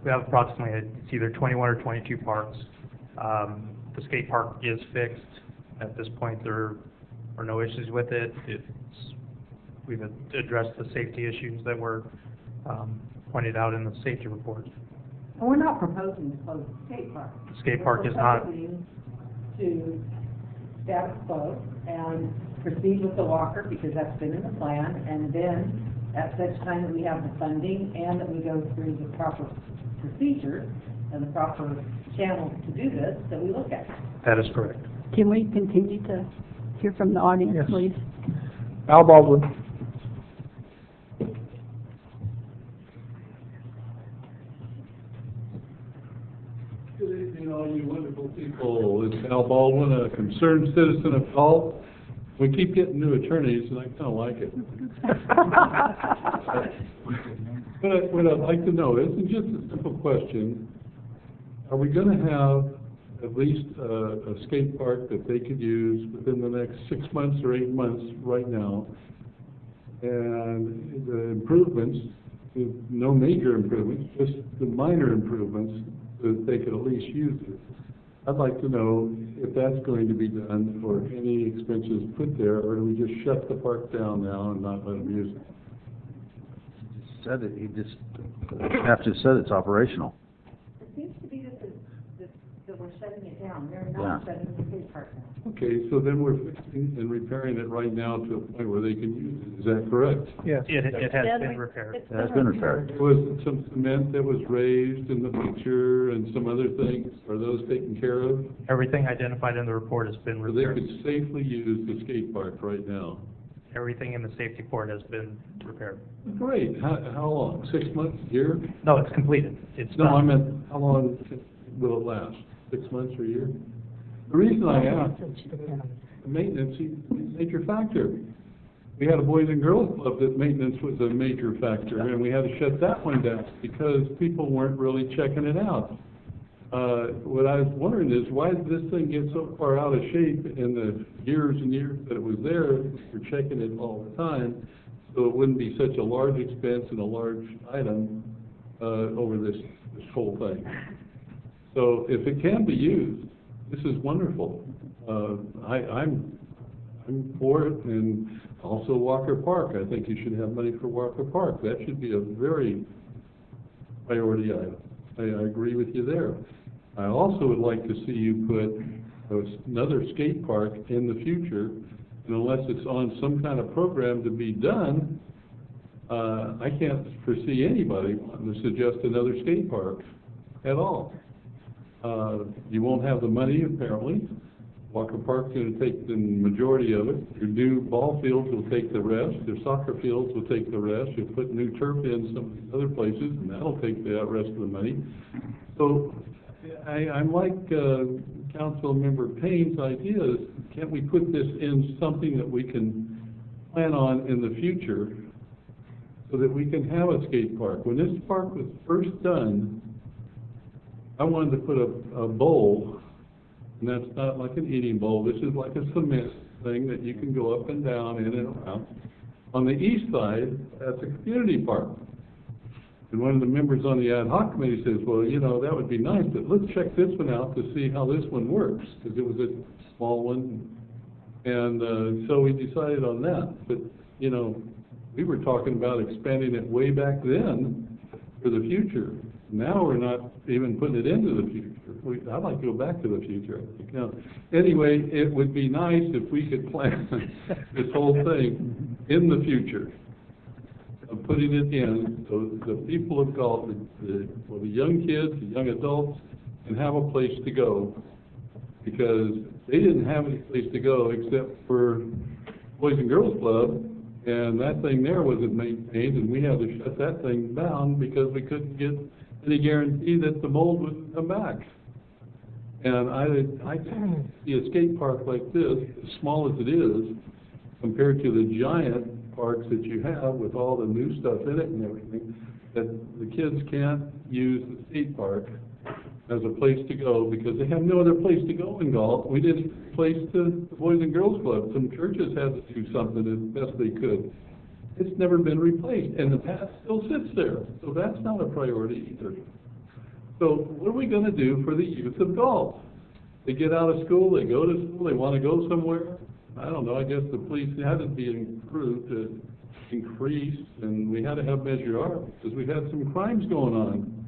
We have approximately, it's either 21 or 22 parks. The skate park is fixed. At this point, there are no issues with it. We've addressed the safety issues that were pointed out in the safety report. And we're not proposing to close the skate park. The skate park is not, We're proposing to status quo and proceed with the walker, because that's been in the plan, and then at such time that we have the funding and that we go through the proper procedure and the proper channels to do this, that we look at it. that is correct. Can we continue to hear from the audience, Yes. please? Al Baldwin. Good evening, all you wonderful people. It's Al Baldwin, a concerned citizen of Galt. We keep getting new attorneys, and I kind of like it. What I'd like to know is, and just a simple question, are we going to have at least a skate park that they could use within the next 6 months or 8 months right now? And the improvements, no major improvements, just the minor improvements, so that they could at least use it. I'd like to know if that's going to be done or any expenses put there, or do we just shut the park down now and not let them use it? Said it, he just, have to said it's operational. It seems to be that we're shutting it down. They're Yeah. not shutting the skate park down. Okay, so then we're fixing and repairing it right now to a point where they can use it. Is that correct? Yes. It has been repaired. It has been repaired. There was some cement that was raised in the picture and some other things. Are those taken care of? Everything identified in the report has been So they repaired. could safely use the skate park right now? Everything in the safety report has been repaired. Great. How long? 6 months, a year? No, it's completed. It's No, done. I meant, how long will it last? 6 months or a year? The reason I ask, maintenance is a major factor. We had a Boys and Girls Club that maintenance was a major factor, and we had to shut that one down because people weren't really checking it out. What I was wondering is, why did this thing get so far out of shape in the years and years that it was there? We're checking it all the time, so it wouldn't be such a large expense and a large item over this whole thing. So if it can be used, this is wonderful. I'm for it, and also Walker Park. I think you should have money for Walker Park. That should be a very priority item. I agree with you there. I also would like to see you put another skate park in the future, and unless it's on some kind of program to be done, I can't foresee anybody wanting to suggest another skate park at all. You won't have the money, apparently. Walker Park's going to take the majority of it. Your new ball fields will take the rest. Your soccer fields will take the rest. You'll put new turf in some of these other places, and that'll take the rest of the money. So I'm like Council Member Payne's ideas. Can't we put this in something that we can plan on in the future so that we can have a skate park? When this park was first done, I wanted to put a bowl, and that's not like an eating bowl. This is like a cement thing that you can go up and down, in and around. On the east side, that's a community park. And one of the members on the ad hoc committee says, well, you know, that would be nice, but let's check this one out to see how this one works, because it was a small one. And so we decided on that. But, you know, we were talking about expanding it way back then for the future. Now we're not even putting it into the future. I'd like to go back to the future, I think. Now, anyway, it would be nice if we could plan this whole thing in the future, of putting it in so the people of Galt, the young kids, the young adults, can have a place to go, because they didn't have any place to go except for Boys and Girls Club, and that thing there wasn't maintained, and we had to shut that thing down because we couldn't get any guarantee that the mold wouldn't come back. And I see a skate park like this, as small as it is, compared to the giant parks that you have with all the new stuff in it and everything, that the kids can't use the skate park as a place to go because they have no other place to go in Galt. We didn't place the Boys and Girls Club. Some churches had to do something as best they could It's never been replaced, and the path still sits there, so that's not a priority either. So what are we gonna do for the youth of Galt? They get out of school, they go to school, they wanna go somewhere. I don't know, I guess the police had to be improved to increase, and we had to have Measure R, because we've had some crimes going on.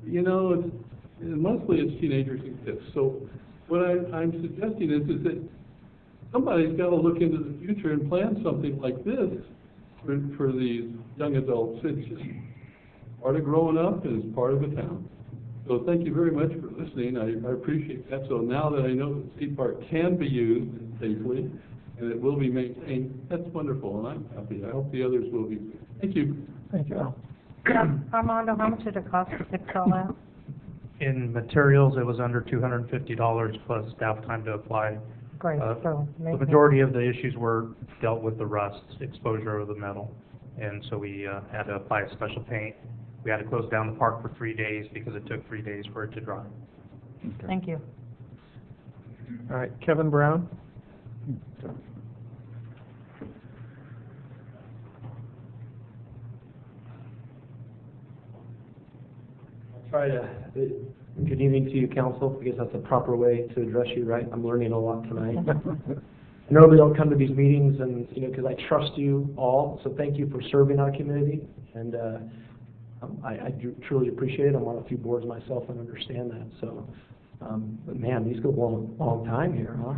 You know, mostly it's teenagers and kids. So what I'm suggesting is that somebody's gotta look into the future and plan something like this for these young adults. It's just part of growing up and it's part of the town. So thank you very much for listening. I appreciate that. So now that I know that skate park can be used safely and it will be maintained, that's wonderful, and I'm happy. I hope the others will be. Thank you. Thank you. Armando, how much did it cost to fix all that? In materials, it was under $250 plus staff time to apply. Great, so The majority of the issues were dealt with the rust, exposure of the metal, and so we had to apply a special paint. We had to close down the park for 3 days because it took 3 days for it to dry. Thank you. All right, Kevin Brown? Try to, good evening to you, council. I guess that's the proper way to address you, right? I'm learning a lot tonight. I normally don't come to these meetings, and because I trust you all. So thank you for serving our community, and I do truly appreciate it. I'm on a few boards myself and understand that. So, but man, these go a long time here, huh?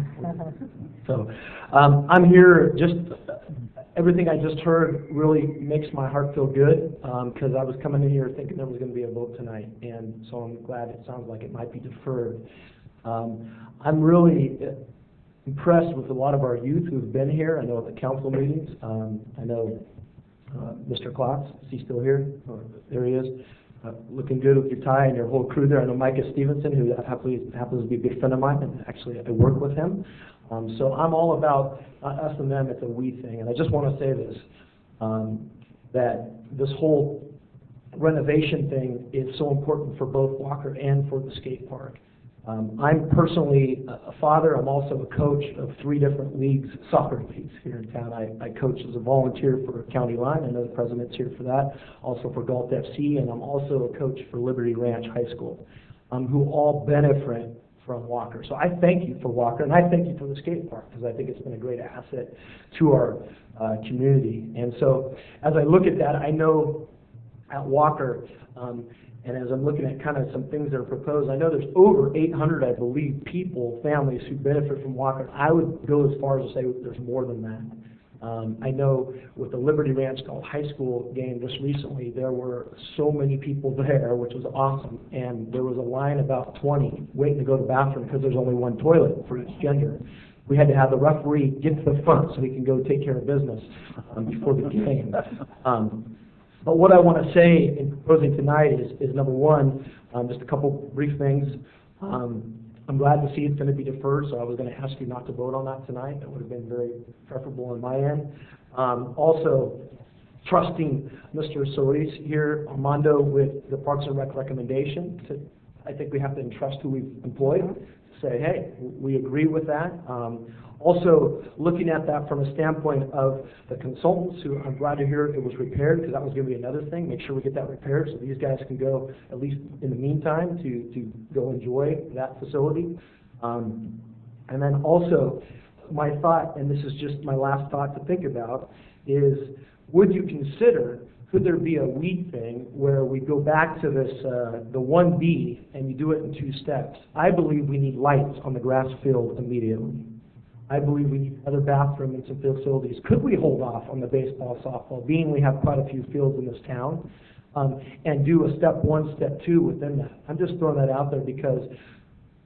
So I'm here just. Everything I just heard really makes my heart feel good, because I was coming in here thinking there was going to be a vote tonight, and so I'm glad it sounds like it might be deferred. I'm really impressed with a lot of our youth who've been here. I know at the council meetings. I know Mr. Klotz, is he still here? Oh, there he is. Looking good with your tie and your whole crew there. I know Micah Stevenson, who happens to be a good friend of mine, and actually I work with him. So I'm all about us and them, it's a we thing. And I just want to say this, that this whole renovation thing is so important for both Walker and for the skate park. I'm personally a father. I'm also a coach of 3 different leagues, soccer leagues here in town. I coach as a volunteer for County Line. I know the president's here for that. Also for Galt FC, and I'm also a coach for Liberty Ranch High School, who all benefit from Walker. So I thank you for Walker, and I thank you for the skate park, because I think it's been a great asset to our community. And so as I look at that, I know at Walker, and as I'm looking at kind of some things that are proposed, I know there's over 800, I believe, people, families who benefit from Walker. I would go as far as to say there's more than that. I know with the Liberty Ranch Galt High School game just recently, there were so many people there, which was awesome, and there was a line about 20 waiting to go to the bathroom because there's only one toilet for each gender. We had to have the referee get to the front so he can go take care of business before the game. But what I want to say in proposing tonight is number one, just a couple brief things. I'm glad to see it's going to be deferred, so I was going to ask you not to vote on that tonight. That would have been very preferable on my end. Also, trusting Mr. Solis here, Armando, with the Parks and Rec recommendation. I think we have to entrust who we've employed. Say, hey, we agree with that. Also, looking at that from a standpoint of the consultants, who I'm glad to hear it was repaired, because that was going to be another thing. Make sure we get that repaired so these guys can go, at least in the meantime, to go enjoy that facility. And then also, my thought, and this is just my last thought to think about, is would you consider, could there be a weed thing where we go back to this, the 1B, and you do it in 2 steps? I believe we need lights on the grass field immediately. I believe we need another bathroom and some facilities. Could we hold off on the baseball, softball, being we have quite a few fields in this town, and do a step 1, step 2 within that? I'm just throwing that out there because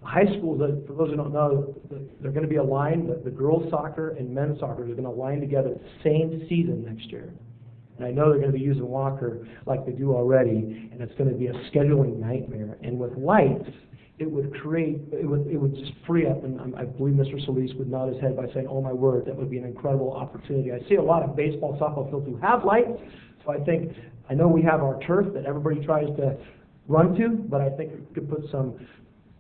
high schools, for those who don't know, they're going to be aligned. The girls' soccer and men's soccer are going to align together the same season next year. And I know they're going to be using Walker like they do already, and it's going to be a scheduling nightmare. And with lights, it would create, it would just free up, and I believe Mr. Solis would nod his head by saying, oh my word, that would be an incredible opportunity. I see a lot of baseball, softball fields who have lights, so I know we have our turf that everybody tries to run to, but I think we could put some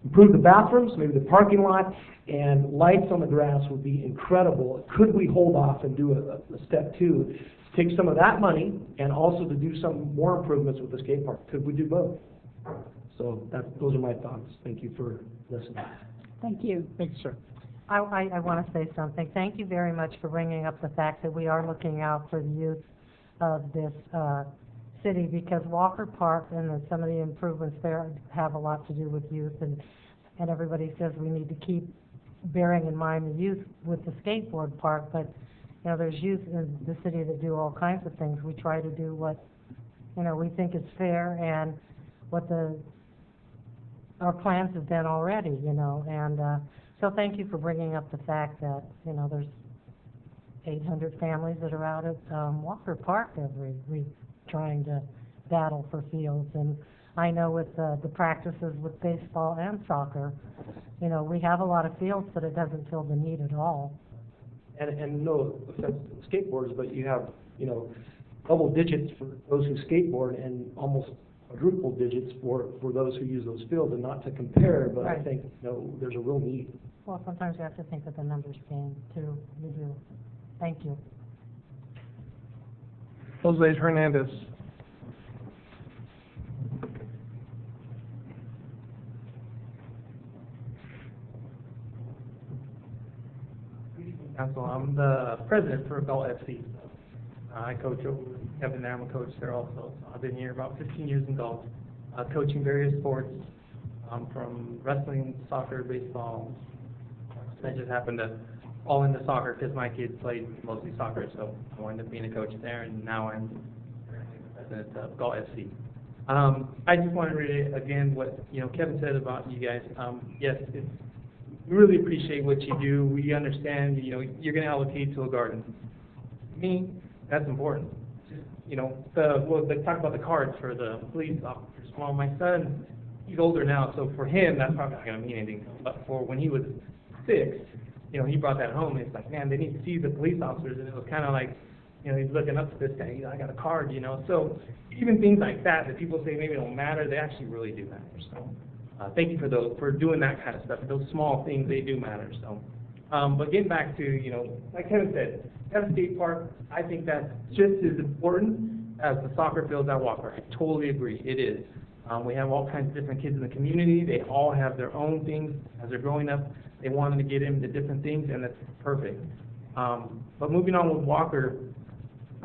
improve the bathrooms, maybe the parking lot, and lights on the grass would be incredible. Could we hold off and do a step two, take some of that money and also to do some more improvements with the skate park? Could we do both? So those are my thoughts. Thank you for listening. Thank you. Thanks, sir. I want to say something. Thank you very much for bringing up the fact that we are looking out for the youth of this city, because Walker Park and some of the improvements there have a lot to do with youth, and everybody says we need to keep bearing in mind the youth with the skateboard park, but you know, there's youth in the city that do all kinds of things. We try to do what, you know, we think is fair and what our plans have been already, you know, and so thank you for bringing up the fact that, you know, there's 800 families that are out at Walker Park every week trying to battle for fields. And I know with the practices with baseball and soccer, you know, we have a lot of fields, but it doesn't fill the need at all. And no offense to skateboarders, but you have, you know, double digits for those who skateboard and almost quadruple digits for those who use those fields, and not to compare, but Right. I think, you know, there's a real need. Well, sometimes you have to think of the numbers game too. You do. Thank you. Jose Hernandez. Council, I'm the president for Galt FC. I coach over Kevin there. I'm a coach there also. I've been here about 15 years in Galt, coaching various sports, from wrestling, soccer, baseball. I just happened to fall into soccer because my kids played mostly soccer, so I wound up being a coach there, and now I'm president of Galt FC. I just want to read again what Kevin said about you guys. Yes, we really appreciate what you do. We understand, you're going to allocate to a garden. To me, that's important. They talk about the cards for the police officers. Well, my son, he's older now, so for him, that's probably not going to mean anything. But for when he was 6, he brought that home, and it's like, man, they need to see the police officers, and it was kind of like, he's looking up to this guy, I got a card, So even things like that people say maybe don't matter, they actually really do matter. So thank you for doing that kind of stuff. Those small things, they do matter. So, but getting back to, like Kevin said, have a skate park. I think that's just as important as the soccer fields at Walker. I totally agree. It is. We have all kinds of different kids in the community. They all have their own things as they're growing up. They want them to get into different things, and that's perfect. But moving on with Walker,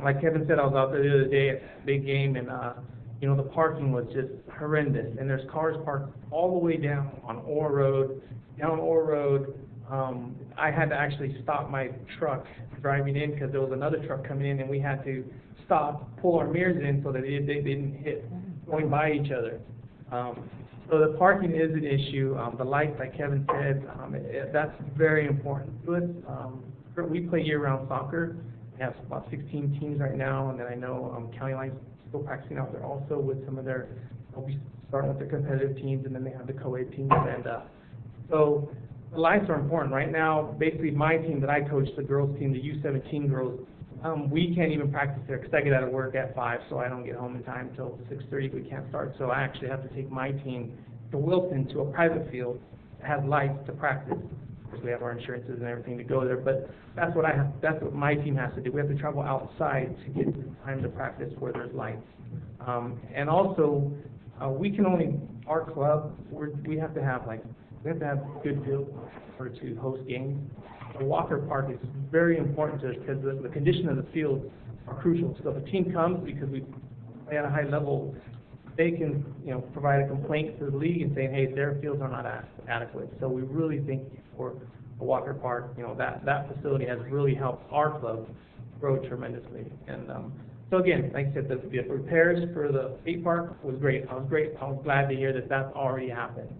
like Kevin said, I was out there the other day at a big game, and the parking was just horrendous. And there's cars parked all the way down on Orr Road, I had to actually stop my truck driving in because there was another truck coming in, and we had to stop, pull our mirrors in so that they didn't hit going by each other. So the parking is an issue. The lights, like Kevin said, that's very important to us. We play year-round soccer. We have about 16 teams right now, and then I know County Line's still practicing out there also with some of their, they'll be starting with their competitive teams, and then they have the co-ed teams. And so the lights are important. Right now, basically my team that I coach, the girls team, the U17 girls, we can't even practice there because I get out of work at 5, so I don't get home in time until 6:30. We can't start, so I actually have to take my team to Wilton to a private field that has lights to practice. Because we have our insurances and everything to go there, but that's what my team has to do. We have to travel outside to get time to practice where there's lights. And also, we can only, our club, we have to have good fields for to host games. The Walker Park is very important to us because the condition of the fields are crucial. So if a team comes because we play at a high level, they can, provide a complaint to the league and say, hey, their fields are not adequate. So we really think for the Walker Park, that facility has really helped our club grow tremendously. And so again, like I said, the repairs for the skate park was great. I was glad to hear that that's already happened.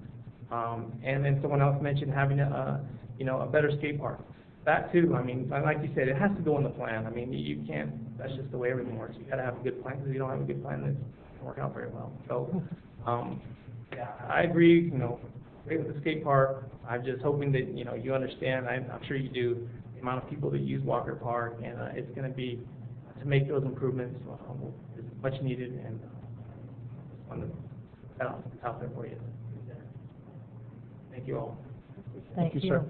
And then someone else mentioned having a better skate park. That too, like you said, it has to go in the plan. You can't, that's just the way everything works. You gotta have a good plan, because if you don't have a good plan, it doesn't work out very well. So, yeah, I agree, great with the skate park. I'm just hoping that, you understand, I'm sure you do, the amount of people that use Walker Park, and it's gonna be, to make those improvements, is much needed, and I just wanted to put that out there for you. Thank you all. Thank you. sir.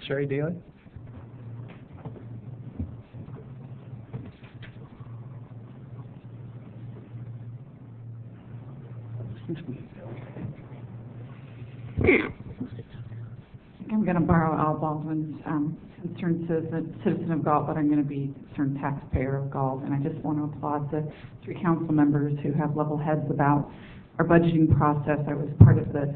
Sherry Daly? I'm going to borrow Al Baldwin's concerned citizen of Galt, but I'm going to be concerned taxpayer of Galt. And I just want to applaud the three council members who have level heads about our budgeting process. I was part of the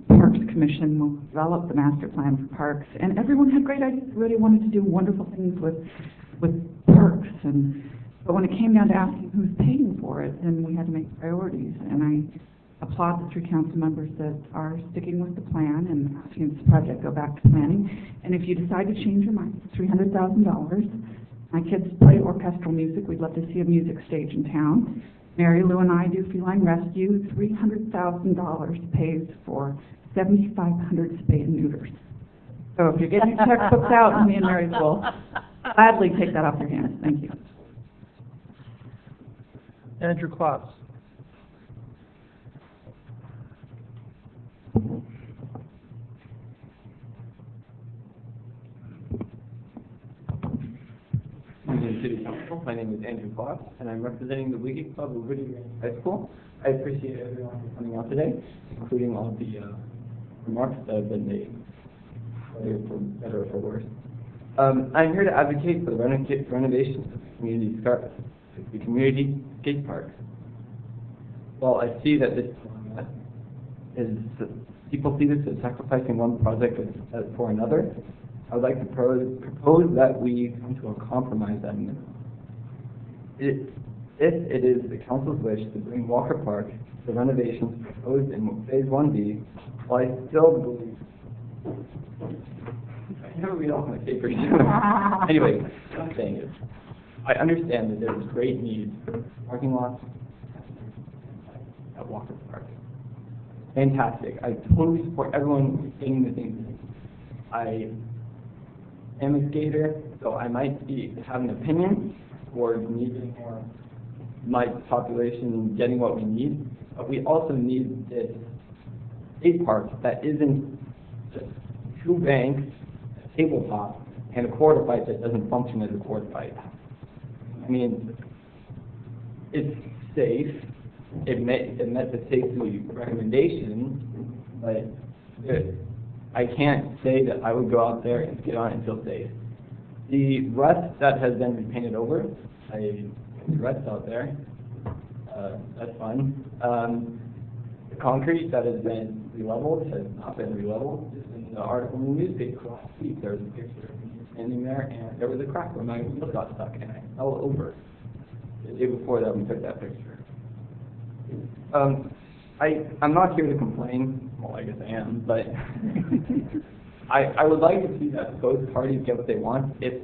Parks Commission when we developed the master plan for parks, and everyone had great ideas. Everybody wanted to do wonderful things with parks, but when it came down to asking who's paying for it, then we had to make priorities. And I applaud the three council members that are sticking with the plan and asking this project go back to planning. And if you decide to change your mind, it's $300,000. My kids play orchestral music. We'd love to see a music stage in town. Mary Lou and I do feline rescue. $300,000 pays for 7,500 spay and neuters. So if you're getting your checkbooks out, me and Mary Lou will gladly take that off your hands. Thank you. Andrew Klotz. City Council. My name is Andrew Klotz, and I'm representing the Wiki Club of Whittier High School. I appreciate everyone for coming out today, including all the remarks that have been made, whether for better or for worse. I'm here to advocate for the renovation of the community skate park. Well, I see that this is people see this as sacrificing one project for another. I would like to propose that we come to a compromise on this. If it is the council's wish to bring Walker Park to the renovations proposed in Phase 1B, while I still believe... I never read off my papers. Anyway, what I'm saying is, I understand that there is great need for parking lots at Walker Park. Fantastic. I totally support everyone saying the things. I am a skater, so I might have an opinion towards needing more my population getting what we need, but we also need this skate park that isn't just two banks, a tabletop, and a quarter pipe that doesn't function as a quarter pipe. I mean, it's safe. It met the safety recommendations, but I can't say that I would go out there and get on it and feel safe. The rust that has been repainted over, the rust out there, that's fun. The concrete that has been re-leveled has not been re-leveled. Just in the article in the newspaper last week, there was a picture of me standing there, and there was a crack where my wheel got stuck, and I fell over. The day before that, we took that picture. I'm not here to complain. Well, I guess I am, but I would like to see that both parties get what they want if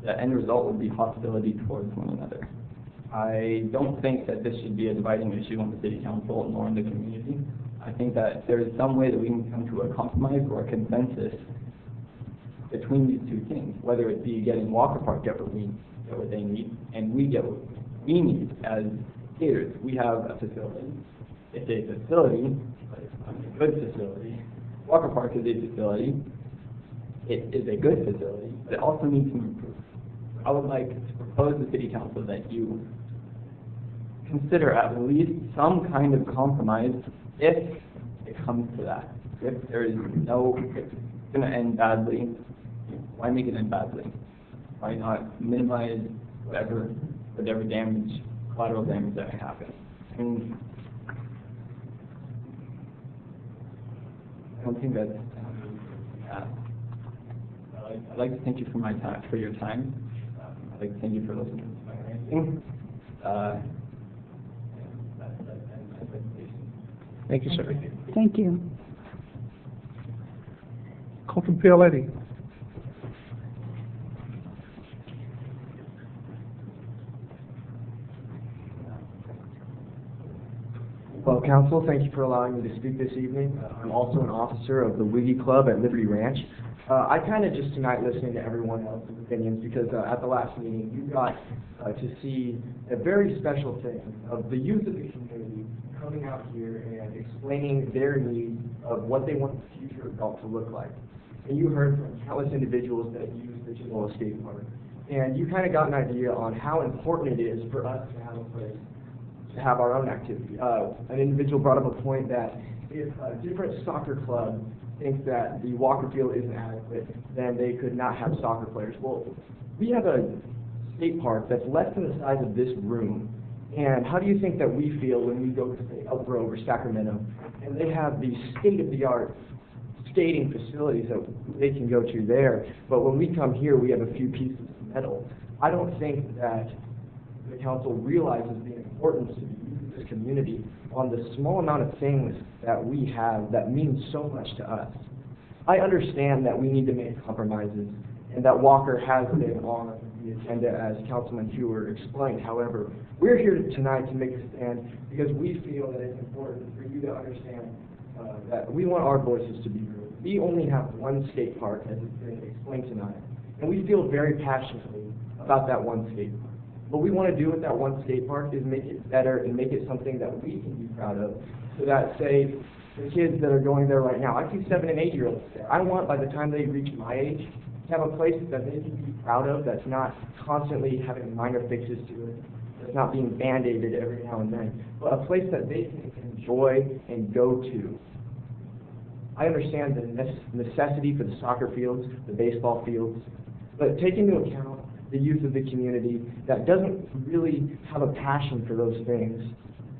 the end result would be hostility towards one another. I don't think that this should be a dividing issue on the city council nor in the community. I think that there is some way that we can come to a compromise or a consensus between these two things, whether it be getting Walker Park get what they need, and we get what we need as skaters. We have a facility. It's a facility, but it's not a good facility. Walker Park is a facility. It is a good facility, but it also needs some improvement. I would like to propose to the city council that you consider at least some kind of compromise if it comes to that. If there is if it's going to end badly, why make it end badly? Why not minimize whatever damage, collateral damage that may happen? I mean, I don't think that's I'd like to thank you for your time. I'd like to thank you for listening to my ranting. Thank you, sir. Thank you. Colton Pioletti. Well, Council, thank you for allowing me to speak this evening. I'm also an officer of the Wiggy Club at Liberty Ranch. I kind of just tonight listening to everyone else's opinions because at the last meeting you got to see a very special thing of the youth of the community coming out here and explaining their needs of what they want the future of Galt to look like. And you heard from countless individuals that use the Genoa skate park. And you kind of got an idea on how important it is for us to have a place to have our own activity. An individual brought up a point that if a different soccer club thinks that the Walker Field isn't adequate, then they could not have soccer players. Well, we have a skate park that's less than the size of this room. And how do you think that we feel when we go to, say, Elk Grove or Sacramento, and they have these state-of-the-art skating facilities that they can go to there, but when we come here, we have a few pieces of metal. I don't think that the council realizes the importance to the youth of this community on the small amount of things that we have that mean so much to us. I understand that we need to make compromises, and that Walker has been on the agenda, as Councilman Hewer explained. However, we're here tonight to make a stand because we feel that it's important for you to understand that we want our voices to be heard. We only have one skate park, as has been explained tonight, and we feel very passionately about that one skate park. What we want to do with that one skate park is make it better and make it something that we can be proud of, so that, say, the kids that are going there right now, I see 7- and 8-year-olds there. I want, by the time they reach my age, to have a place that they can be proud of, that's not constantly having minor fixes to it, that's not being band-aided every now and then, but a place that they can enjoy and go to. I understand the necessity for the soccer fields, the baseball fields, but take into account the youth of the community that doesn't really have a passion for those things.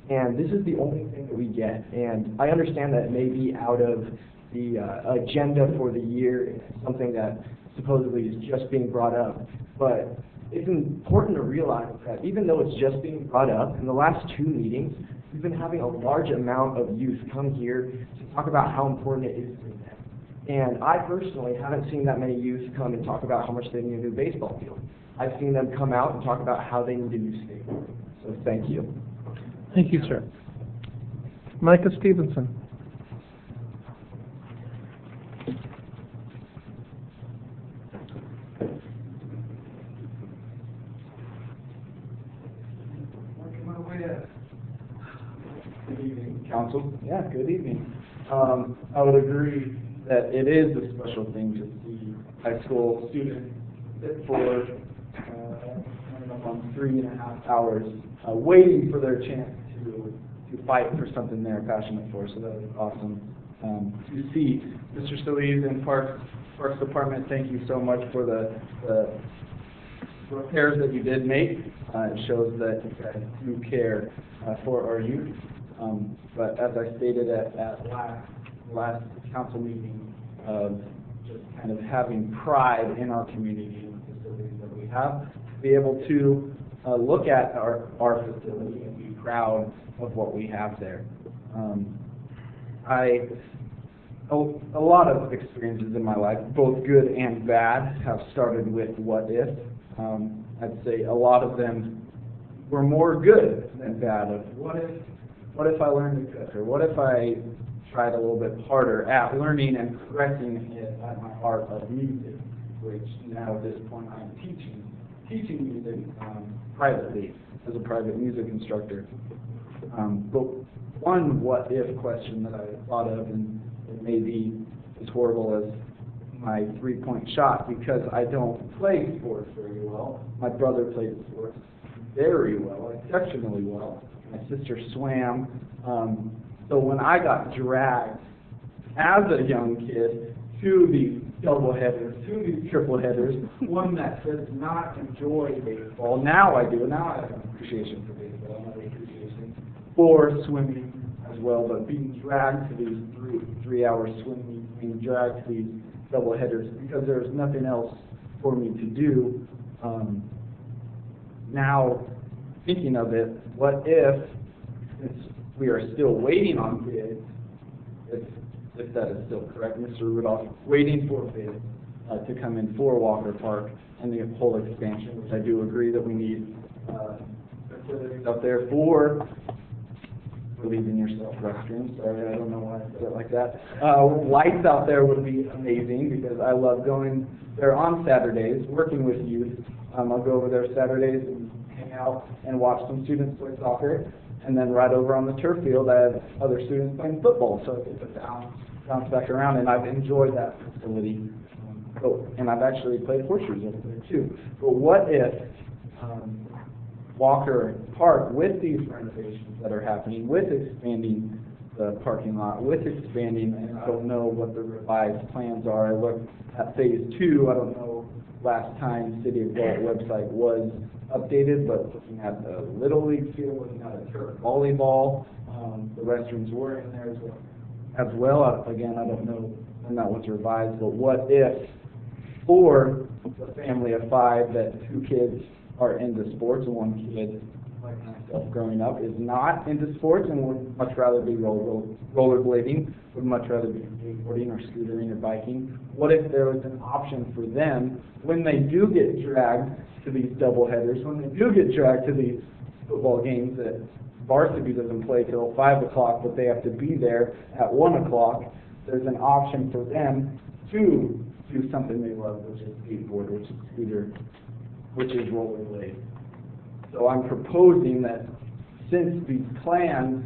And this is the only thing that we get. And I understand that it may be out of the agenda for the year, something that supposedly is just being brought up. But it's important to realize that even though it's just being brought up, in the last 2 meetings, we've been having a large amount of youth come here to talk about how important it is to them. And I personally haven't seen that many youth come and talk about how much they need a new baseball field. I've seen them come out and talk about how they need a new skateboard. So thank you. Thank you, sir. Micah Stevenson. Good evening, Council. Yeah, good evening. I would agree that it is a special thing to see high school students sit for 3.5 hours waiting for their chance to fight for something they're passionate for. So that is awesome. You see, Mr. Solis and Parks Department, thank you so much for the repairs that you did make. It shows that you guys do care for our youth. But as I stated at last council meeting, of just kind of having pride in our community and the facilities that we have, to be able to look at our facility and be proud of what we have there. A lot of experiences in my life, both good and bad, have started with what if. I'd say a lot of them were more good than bad. Of what if I learned to cook, or what if I tried a little bit harder at learning and correcting it at my art of music, which now at this point I'm teaching music privately as a private music instructor. But one what if question that I thought of, and it may be as horrible as my 3-point shot, because I don't play sports very well. My brother played sports very well, exceptionally well. My sister swam. So when I got dragged as a young kid to these double headers, to these triple headers, one that does not enjoy baseball, now I do. Now I have an appreciation for baseball, another appreciation for swimming as well, but being dragged to these 3-hour swimming, being dragged to these double headers because there's nothing else for me to do. Now, thinking of it, what if, since we are still waiting on bids, if that is still correct, Mr. Rudolph, waiting for bids to come in for Walker Park and the whole expansion, which I do agree that we need facilities up there for relieving yourself restrooms. Sorry, I don't know why I said it like that. Lights out there would be amazing, because I love going there on Saturdays, working with youth. I'll go over there Saturdays and hang out and watch some students play soccer. And then right over on the turf field, I have other students playing football, so I get to bounce back around, and I've enjoyed that facility. And I've actually played horseshoes over there too. But what if Walker Park, with these renovations that are happening, with expanding the parking lot, with expanding, and I don't know what the revised plans are. I looked at phase 2. I don't know last time City of Galt website was updated, but looking at the Little League field, looking at a turf volleyball, the restrooms were in there as well. Again, I don't know when that was revised, but what if for the family of 5 that 2 kids are into sports and 1 kid, like myself growing up, is not into sports and would much rather be rollerblading, would much rather be skateboarding or scootering or biking? What if there was an option for them when they do get dragged to these doubleheaders, when they do get dragged to these football games that varsity doesn't play till 5 o'clock, but they have to be there at 1 o'clock, there's an option for them to do something they love, which is skateboard, which is scooter, which is rollerblade. So I'm proposing that since these plans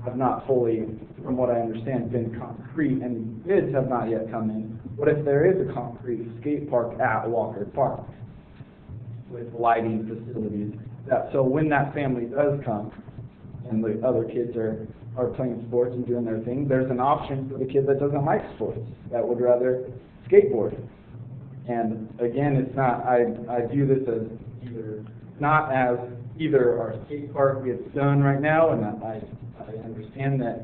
have not fully, from what I understand, been concrete and bids have not yet come in, what if there is a concrete skate park at Walker Park with lighting facilities? So when that family does come and the other kids are playing sports and doing their thing, there's an option for the kid that doesn't like sports, that would rather skateboard. And again, it's not, I view this as either our skate park gets done right now, and I understand that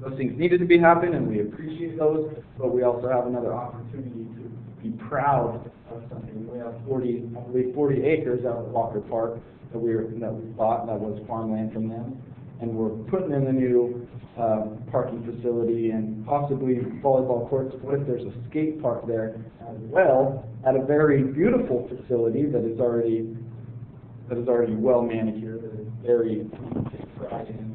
those things needed to be happening, and we appreciate those, but we also have another opportunity to be proud of something. We have 40 acres out at Walker Park that we bought, that was farmland from them, and we're putting in a new parking facility and possibly volleyball courts. What if there's a skate park there as well, at a very beautiful facility that is already well manicured, that is very pride in.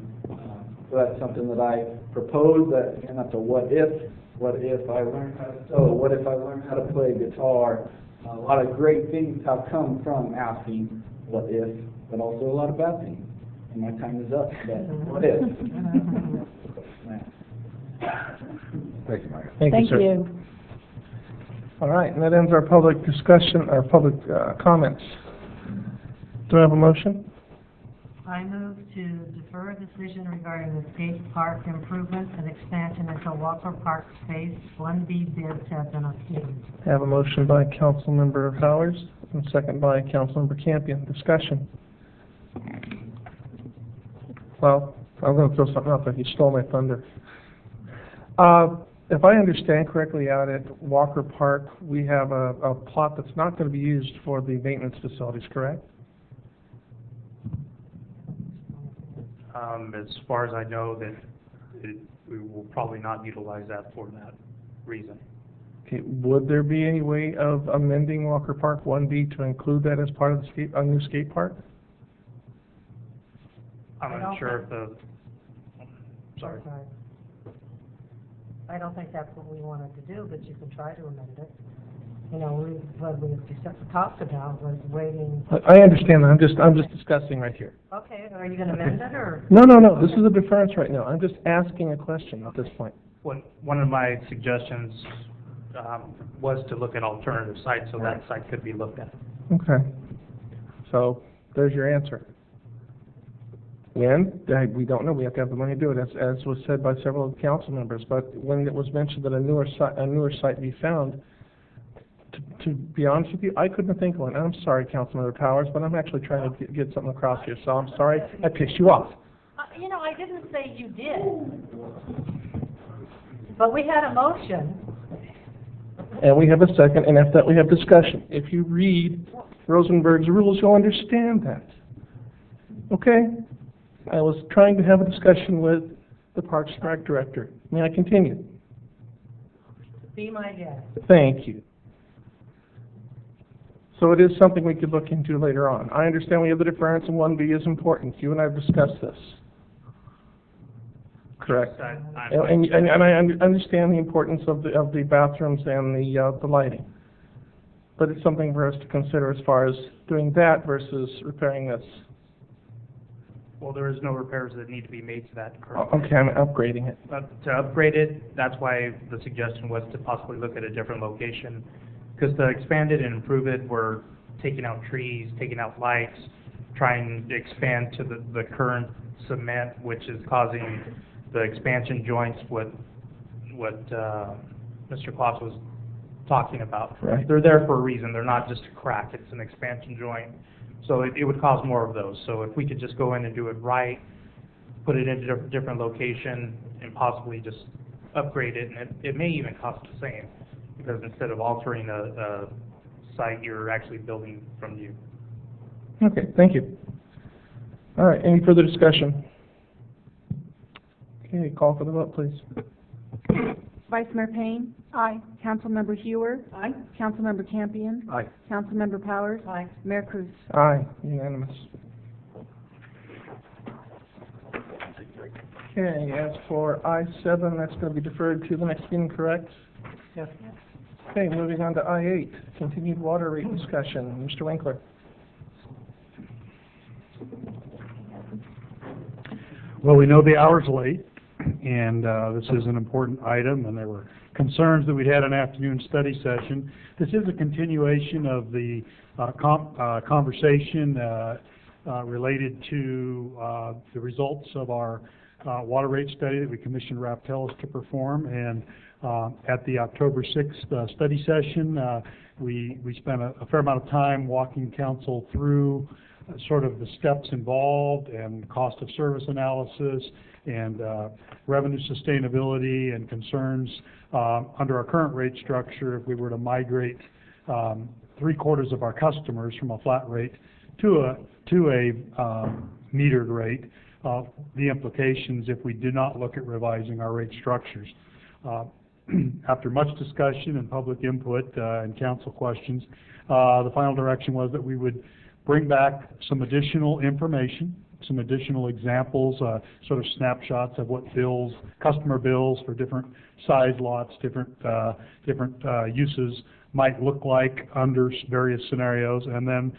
So that's something that I propose, and that's a what if. What if I learned how to sew? What if I learned how to play guitar? A lot of great things have come from asking what if, but also a lot of bad things. And my time is up, but what if? Thank you, Mike. Thank you, sir. All right, and that ends our public discussion, our public comments. Do I have a motion? I move to defer a decision regarding the skate park improvements and expansion until Walker Park Phase 1B bids have been obtained. I have a motion by Councilmember Powers and a second by Councilmember Campion. Discussion. Well, I'm going to throw something out there. He stole my thunder. If I understand correctly, out at Walker Park, we have a plot that's not going to be used for the maintenance facilities, correct? As far as I know, we will probably not utilize that for that reason. Okay. Would there be any way of amending Walker Park 1B to include that as part of the new skate park? I'm not sure if the, sorry. I don't think that's what we wanted to do, but you can try to amend it. You know, what we talked about was waiting. I understand that. I'm just discussing right here. Okay, are you going to amend it, or? No. This is a deference right now. I'm just asking a question at this point. One of my suggestions was to look at alternative sites, so that site could be looked at. Okay. So there's your answer. When? We don't know. We have to have the money to do it, as was said by several of the council members. But when it was mentioned that a newer site be found, to be honest with you, I couldn't think of one. I'm sorry, Councilmember Powers, but I'm actually trying to get something across here. So I'm sorry I pissed you off. You know, I didn't say you did. But we had a motion. And we have a second, and after that we have discussion. If you read Rosenberg's rules, you'll understand that. Okay? I was trying to have a discussion with the Parks and Rec Director. May I continue? Be my guest. Thank you. So it is something we could look into later on. I understand we have the deference, and 1B is important. You and I have discussed this. Correct. And I understand the importance of the bathrooms and the lighting. But it's something for us to consider as far as doing that versus repairing this. Well, there is no repairs that need to be made to that current. Okay, I'm upgrading it. To upgrade it, that's why the suggestion was to possibly look at a different location. Because to expand it and improve it, we're taking out trees, taking out lights, trying to expand to the current cement, which is causing the expansion joints, what Mr. Kloss was talking about. Right. They're there for a reason. They're not just a crack. It's an expansion joint. So it would cause more of those. So if we could just go in and do it right, put it in a different location, and possibly just upgrade it, and it may even cost the same, because instead of altering a site, you're actually building from new. Okay, thank you. All right, any further discussion? Okay, call for the vote, please. Vice Mayor Payne? Aye. Councilmember Hewer? Aye. Councilmember Campion? Aye. Councilmember Powers? Aye. Mayor Cruz? Aye, unanimous. Okay, as for I-7, that's going to be deferred to the next meeting, correct? Yes. Okay, moving on to I-8, continued water rate discussion. Mr. Winkler. Well, we know the hour's late, and this is an important item, and there were concerns that we'd had an afternoon study session. This is a continuation of the conversation related to the results of our water rate study that we commissioned Raptelis to perform, and at the October 6th study session, we spent a fair amount of time walking council through sort of the steps involved and cost of service analysis and revenue sustainability and concerns under our current rate structure if we were to migrate 3/4 of our customers from a flat rate to a metered rate, the implications if we do not look at revising our rate structures. After much discussion and public input and council questions, the final direction was that we would bring back some additional information, some additional examples, sort of snapshots of what bills, customer bills for different size lots, different uses might look like under various scenarios. And then,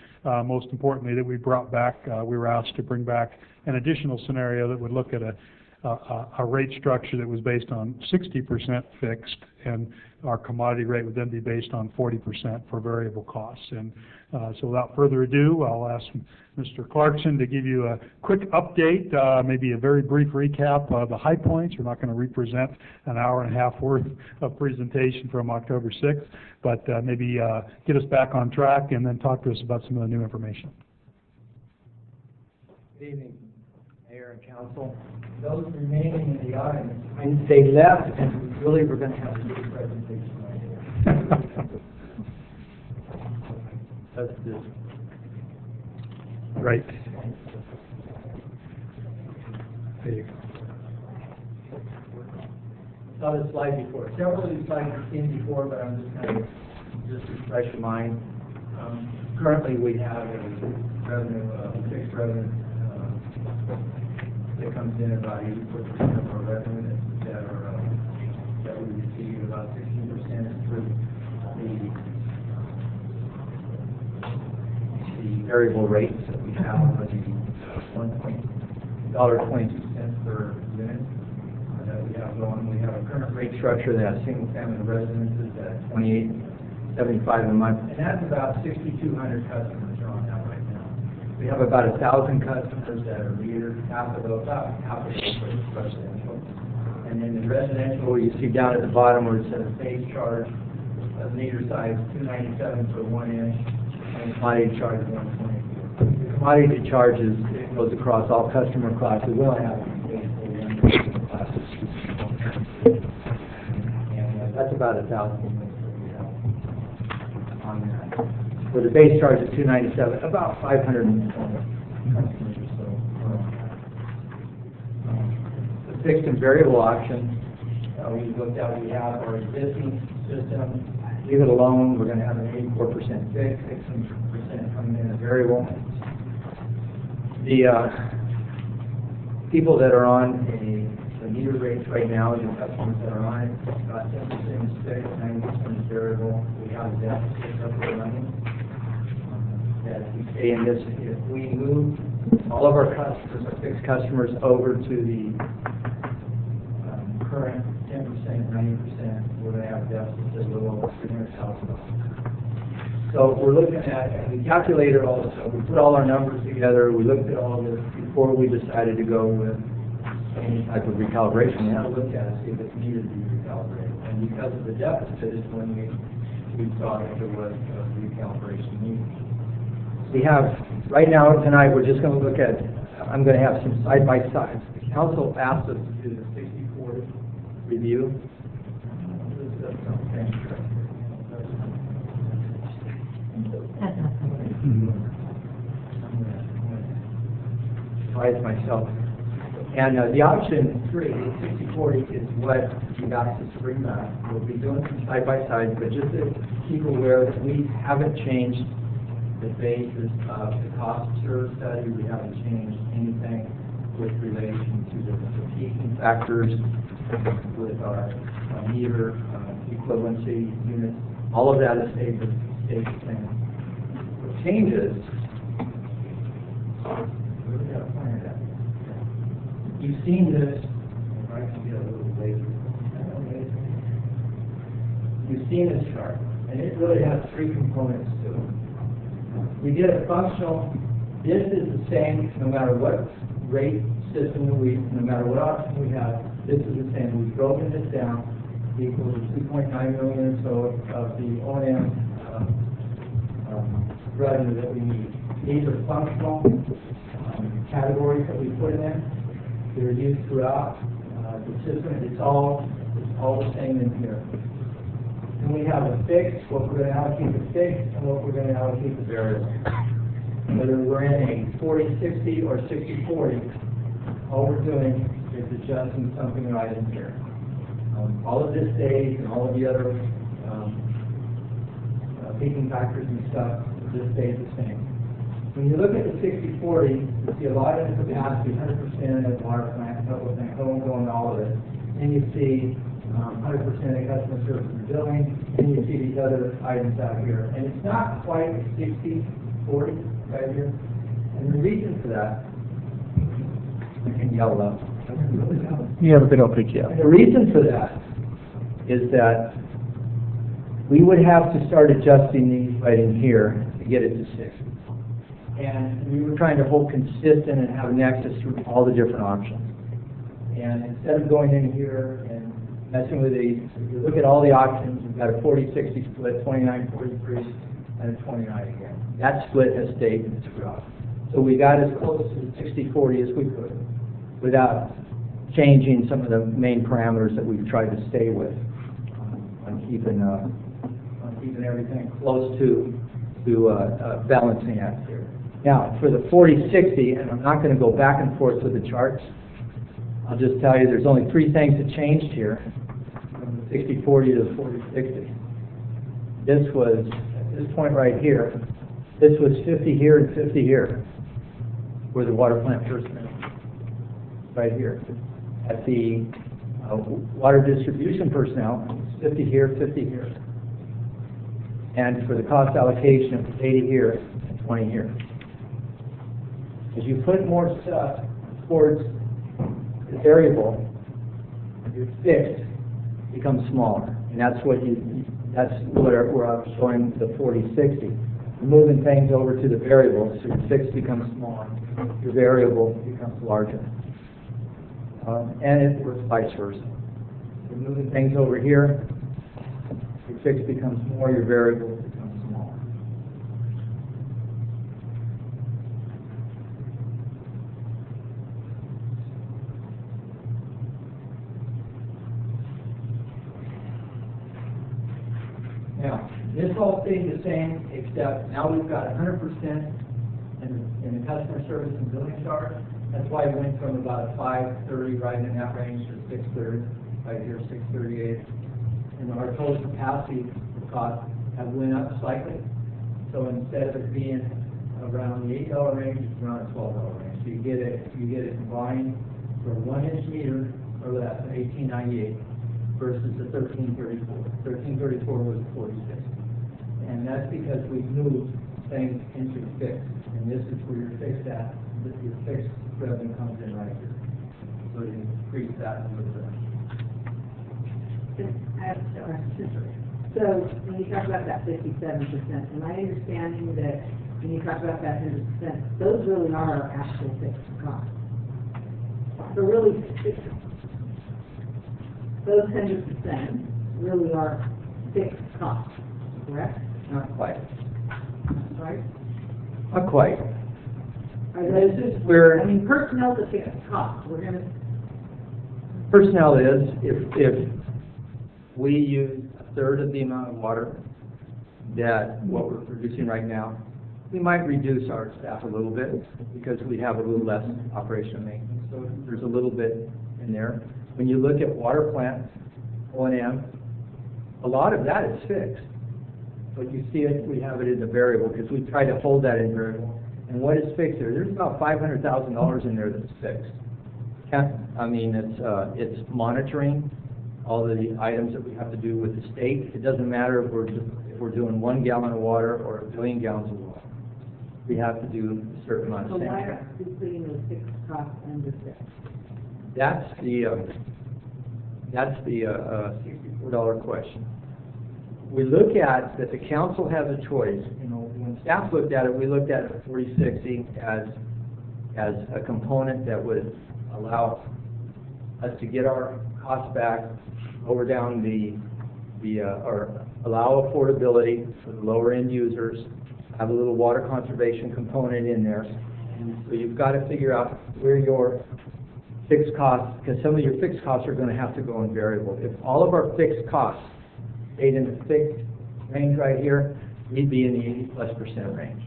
most importantly, that we brought back, we were asked to bring back an additional scenario that would look at a rate structure that was based on 60% fixed, and our commodity rate would then be based on 40% for variable costs. And so without further ado, I'll ask Mr. Clarkson to give you a quick update, maybe a very brief recap of the high points. We're not going to represent an hour and a half worth of presentation from October 6th, but maybe get us back on track and then talk to us about some of the new information. Good evening, Mayor and Council. Those remaining in the audience, they left, and really we're going to have a big presentation right here. That's this. Right. There you go. Saw this slide before. Several of these slides you've seen before, but I'm just going to refresh your mind. Currently, we have a revenue, fixed revenue that comes in about 84% of our revenue that we receive, about 16% through the variable rates that we have, $1.22 per unit that we have going. We have a current rate structure that has single-family residences at $28.75 a month, and that's about 6,200 customers are on that right now. We have about 1,000 customers that are metered, about half of those are residential. And then in residential, you see down at the bottom where it says base charge of meter size $297 for 1 inch, and commodity charge of $122. The commodity charges goes across all customer classes. We only have classes, and that's about 1,000 on that. For the base charge of $297, about 520 customers or so. The fixed and variable option we looked at. We have our existing system. Leave it alone. We're going to have an 84% fixed, 16% coming in as variable. The people that are on the meter rates right now, the customers that are on it, about 10% is fixed, 90% is variable. We have a deficit up and running. That if we stay in this, if we move all of our customers, our fixed customers, over to the current 10%, 90%, we're going to have a deficit of a little over $300,000. So we're looking at, we calculated all this, we put all our numbers together, we looked at all this before we decided to go with any type of recalibration. We had to look at it, see if it needed to be recalibrated. And because of the deficit is when we thought that there was a recalibration needed. We have, right now, tonight, we're just going to look at, I'm going to have some side-by-sides. The council asked us to do the 60/40 review. Surprise myself. And the option 3, 60/40, is what you asked us to bring back. We'll be doing some side-by-sides, but just to keep aware that we haven't changed the basis of the cost of service study. We haven't changed anything with relation to the peaking factors with our meter equivalency units. All of that is stayed the same. What changes, you've seen this, I can get a little later. You've seen this chart, and it really has 3 components to it. We get a functional, this is the same no matter what rate system no matter what option we have, this is the same. We've broken this down, equals 2.9 million or so of the O&M revenue that we need. These are functional categories that we put in there. They're used throughout the system. It's all the same in here. And we have a fixed, what we're going to allocate the fixed, and what we're going to allocate the variable. Whether we're in a 40/60 or 60/40, all we're doing is adjusting something right in here. All of this stays, and all of the other peaking factors and stuff, this stays the same. When you look at the 60/40, you see a lot of the capacity, 100% of the water plant, couple of things, I won't go into all of it. And you see 100% of customer service and billing, and you see these other items out here. And it's not quite 60/40 right here. And the reason for that, I can yell out. Yeah, but they don't pick you up. And the reason for that is that we would have to start adjusting these right in here to get it to 60. And we were trying to hold consistent and have an access through all the different options. And instead of going in here and messing with these, if you look at all the options, we've got a 40/60 split, 29/43, and a 29 again. That split has stayed throughout. So we got as close to 60/40 as we could without changing some of the main parameters that we've tried to stay with on keeping everything close to balancing act here. Now, for the 40/60, and I'm not going to go back and forth with the charts, I'll just tell you there's only 3 things that changed here from the 60/40 to the 40/60. This was, at this point right here, this was 50 here and 50 here, where the water plant personnel, right here. At the water distribution personnel, it's 50 here, 50 here. And for the cost allocation, it was 80 here and 20 here. As you put more stuff towards the variable, your fixed becomes smaller. And that's where I was showing the 40/60. Moving things over to the variable, so your fixed becomes smaller, your variable becomes larger. And it works vice versa. You're moving things over here, your fixed becomes more, your variable becomes smaller. Now, this all stayed the same, except now we've got 100% in the customer service and billing chart. That's why it went from about a 530 right in that range to 630, right here 638. And our total capacity costs have went up slightly. So instead of it being around the $8 range, it's around a $12 range. So you get it combined for a 1-inch meter, or that's an 1898 versus the 1334. 1334 was 46. And that's because we've moved things into fixed. And this is where you're fixed at. your fixed revenue comes in right here. So you increase that a little bit. So when you talk about that 57%, am I understanding that when you talk about that 100%, those really are our actual fixed costs? So really, those 100% really are fixed costs, correct? Not quite. Right? Not quite. This is where I mean, personnel's a fixed cost. We're gonna. Personnel is, if we use a third of the amount of water that what we're producing right now, we might reduce our staff a little bit because we have a little less operational maintenance. So there's a little bit in there. When you look at water plant, O&M, a lot of that is fixed. But you see it, we have it in the variable because we try to hold that in variable. And what is fixed there? There's about $500,000 in there that's fixed. I mean, it's monitoring all of the items that we have to do with the state. It doesn't matter if we're doing 1 gallon of water or 1 billion gallons of water. We have to do a certain amount So of why sampling. are we putting those fixed costs under fixed? That's the $64 question. We look at that the council has a choice. You know, when staff looked at it, we looked at 4060 as a component that would allow us to get our costs back, lower down or allow affordability for the lower end users, have a little water conservation component in there. And so you've got to figure out where your fixed costs, because some of your fixed costs are going to have to go in variable. If all of our fixed costs stayed in the fixed range right here, we'd be in the 80+% range.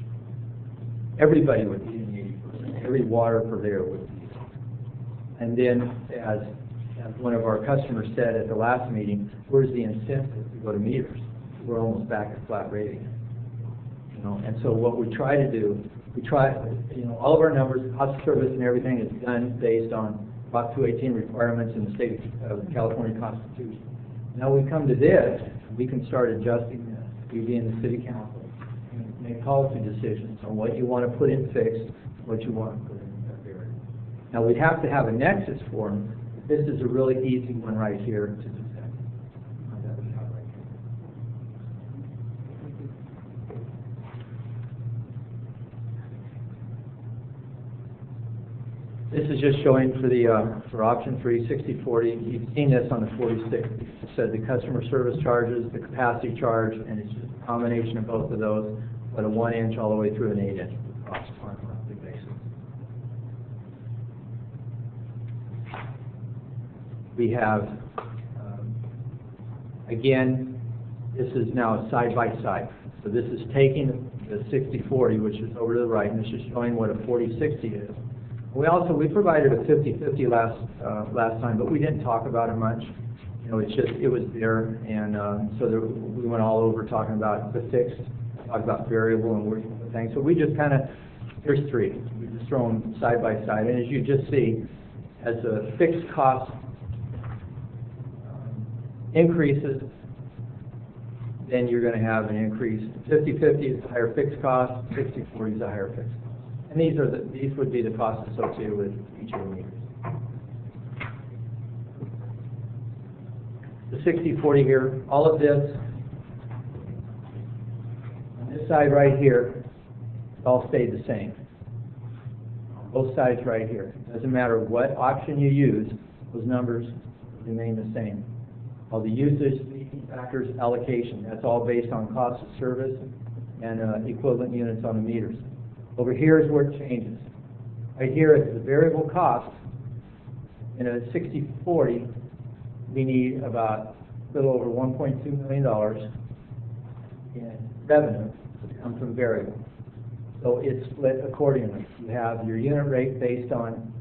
Everybody would be in the 80%. Every water purveyor would be. And then, as one of our customers said at the last meeting, where's the incentive to go to meters? We're almost back at flat rating. You know, and so what we try to do, all of our numbers, cost of service and everything is done based on Prop 218 requirements in the state of the California Constitution. Now we come to this, we can start adjusting this. We be in the city council and make policy decisions on what you want to put in fixed, what you want to put in variable. Now we'd have to have a nexus form. This is a really easy one right here to do that. This is just showing for option 3, 60/40. You've seen this on the 46. It said the customer service charges, the capacity charge, and it's just a combination of both of those, but a 1 inch all the way through an 8 inch cost on a monthly basis. We have, again, this is now a side-by-side. So this is taking the 60/40, which is over to the right, and this is showing what a 40/60 is. We provided a 50/50 last time, but we didn't talk about it much. You know, it was there, and we went all over talking about the fixed, talked about variable and working with things. So we just here's 3. We just throw them side by side, and as you just see, as the fixed cost increases, then you're going to have an increase. 50/50 is a higher fixed cost, 60/40 is a higher fixed cost. And these would be the costs associated with each of the meters. The 60/40 here, all of this, on this side right here, all stayed the same. Both sides right here. Doesn't matter what option you use, those numbers remain the same. All the usage, leaking factors, allocation, that's all based on cost of service and equivalent units on the meters. Over here is where it changes. Right here is the variable cost. In a 60/40, we need about a little over $1.2 million in revenue to come from variable. So it's split accordingly. You have your unit rate based on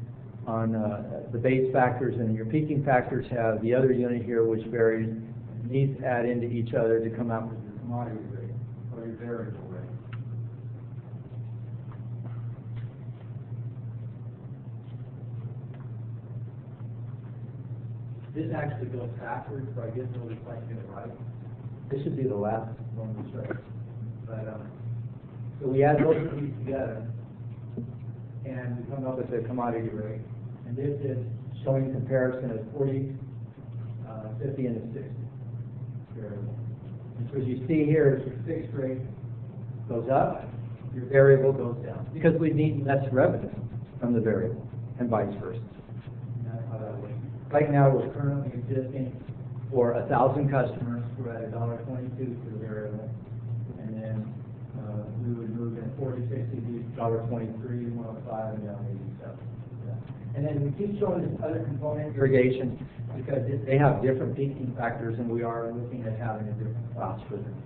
the base factors, and your peaking factors have the other unit here, which varies. And these add into each other to come out with your commodity rate or your variable rate. This actually goes backwards, so I didn't really quite get it right. This should be the last one we showed. But so we add those things together, and we come up with a commodity rate. And this is showing comparison of 40, 50, and a 60 variable. And so as you see here, your fixed rate goes up, your variable goes down, because we need less revenue from the variable, and vice versa. And that's how that works. Right now, we're currently existing for 1,000 customers. We're at $1.22 for the variable, and then we would move in 40, 60, $1.23, 105, and down 87. And then we keep showing this other component, irrigation, because they have different peaking factors, and we are looking at having a different cost for them,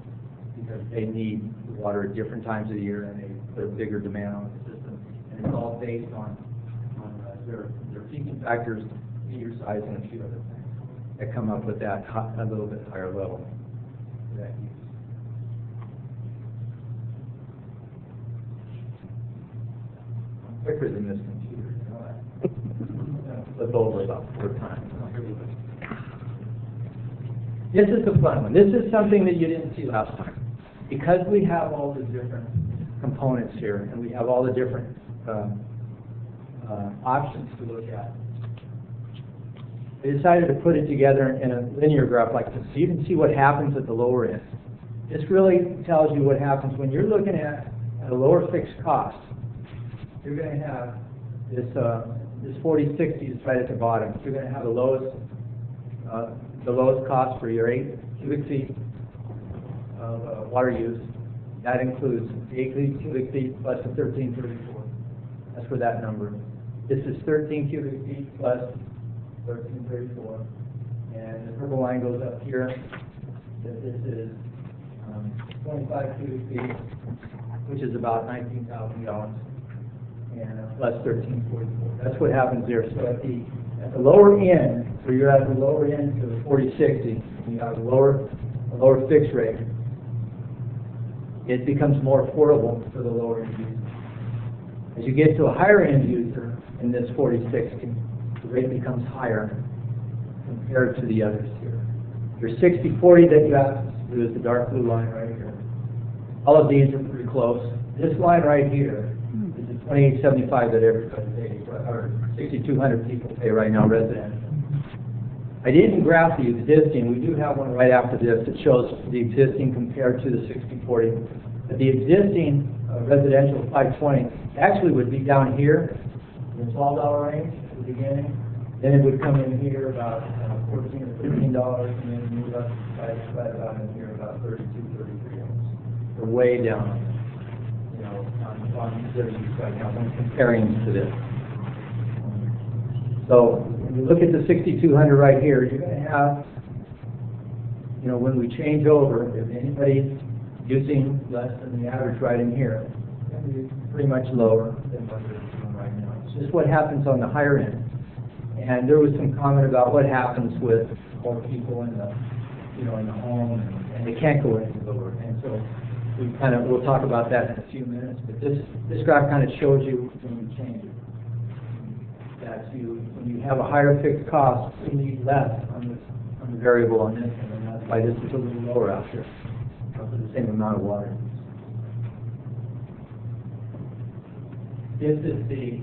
because they need the water at different times of the year, and they put a bigger demand on the system. And it's all based on their peaking factors, meter size, and a few other things that come up with that a little bit higher level for that use. I'm quicker than this computer, you know that? Flip over about 4 times. This is the fun one. This is something that you didn't see last time. Because we have all the different components here, and we have all the different options to look at, I decided to put it together in a linear graph like this, so you can see what happens at the lower end. This really tells you what happens when you're looking at a lower fixed cost. You're going to have this 40/60 is right at the bottom. You're going to have the lowest cost for your 8 cubic feet of water use. That includes the 8 cubic feet plus the 1334. That's for that number. This is 13 cubic feet plus 1334. And the purple line goes up here. This is 25 cubic feet, which is about 19,000 gallons, and plus 1344. That's what happens there. So at the lower end, so you're at the lower end to the 40/60, you have a lower fixed rate. It becomes more affordable for the lower end user. As you get to a higher end user in this 40/60, the rate becomes higher compared to the others here. Your 60/40 that you have to do is the dark blue line right here. All of these are pretty close. This line right here is the $28.75 that everybody pays, or 6,200 people pay right now, residential. I didn't graph the existing. We do have one right after this that shows the existing compared to the 60/40. But the existing residential 520 actually would be down here in the $12 range at the beginning. Then it would come in here about $14 or $15, and then move up right about in here about $32, $33. We're way down, you know, on their use right now. I'm comparing to this. So when you look at the 6,200 right here, you're going to have, you know, when we change over, if anybody's using less than the average right in here, it's going to be pretty much lower than what they're doing right now. It's just what happens on the higher end. And there was some comment about what happens with more people in the, you know, in the home, and they can't go any lower. And so we'll talk about that in a few minutes. But this graph kind of shows you when you change it. That when you have a higher fixed cost, you need less on the variable on this one, and that's why this is a little lower out here for the same amount of water. This is the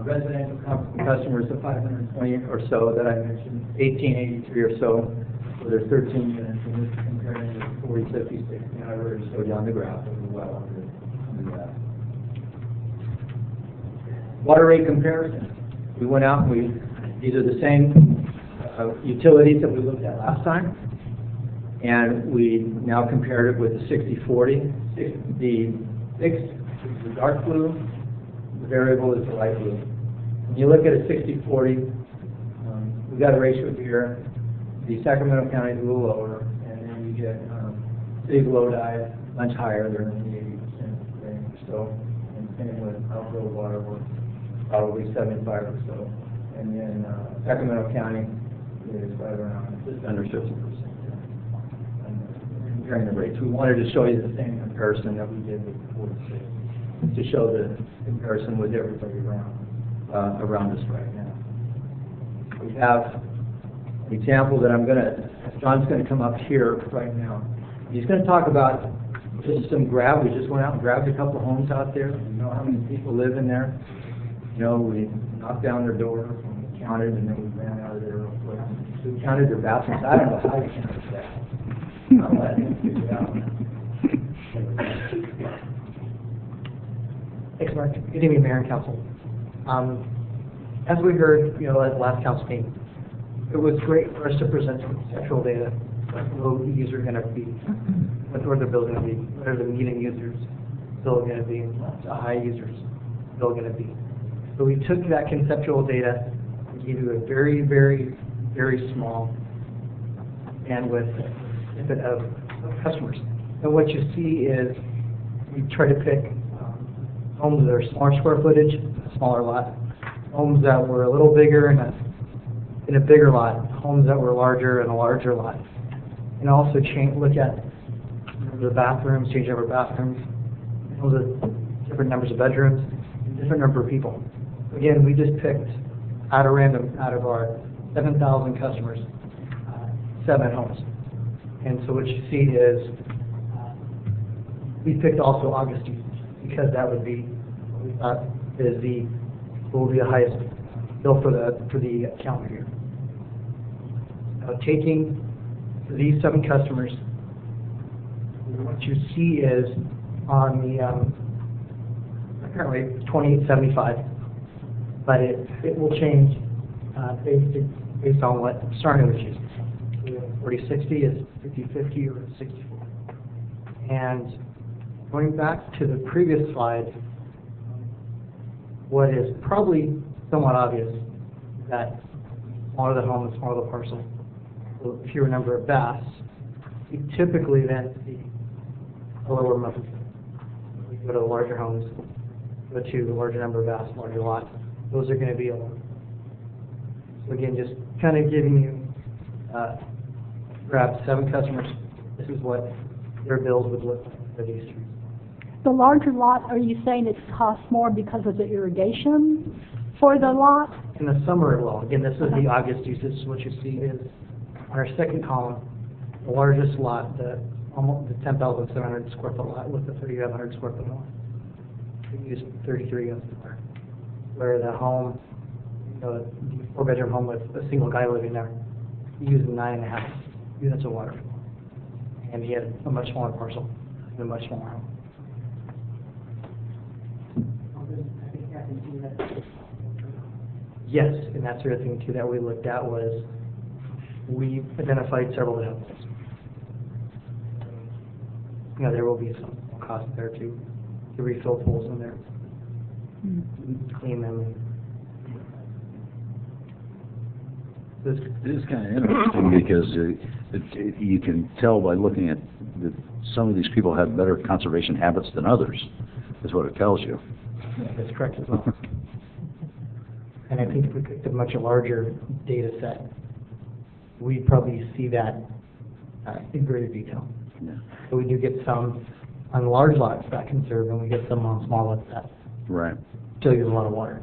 residential customers of 520 or so that I mentioned, 1883 or so, so there's 13 units, and this is comparing to 40, 50, 60, and I already showed you on the graph as well under that. Water rate comparison. We went out and these are the same utilities that we looked at last time, and we now compared it with the 60/40. The fixed is the dark blue, the variable is the light blue. When you look at a 60/40, we've got a ratio here. The Sacramento County is a little lower, and then you get City of Lodi much higher. They're in the 80% range. So, and same with outdoor water works. Probably 75 or so. And then Sacramento County is right around just under 50%. Comparing the rates. We wanted to show you the same comparison that we did with the 46 to show the comparison with everybody around us right now. We have an example that John's going to come up here right now. He's going to talk about just some grab. We just went out and grabbed a couple homes out there. We know how many people live in there. You know, we knocked down their door, and we counted, and then we ran out of there real quick. We counted their bathrooms. I don't know how you counted that. I'll let them figure it out. Thanks, Mark. Good evening, Mayor and Council. As we heard, you know, at the last council meeting, it was great for us to present some conceptual data, what the low users are going to be, what the bill's going to be, what are the medium users bill going to be, and what the high users bill going to be. So we took that conceptual data and gave you a very, very, very small bandwidth snippet of customers. And what you see is we try to pick homes that are smaller square footage, a smaller lot, homes that were a little bigger in a bigger lot, homes that were larger in a larger lot. And also look at the bathrooms, change over bathrooms, those are different numbers of bedrooms, different number of people. Again, we just picked out of random, out of our 7,000 customers, 7 homes. And so what you see is we picked also August usage because that would be what we thought will be the highest bill for the calendar year. Taking these 7 customers, what you see is on the currently 2875, but it will change based on what starting with is. 4060 is 5050 or 64. And going back to the previous slide, what is probably somewhat obvious is that smaller the home, the smaller the parcel, the fewer number of baths, you typically then see a lower monthly. We go to the larger homes, go to the larger number of baths, larger lots, those are going to be a lot. So again, just kind of giving you, grab 7 customers, this is what their bills would look like for these streets. The larger lot, are you saying it costs more because of the irrigation for the lot? In the summer it will. Again, this is the August usage. What you see is on our second column, the largest lot, the 10,700 square foot lot with the 3,500 square foot lot. We use 33 units there. Where the home, the 4-bedroom home with a single guy living there, he used 9.5 units of water. And he had a much smaller parcel and a much smaller home. Yes, and that's the other thing too that we looked at was we identified several that have holes. You know, there will be some cost there to refill holes in there, clean them. It is kind of interesting because you can tell by looking at that some of these people have better conservation habits than others, is what it tells you. Yeah, that's correct as well. And I think if we picked a much larger data set, we'd probably see that in greater detail. Yeah. So we do get some on large lots that conserve, and we get some on small lots that still use a lot of water.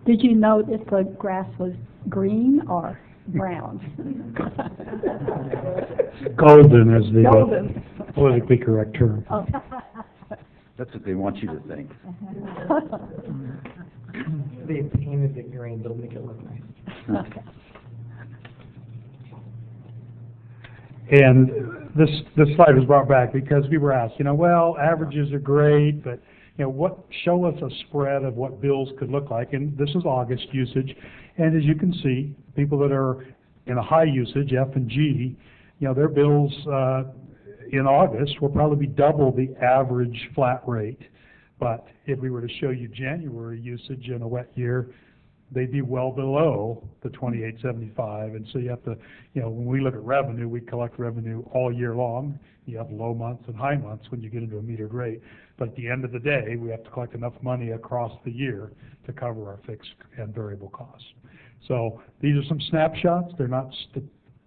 Did you note if the grass was green or brown? Golden is the Golden. politically correct term. Oh. That's what they want you to think. They painted it green, they'll make it look nice. Okay. And this slide was brought back because we were asked, well, averages are great, but show us a spread of what bills could look like. And this is August usage. And as you can see, people that are in a high usage, F and G, their bills in August will probably be double the average flat rate. But if we were to show you January usage in a wet year, they'd be well below the 2875. And so you have to, when we look at revenue, we collect revenue all year long. You have low months and high months when you get into a metered rate. But at the end of the day, we have to collect enough money across the year to cover our fixed and variable costs. So these are some snapshots. They're not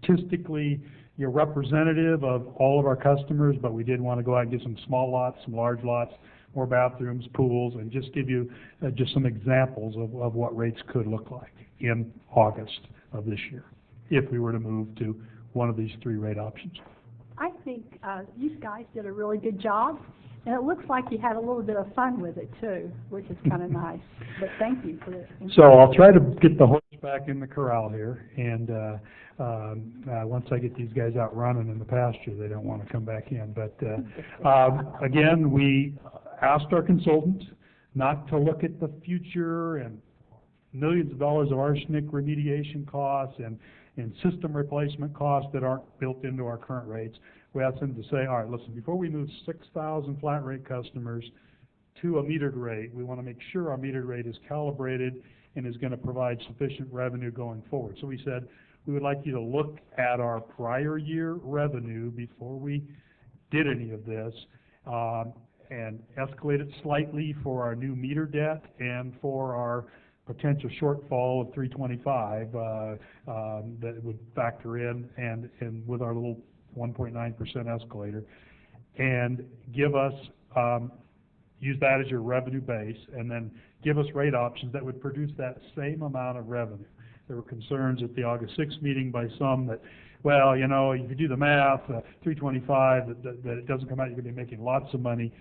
statistically representative of all of our customers, but we did want to go out and get some small lots, some large lots, more bathrooms, pools, and just give you just some examples of what rates could look like in August of this year if we were to move to one of these 3 rate options. I think you guys did a really good job, and it looks like you had a little bit of fun with it too, which is kind of nice. But thank you for it. So I'll try to get the horse back in the corral here, and once I get these guys out running in the pasture, they don't want to come back in. But again, we asked our consultant not to look at the future and millions of dollars of arsenic remediation costs and system replacement costs that aren't built into our current rates. We asked them to say, all right, listen, before we move 6,000 flat rate customers to a metered rate, we want to make sure our metered rate is calibrated and is going to provide sufficient revenue going forward. So we said, we would like you to look at our prior year revenue before we did any of this, and escalate it slightly for our new meter debt and for our potential shortfall of 325 that would factor in, and with our little 1.9% escalator, and give us, use that as your revenue base, and then give us rate options that would produce that same amount of revenue. There were concerns at the August 6th meeting by some that, well, you know, if you do the math, 325, that it doesn't come out, you're going to be making lots of money.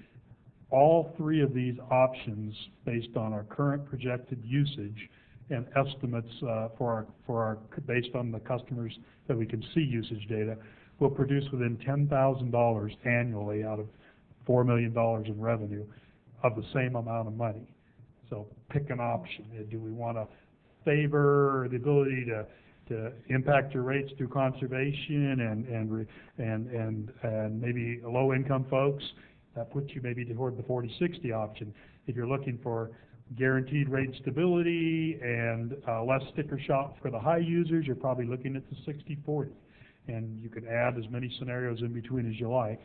All three of these options, based on our current projected usage and estimates based on the customers that we can see usage data, will produce within $10,000 annually out of $4 million in revenue of the same amount of money. So pick an option. Do we want to favor the ability to impact your rates through conservation and maybe low-income folks? That puts you maybe toward the 40-60 option. If you're looking for guaranteed rate stability and less sticker shock for the high users, you're probably looking at the 60-40. And you can add as many scenarios in between as you like.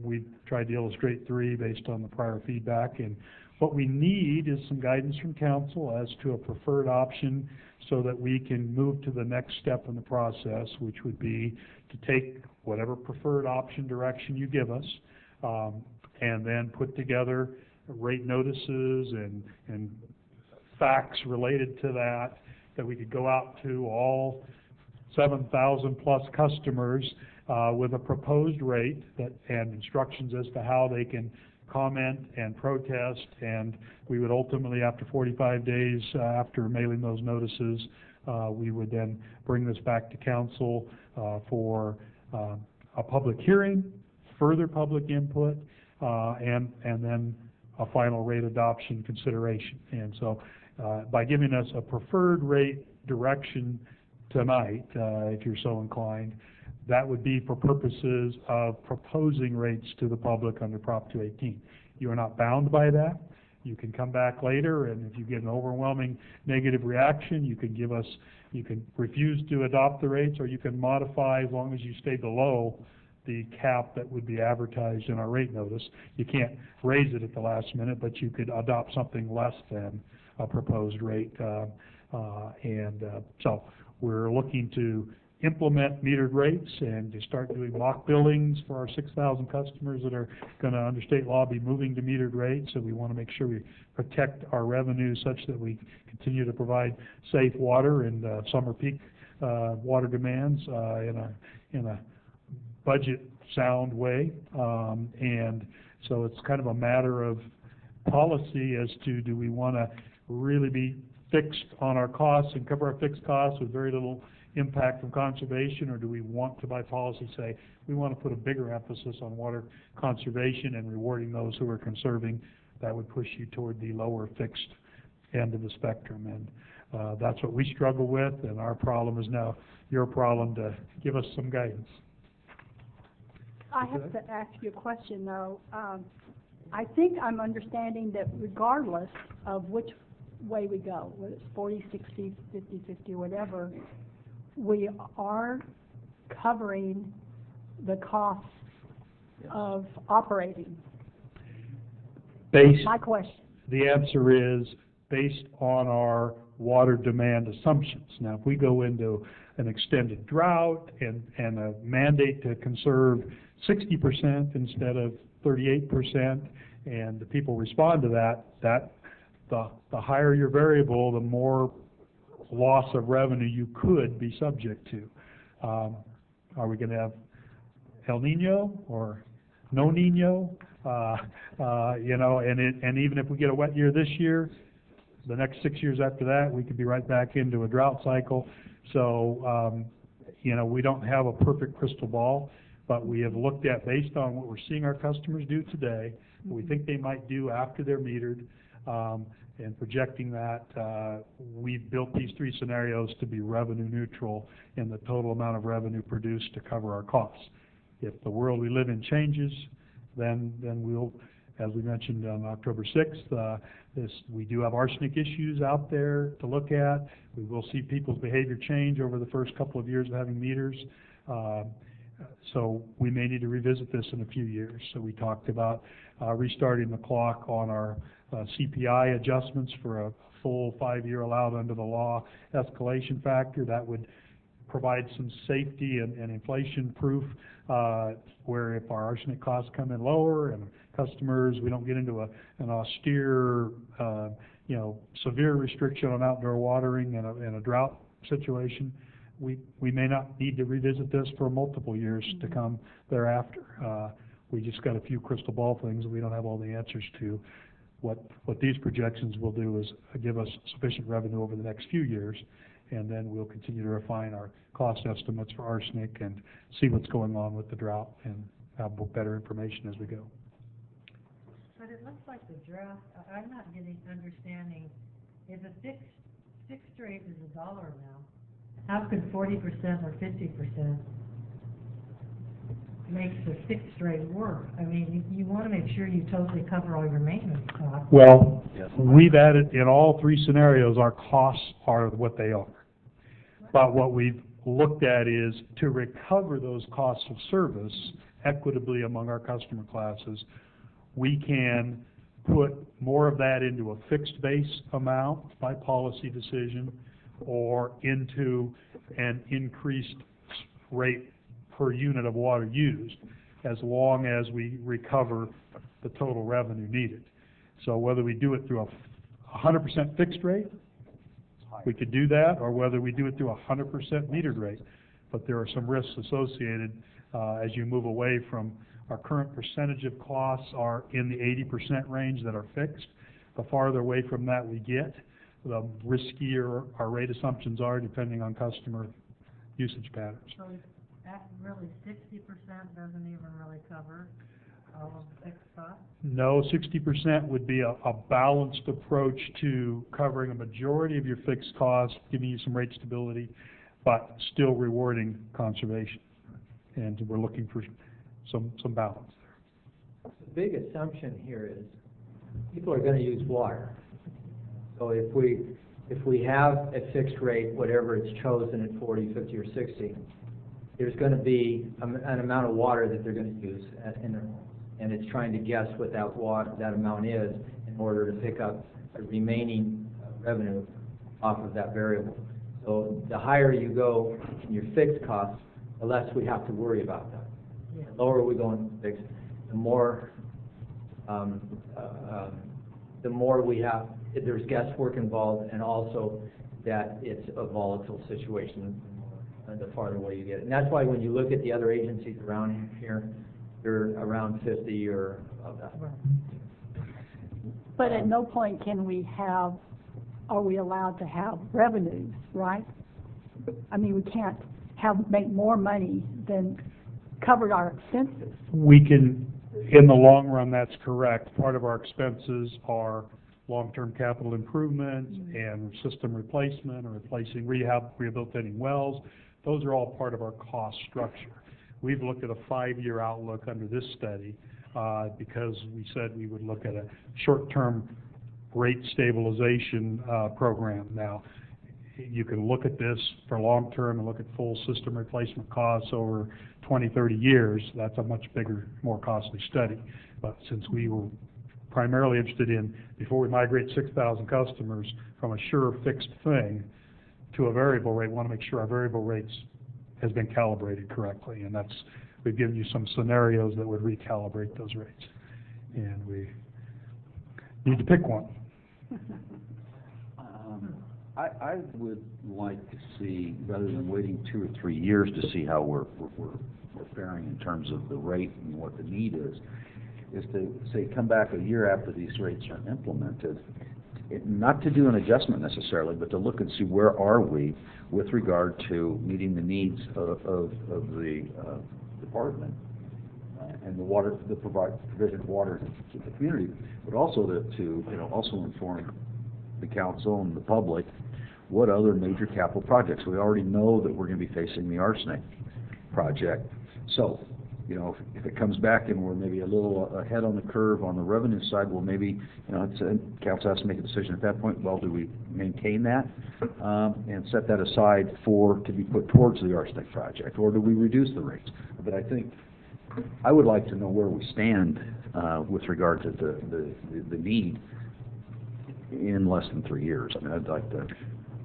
We've tried to illustrate three based on the prior feedback. And what we need is some guidance from council as to a preferred option so that we can move to the next step in the process, which would be to take whatever preferred option direction you give us, and then put together rate notices and facts related to that we could go out to all 7,000 plus customers with a proposed rate and instructions as to how they can comment and protest, and we would ultimately, after 45 days after mailing those notices, we would then bring this back to council for a public hearing, further public input, and then a final rate adoption consideration. And so by giving us a preferred rate direction tonight, if you're so inclined, that would be for purposes of proposing rates to the public under Prop 218. You are not bound by that. You can come back later, and if you get an overwhelming negative reaction, you can refuse to adopt the rates, or you can modify as long as you stay below the cap that would be advertised in our rate notice. You can't raise it at the last minute, but you could adopt something less than a proposed rate. So we're looking to implement metered rates and to start doing mock billings for our 6,000 customers that are going to, under state law, be moving to metered rates. So we want to make sure we protect our revenue such that we continue to provide safe water and summer peak water demands in a budget sound way. And so it's kind of a matter of policy as to, do we want to really be fixed on our costs and cover our fixed costs with very little impact from conservation, or do we want to, by policy, say we want to put a bigger emphasis on water conservation and rewarding those who are conserving? That would push you toward the lower fixed end of the spectrum, and that's what we struggle with, and our problem is now your problem to give us some guidance. I have to ask you a question, though. I think I'm understanding that regardless of which way we go, whether it's 40, 60, 50, 50, whatever, we are covering the costs of operating. My question. The answer is based on our water demand assumptions. Now, if we go into an extended drought and a mandate to conserve 60% instead of 38%, and the people respond to that, the higher your variable, the more loss of revenue you could be subject to. Are we going to El Nino or no Nino, you know, and even if we get a wet year this year, the next 6 years after that, we could be right back into a drought cycle. So, you know, we don't have a perfect crystal ball, but we have looked at, based on what we're seeing our customers do today, what we think they might do after they're metered, and projecting that, we've built these 3 scenarios to be revenue neutral in the total amount of revenue produced to cover our costs. If the world we live in changes, then we'll, as we mentioned on October 6th, we do have arsenic issues out there to look at. We will see people's behavior change over the first couple of years of having meters. So we may need to revisit this in a few years. So we talked about restarting the clock on our CPI adjustments for a full 5-year allowed under the law escalation factor. That would provide some safety and inflation proof, where if our arsenic costs come in lower and customers, we don't get into an austere, you know, severe restriction on outdoor watering in a drought situation, we may not need to revisit this for multiple years to come thereafter. We just got a few crystal ball things that we don't have all the answers to. What these projections will do is give us sufficient revenue over the next few years, and then we'll continue to refine our cost estimates for arsenic and see what's going on with the drought and have better information as we go. But it looks like the draft, I'm not understanding, if a fixed rate is $1 now, how could 40% or 50% make the fixed rate work? I mean, you want to make sure you totally cover all your maintenance costs. Well, we've added, in all 3 scenarios, our costs are what they are. But what we've looked at is to recover those costs of service equitably among our customer classes, we can put more of that into a fixed base amount by policy decision or into an increased rate per unit of water used, as long as we recover the total revenue needed. So whether we do it through a 100% fixed rate, we could do that, or whether we do it through a 100% metered rate. But there are some risks associated as you move away from our current percentage of costs are in the 80% range that are fixed. The farther away from that we get, the riskier our rate assumptions are depending on customer usage patterns. So that really 60% doesn't even really cover all of the fixed costs? No, 60% would be a balanced approach to covering a majority of your fixed costs, giving you some rate stability, but still rewarding conservation. And we're looking for some balance there. The big assumption here is people are going to use water. So if we have a fixed rate, whatever it's chosen at 40, 50, or 60, there's going to be an amount of water that they're going to use in their home. And it's trying to guess what that amount is in order to pick up the remaining revenue off of that variable. So the higher you go in your fixed costs, the less we have to worry about that. Yeah. The lower we go in fixed, the more we have, there's guesswork involved, and also that it's a volatile situation the farther away you get. And that's why when you look at the other agencies around here, they're around 50 or above that. But at no point are we allowed to have revenues, right? I mean, we can't make more money than covered our expenses. We can, in the long run, that's correct. Part of our expenses are long-term capital improvements and system replacement or replacing rehabilitating wells. Those are all part of our cost structure. We've looked at a 5-year outlook under this study because we said we would look at a short-term rate stabilization program. Now, you can look at this for long-term and look at full system replacement costs over 20, 30 years. That's a much bigger, more costly study. But since we were primarily interested in, before we migrate 6,000 customers from a sure fixed thing to a variable rate, we want to make sure our variable rates has been calibrated correctly, and we've given you some scenarios that would recalibrate those rates, and we need to pick one. I would like to see, rather than waiting 2 or 3 years to see how we're faring in terms of the rate and what the need is to say, come back a year after these rates are implemented, not to do an adjustment necessarily, but to look and see where are we with regard to meeting the needs of the department and the provision of water to the community, but also to also inform the council and the public what other major capital projects. We already know that we're going to be facing the arsenic project. So, if it comes back and we're maybe a little ahead on the curve on the revenue side, well, maybe, council has to make a decision at that point. Well, do we maintain that and set that aside to be put towards the arsenic project, or do we reduce the rates? But I think I would like to know where we stand with regard to the need in less than 3 years. I mean, I'd like to.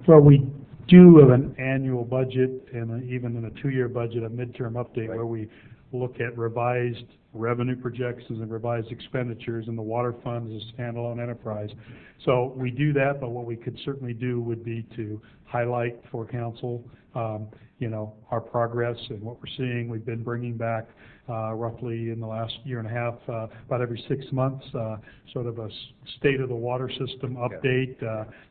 Well, we do have an annual budget and even in a 2-year budget, a midterm update where we look at revised revenue projections and revised expenditures, and the water fund is a standalone enterprise. So we do that, but what we could certainly do would be to highlight for council, our progress and what we're seeing. We've been bringing back roughly in the last year and a half, about every 6 months, sort of a state of the water system update.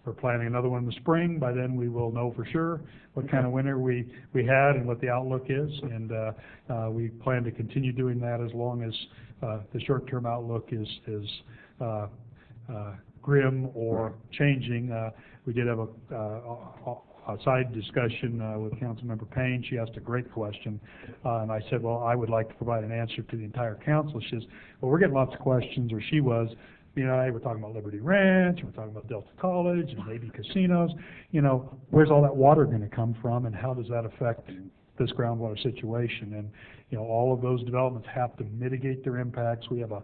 We're planning another one in the spring. By then we will know for sure what kind of winter we had and what the outlook is, and we plan to continue doing that as long as the short-term outlook is grim or changing. We did have a side discussion with Councilmember Payne. She asked a great question, and I said, well, I would like to provide an answer to the entire council. She says, well, we're getting lots of questions, or she was, we're talking about Liberty Ranch, and we're talking about Delta College, and maybe casinos. Where's all that water going to come from, and how does that affect this groundwater situation? And, all of those developments have to mitigate their impacts. We have a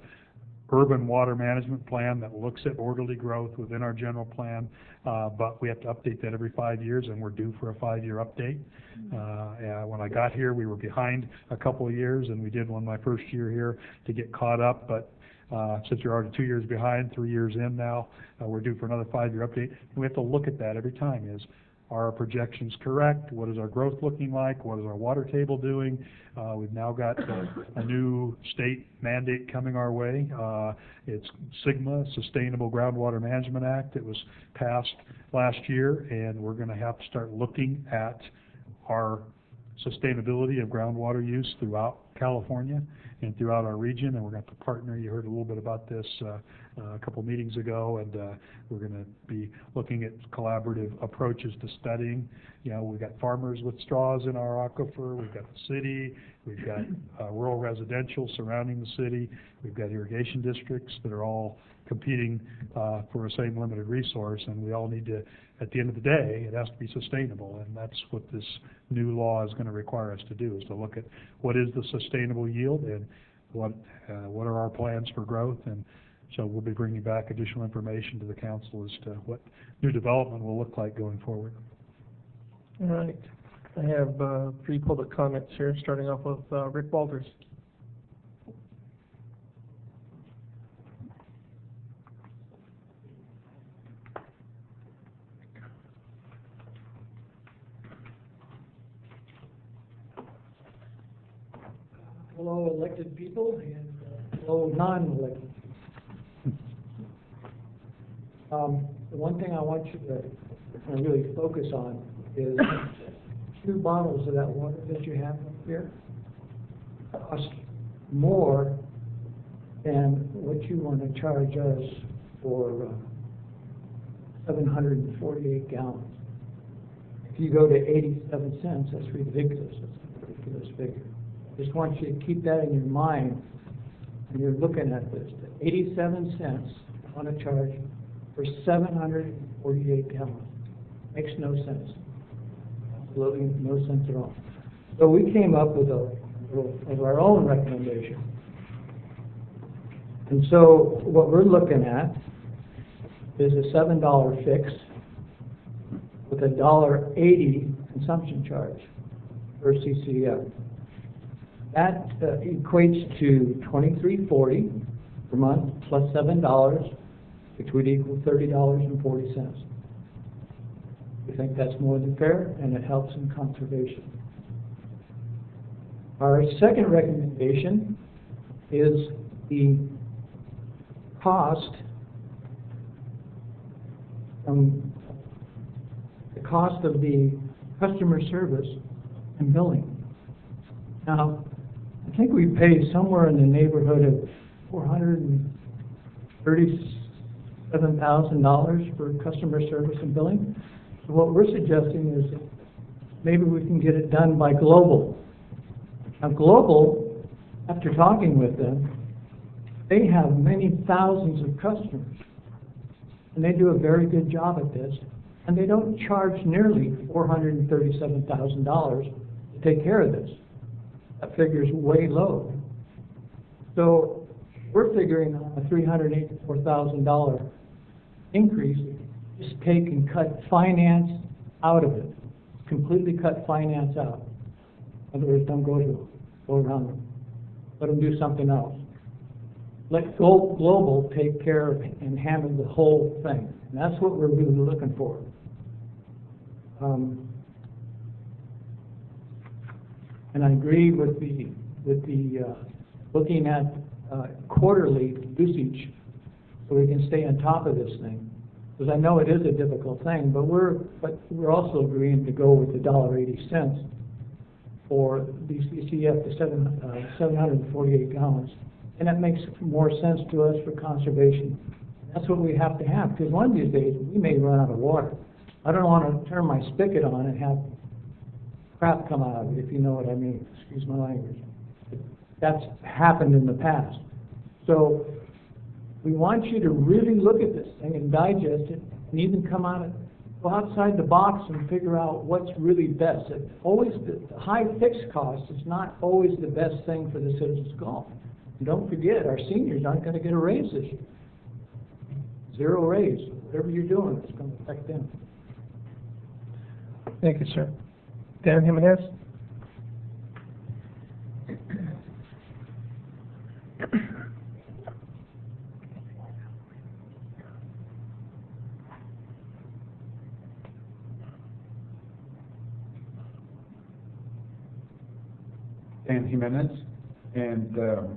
urban water management plan that looks at orderly growth within our general plan, but we have to update that every 5 years, and we're due for a 5-year update. When I got here, we were behind a couple of years, and we did one my first year here to get caught up, but since we're already 2 years behind, 3 years in now, we're due for another 5-year update, and we have to look at that every time. Are our projections correct? What is our growth looking like? What is our water table doing? We've now got a new state mandate coming our way. It's SGMA, Sustainable Groundwater Management Act. It was passed last year, and we're going to have to start looking at our sustainability of groundwater use throughout California and throughout our region, and we're going to partner. You heard a little bit about this a couple meetings ago, and we're going to be looking at collaborative approaches to studying. We've got farmers with straws in our aquifer, we've got the city, we've got rural residential surrounding the city, we've got irrigation districts that are all competing for the same limited resource, and we all need to, at the end of the day, it has to be sustainable, and that's what this new law is going to require us to do, is to look at what is the sustainable yield and what are our plans for growth. And so we'll be bringing back additional information to the council as to what new development will look like going forward. All right. I have 3 public comments here, starting off with Rick Walters. Hello, elected people, and hello, non-elected. The one thing I want you to really focus on is 2 bottles of that water that you have up here cost more than what you want to charge us for 748 gallons. If you go to 87 cents, that's ridiculous. That's a ridiculous figure. Just want you to keep that in your mind when you're looking at this. 87 cents on a charge for 748 gallons. Makes no sense. Absolutely no sense at all. So we came up with of our own recommendation. And so what we're looking at is a $7 fix with a $1.80 consumption charge per CCF. That equates to $23.40 per month plus $7, which would equal $30.40. We think that's more than fair, and it helps in conservation. Our second recommendation is the cost of the customer service and billing. Now, I think we pay somewhere in the neighborhood of $437,000 for customer service and billing. So what we're suggesting is that maybe we can get it done by Global. Now, Global, after talking with them, they have many thousands of customers, and they do a very good job at this, and they don't charge nearly $437,000 to take care of this. That figure's way low. So we're figuring on a $384,000 increase, just take and cut finance out of it, completely cut finance out. In other words, don't go around them. Let them do something else. Let Global take care of and handle the whole thing. And that's what we're really looking for. And I agree with the looking at quarterly usage so we can stay on top of this thing. Because I know it is a difficult thing, but we're also agreeing to go with the $1.80 for the CCF to 748 gallons. And that makes more sense to us for conservation. That's what we have to have, because one of these days we may run out of water. I don't want to turn my spigot on and have crap come out of it, if you know what I mean. Excuse my language. That's happened in the past. So we want you to really look at this thing and digest it, and even go outside the box and figure out what's really best. The high fixed cost is not always the best thing for the citizens of Galt. And don't forget, our seniors aren't going to get a raise this year. Zero raise. Whatever you're doing, it's going to affect them. Thank you, sir. Dan Jimenez? Dan Jimenez, and the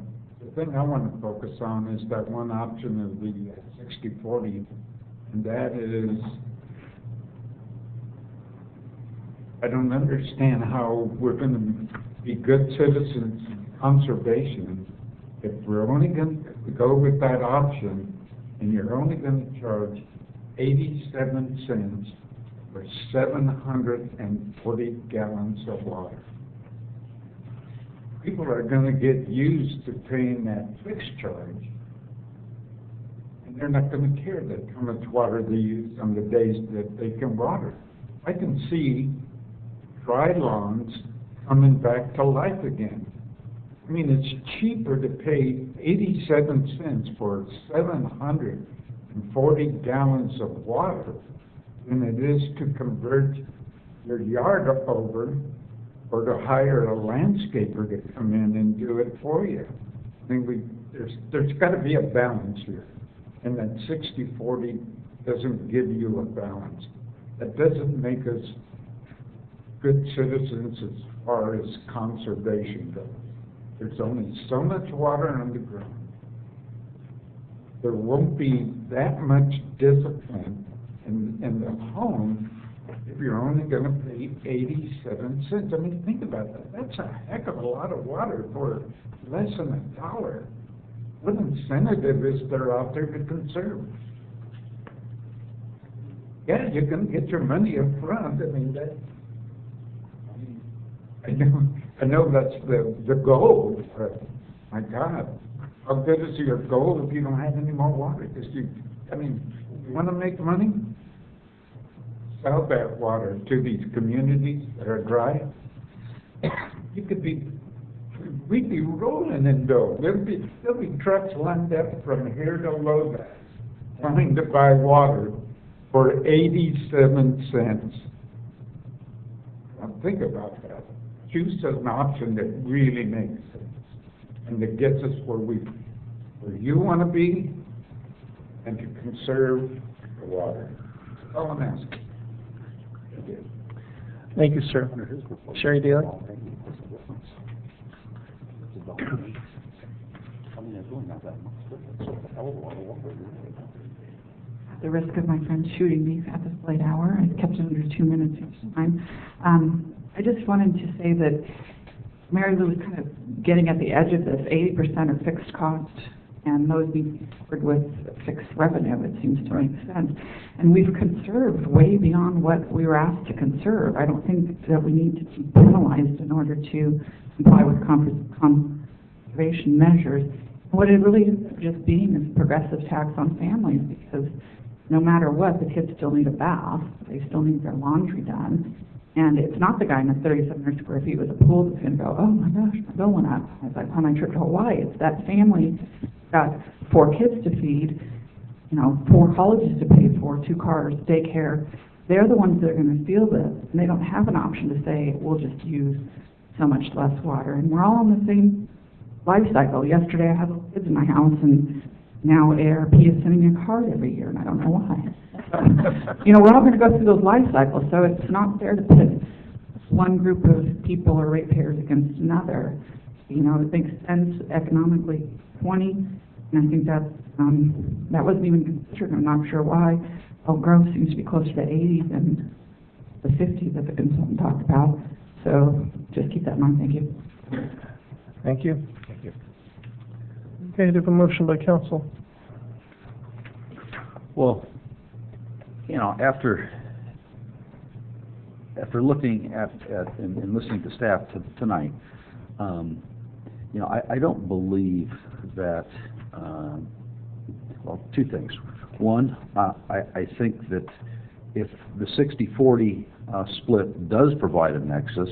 thing I want to focus on is that one option of the 60/40, and that is, I don't understand how we're going to be good citizens in conservation if we're only going to go with that option, and you're only going to charge 87 cents for 740 gallons of water. People are going to get used to paying that fixed charge, and they're not going to care that how much water they use on the days that they can water. I can see dry lawns coming back to life again. I mean, it's cheaper to pay 87 cents for 740 gallons of water than it is to convert your yard over or to hire a landscaper to come in and do it for you. I mean, there's got to be a balance here, and that 60/40 doesn't give you a balance. That doesn't make us good citizens as far as conservation goes. There's only so much water underground. There won't be that much discipline in the home if you're only going to pay 87 cents. I mean, think about that. That's a heck of a lot of water for less than $1. What incentive is there out there to conserve? Yeah, you're going to get your money up front. I mean, I know that's the goal, but my God, how good is your goal if you don't have any more water? Because you want to make money? Sell that water to these communities that are dry. We'd be rolling in dough. There'll be trucks lined up from here to Loda trying to buy water for 87 cents. Now think about that. Choose an option that really makes sense and that gets us where you want to be and to conserve the water. That's all I'm asking. Thank you, sir. Sherry Daly? At the risk of my friend shooting me at this late hour, I kept it under 2 minutes each time. I just wanted to say that Mary Lou was kind of getting at the edge of this. 80% are fixed cost, and those be covered with fixed revenue. It seems to make sense. And we've conserved way beyond what we were asked to conserve. I don't think that we need to be penalized in order to comply with conservation measures. What it really is just being is progressive tax on families, because no matter what, the kids still need a bath, they still need their laundry done. And it's not the guy in the 3,700 square feet with a pool that's going to go, oh my gosh, my bill went up as I plan my trip to Hawaii. It's that family got 4 kids to feed, 4 colleges to pay for, 2 cars, daycare. They're the ones that are going to feel this, and they don't have an option to say, we'll just use so much less water. And we're all on the same life cycle. Yesterday I had little kids in my house, and now ARP is sending me a card every year, and I don't know why. We're all going to go through those life cycles, so it's not fair to pit one group of people or ratepayers against another. It makes sense economically, 20, and I think that wasn't even considered. I'm not sure why. Elk Grove seems to be closer to 80 than the 50 that the consultant talked about. So just keep that in mind. Thank you. Thank you. Thank you. Okay, do you have a motion by council? Well, after looking at and listening to staff tonight, I don't believe that, well, 2 things. One, I think that if the 60-40 split does provide a nexus,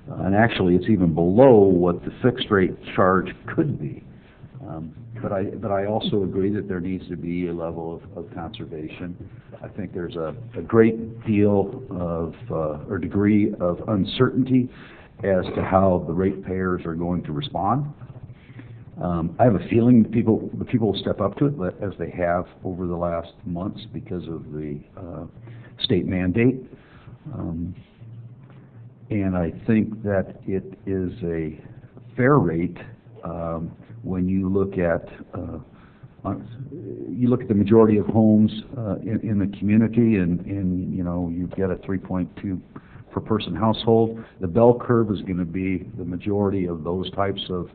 and actually it's even below what the fixed rate charge could be, but I also agree that there needs to be a level of conservation. I think there's a great deal of, or degree of uncertainty as to how the ratepayers are going to respond. I have a feeling the people will step up to it, as they have over the last months because of the state mandate. And I think that it is a fair rate when you look at the majority of homes in the community, and you get a 3.2 per person household. The bell curve is going to be the majority of those types of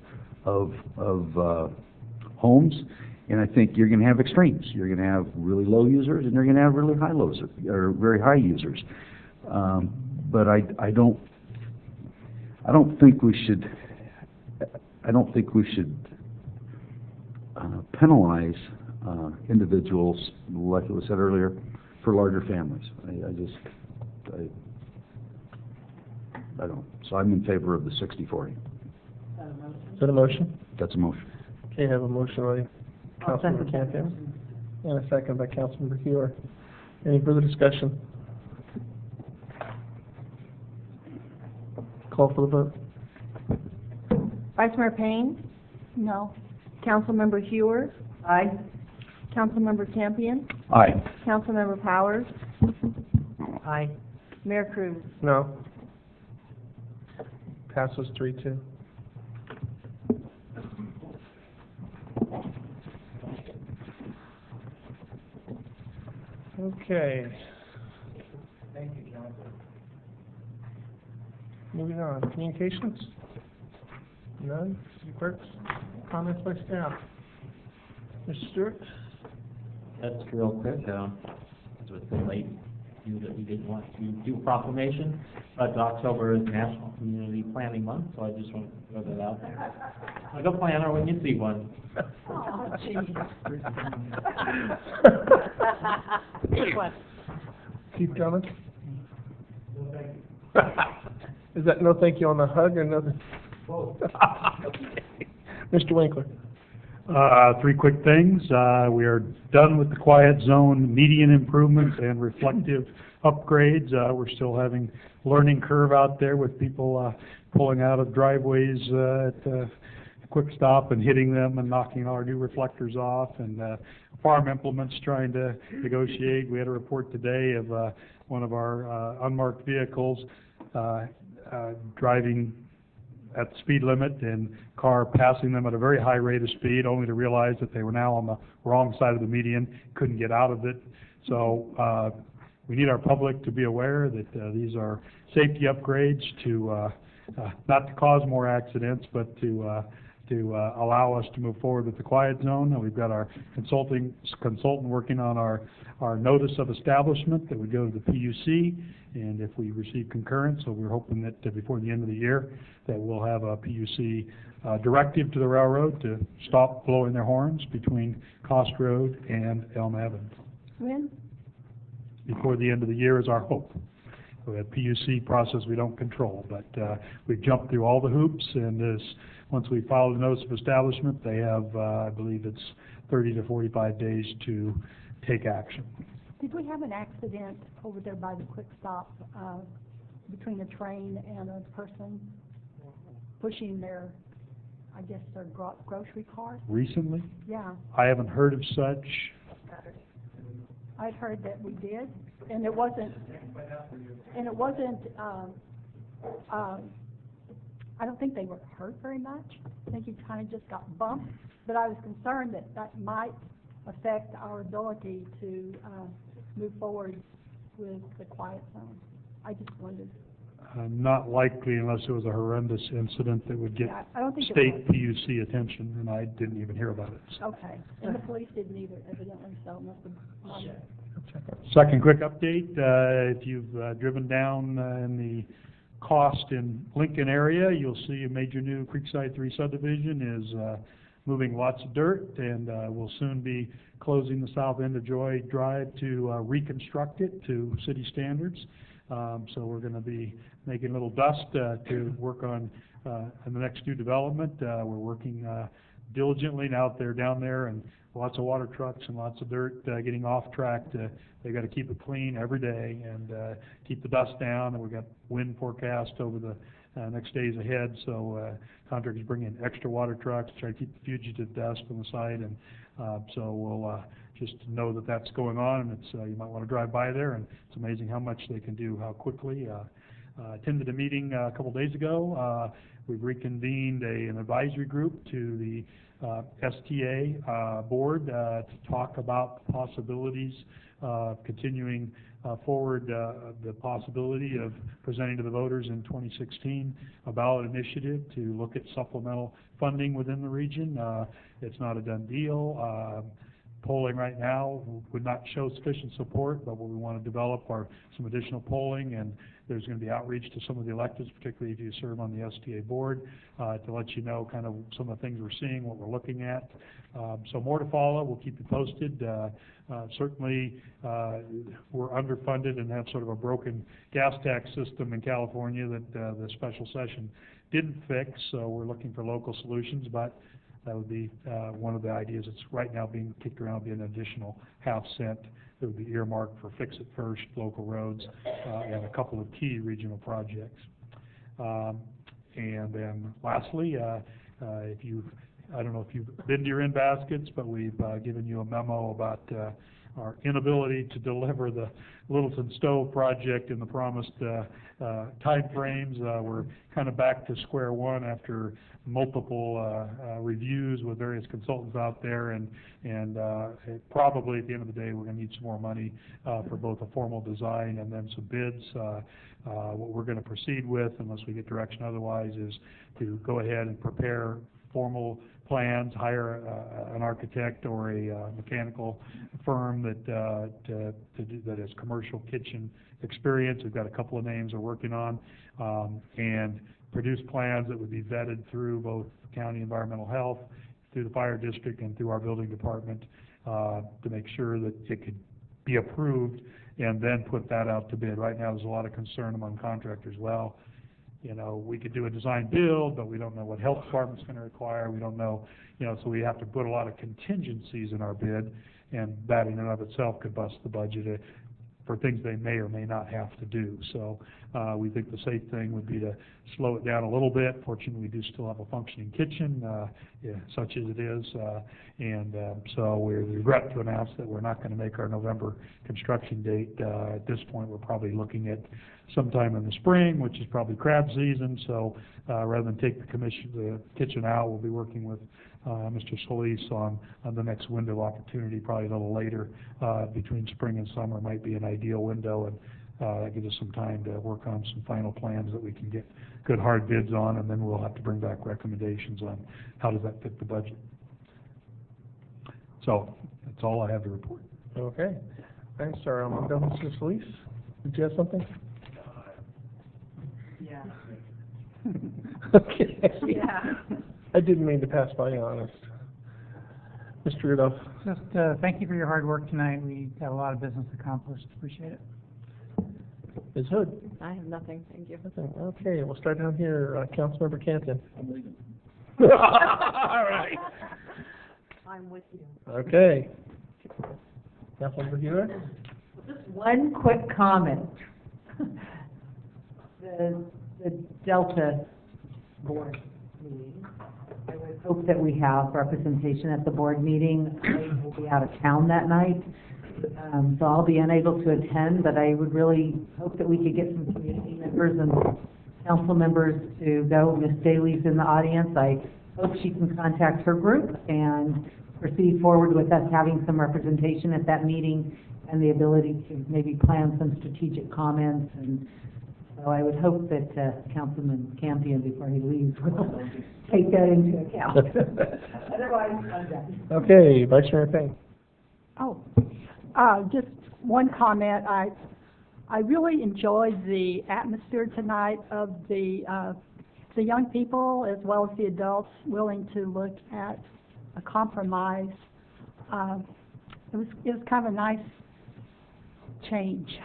homes, and I think you're going to have extremes. You're going to have really low users, and you're going to have really high lows or very high users. But I don't think we should penalize individuals, like it was said earlier, for larger families. I don't. So I'm in favor of the 60-40. Is that a motion? That's a motion. Okay, I have a motion by Councilmember Campion and a second by Councilmember Hewer. Any further discussion? Call for the vote. Vice Mayor Payne? No. Councilmember Hewer? Aye. Councilmember Campion? Aye. Councilmember Powers? Aye. Mayor Cruz? No. Passes 3-2. Okay. Thank you, Council. Moving on. Communications? None? City clerks? Comments by staff? Mr. Stewart? That's real quick. It was a bit late, knew that we didn't want to do a proclamation, but October is National Community Planning Month, so I just want to throw that out there. Like a planner when you see one. Oh, jeez. Chief comments? No, thank you. Is that no thank you on the hug or no? Both. Okay. Mr. Winkler? 3 quick things. We are done with the quiet zone median improvements and reflective upgrades. We're still having learning curve out there with people pulling out of driveways at quick stop and hitting them and knocking our new reflectors off, and farm implements trying to negotiate. We had a report today of one of our unmarked vehicles driving at the speed limit and car passing them at a very high rate of speed, only to realize that they were now on the wrong side of the median, couldn't get out of it. So we need our public to be aware that these are safety upgrades to not to cause more accidents, but to allow us to move forward with the quiet zone. We've got our consultant working on our notice of establishment that would go to the PUC, and if we receive concurrence, so we're hoping that before the end of the year that we'll have a PUC directive to the railroad to stop blowing their horns between Cost Road and Elm Avenue. When? Before the end of the year is our hope. We have PUC process we don't control, but we've jumped through all the hoops, and once we file the notice of establishment, they have, I believe it's 30 to 45 days to take action. Did we have an accident over there by the quick stop between a train and a person pushing their, I guess, their grocery cart? Recently? Yeah. I haven't heard of such. I'd heard that we did, and it wasn't, I don't think they were hurt very much. I think he kind of just got bumped, but I was concerned that that might affect our ability to move forward with the quiet zone. I just wondered. Not likely unless it was a horrendous incident that would get Yeah, I don't think it state was. PUC attention, and I didn't even hear about it. So. Okay, and the police didn't either, evidently, so it must have. Second quick update, if you've driven down in the Cost in Lincoln area, you'll see a major new Creekside 3 subdivision is moving lots of dirt, and we'll soon be closing the south end of Joy Drive to reconstruct it to city standards. So we're going to be making a little dust to work on the next new development. We're working diligently now they're down there, and lots of water trucks and lots of dirt getting off track. They got to keep it clean every day and keep the dust down. And we've got wind forecast over the next days ahead, so contractors bring in extra water trucks to try to keep the fugitive dust on the site. And so we'll just know that that's going on, and it's you might want to drive by there, and it's amazing how much they can do, how quickly. Attended a meeting a couple days ago. We've reconvened an advisory group to the STA board to talk about the possibilities of continuing forward the possibility of presenting to the voters in 2016 a ballot initiative to look at supplemental funding within the region. It's not a done deal. Polling right now would not show sufficient support, but what we want to develop are some additional polling, and there's going to be outreach to some of the electeds, particularly if you serve on the STA board, to let you know kind of some of the things we're seeing, what we're looking at. So more to follow. We'll keep you posted. Certainly, we're underfunded and have sort of a broken gas tax system in California that the special session didn't fix, so we're looking for local solutions, but that would be one of the ideas that's right now being kicked around, would be an additional ½ cent that would be earmarked for fix-it-first local roads and a couple of key regional projects. And then lastly, if you've, I don't know if you've been to your in-baskets, but we've given you a memo about our inability to deliver the Littleton Stove project in the promised time frames. We're kind of back to square one after multiple reviews with various consultants out there, and probably at the end of the day we're going to need some more money for both a formal design and then some bids. What we're going to proceed with, unless we get direction otherwise, is to go ahead and prepare formal plans, hire an architect or a mechanical firm that has commercial kitchen experience. We've got a couple of names we're working on, and produce plans that would be vetted through both county environmental health, through the fire district, and through our building department to make sure that it could be approved, and then put that out to bid. Right now there's a lot of concern among contractors. Well, you know, we could do a design build, but we don't know what health department's going to require. We don't know, you know, so we have to put a lot of contingencies in our bid, and that in and of itself could bust the budget. for things they may or may not have to do. So, we think the safe thing would be to slow it down a little bit. Fortunately, we do still have a functioning kitchen, such as it is, so we regret to announce that we're not gonna make our November construction date. At this point, we're probably looking at sometime in the spring, which is probably crab season, so, rather than take the kitchen out, we'll be working with Mr. Solis on the next window opportunity, probably a little later, between spring and summer might be an ideal window, and that gives us some time to work on some final plans that we can get good hard bids on, and then we'll have to bring back recommendations on how does that fit the budget. So, that's all I have to report. Okay. Thanks, sir. Mr. Solis, did you have something? Yeah. Okay. Yeah. I didn't mean to pass by, honest. Mr. Rudolph. Just, thank you for your hard work tonight. We got a lot of business accomplished. Appreciate it. Ms. Hood. I have nothing, thank you. Okay, we'll start down here, Councilmember Canton. I'm leaving. All right. I'm with you. Okay. Councilmember Hewitt? Just one quick comment. The Delta board meeting, I would hope that we have representation at the board meeting. I will be out of town that night, so I'll be unable to attend, but I would really hope that we could get some community members and council members to go. Miss Daly's in the audience. I hope she can contact her group and proceed forward with us having some representation at that meeting and the ability to maybe plan some strategic comments. And so I would hope that Councilman Campion, before he leaves, will take that into account. Otherwise, I'm done. Okay, Vice Mayor Payne. Oh, just one comment. I really enjoyed the atmosphere tonight of the young people as well as the adults willing to look at a compromise. It was kind of a nice change.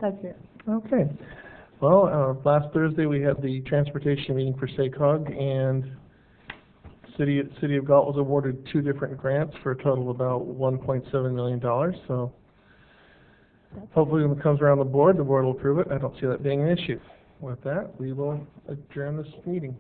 That's it. Okay. Well, last Thursday we had the transportation meeting for SACOG, and City of Galt was awarded 2 different grants for a total of about $1.7 million. So hopefully when it comes around the board will approve it. I don't see that being an issue. With that, we will adjourn this meeting.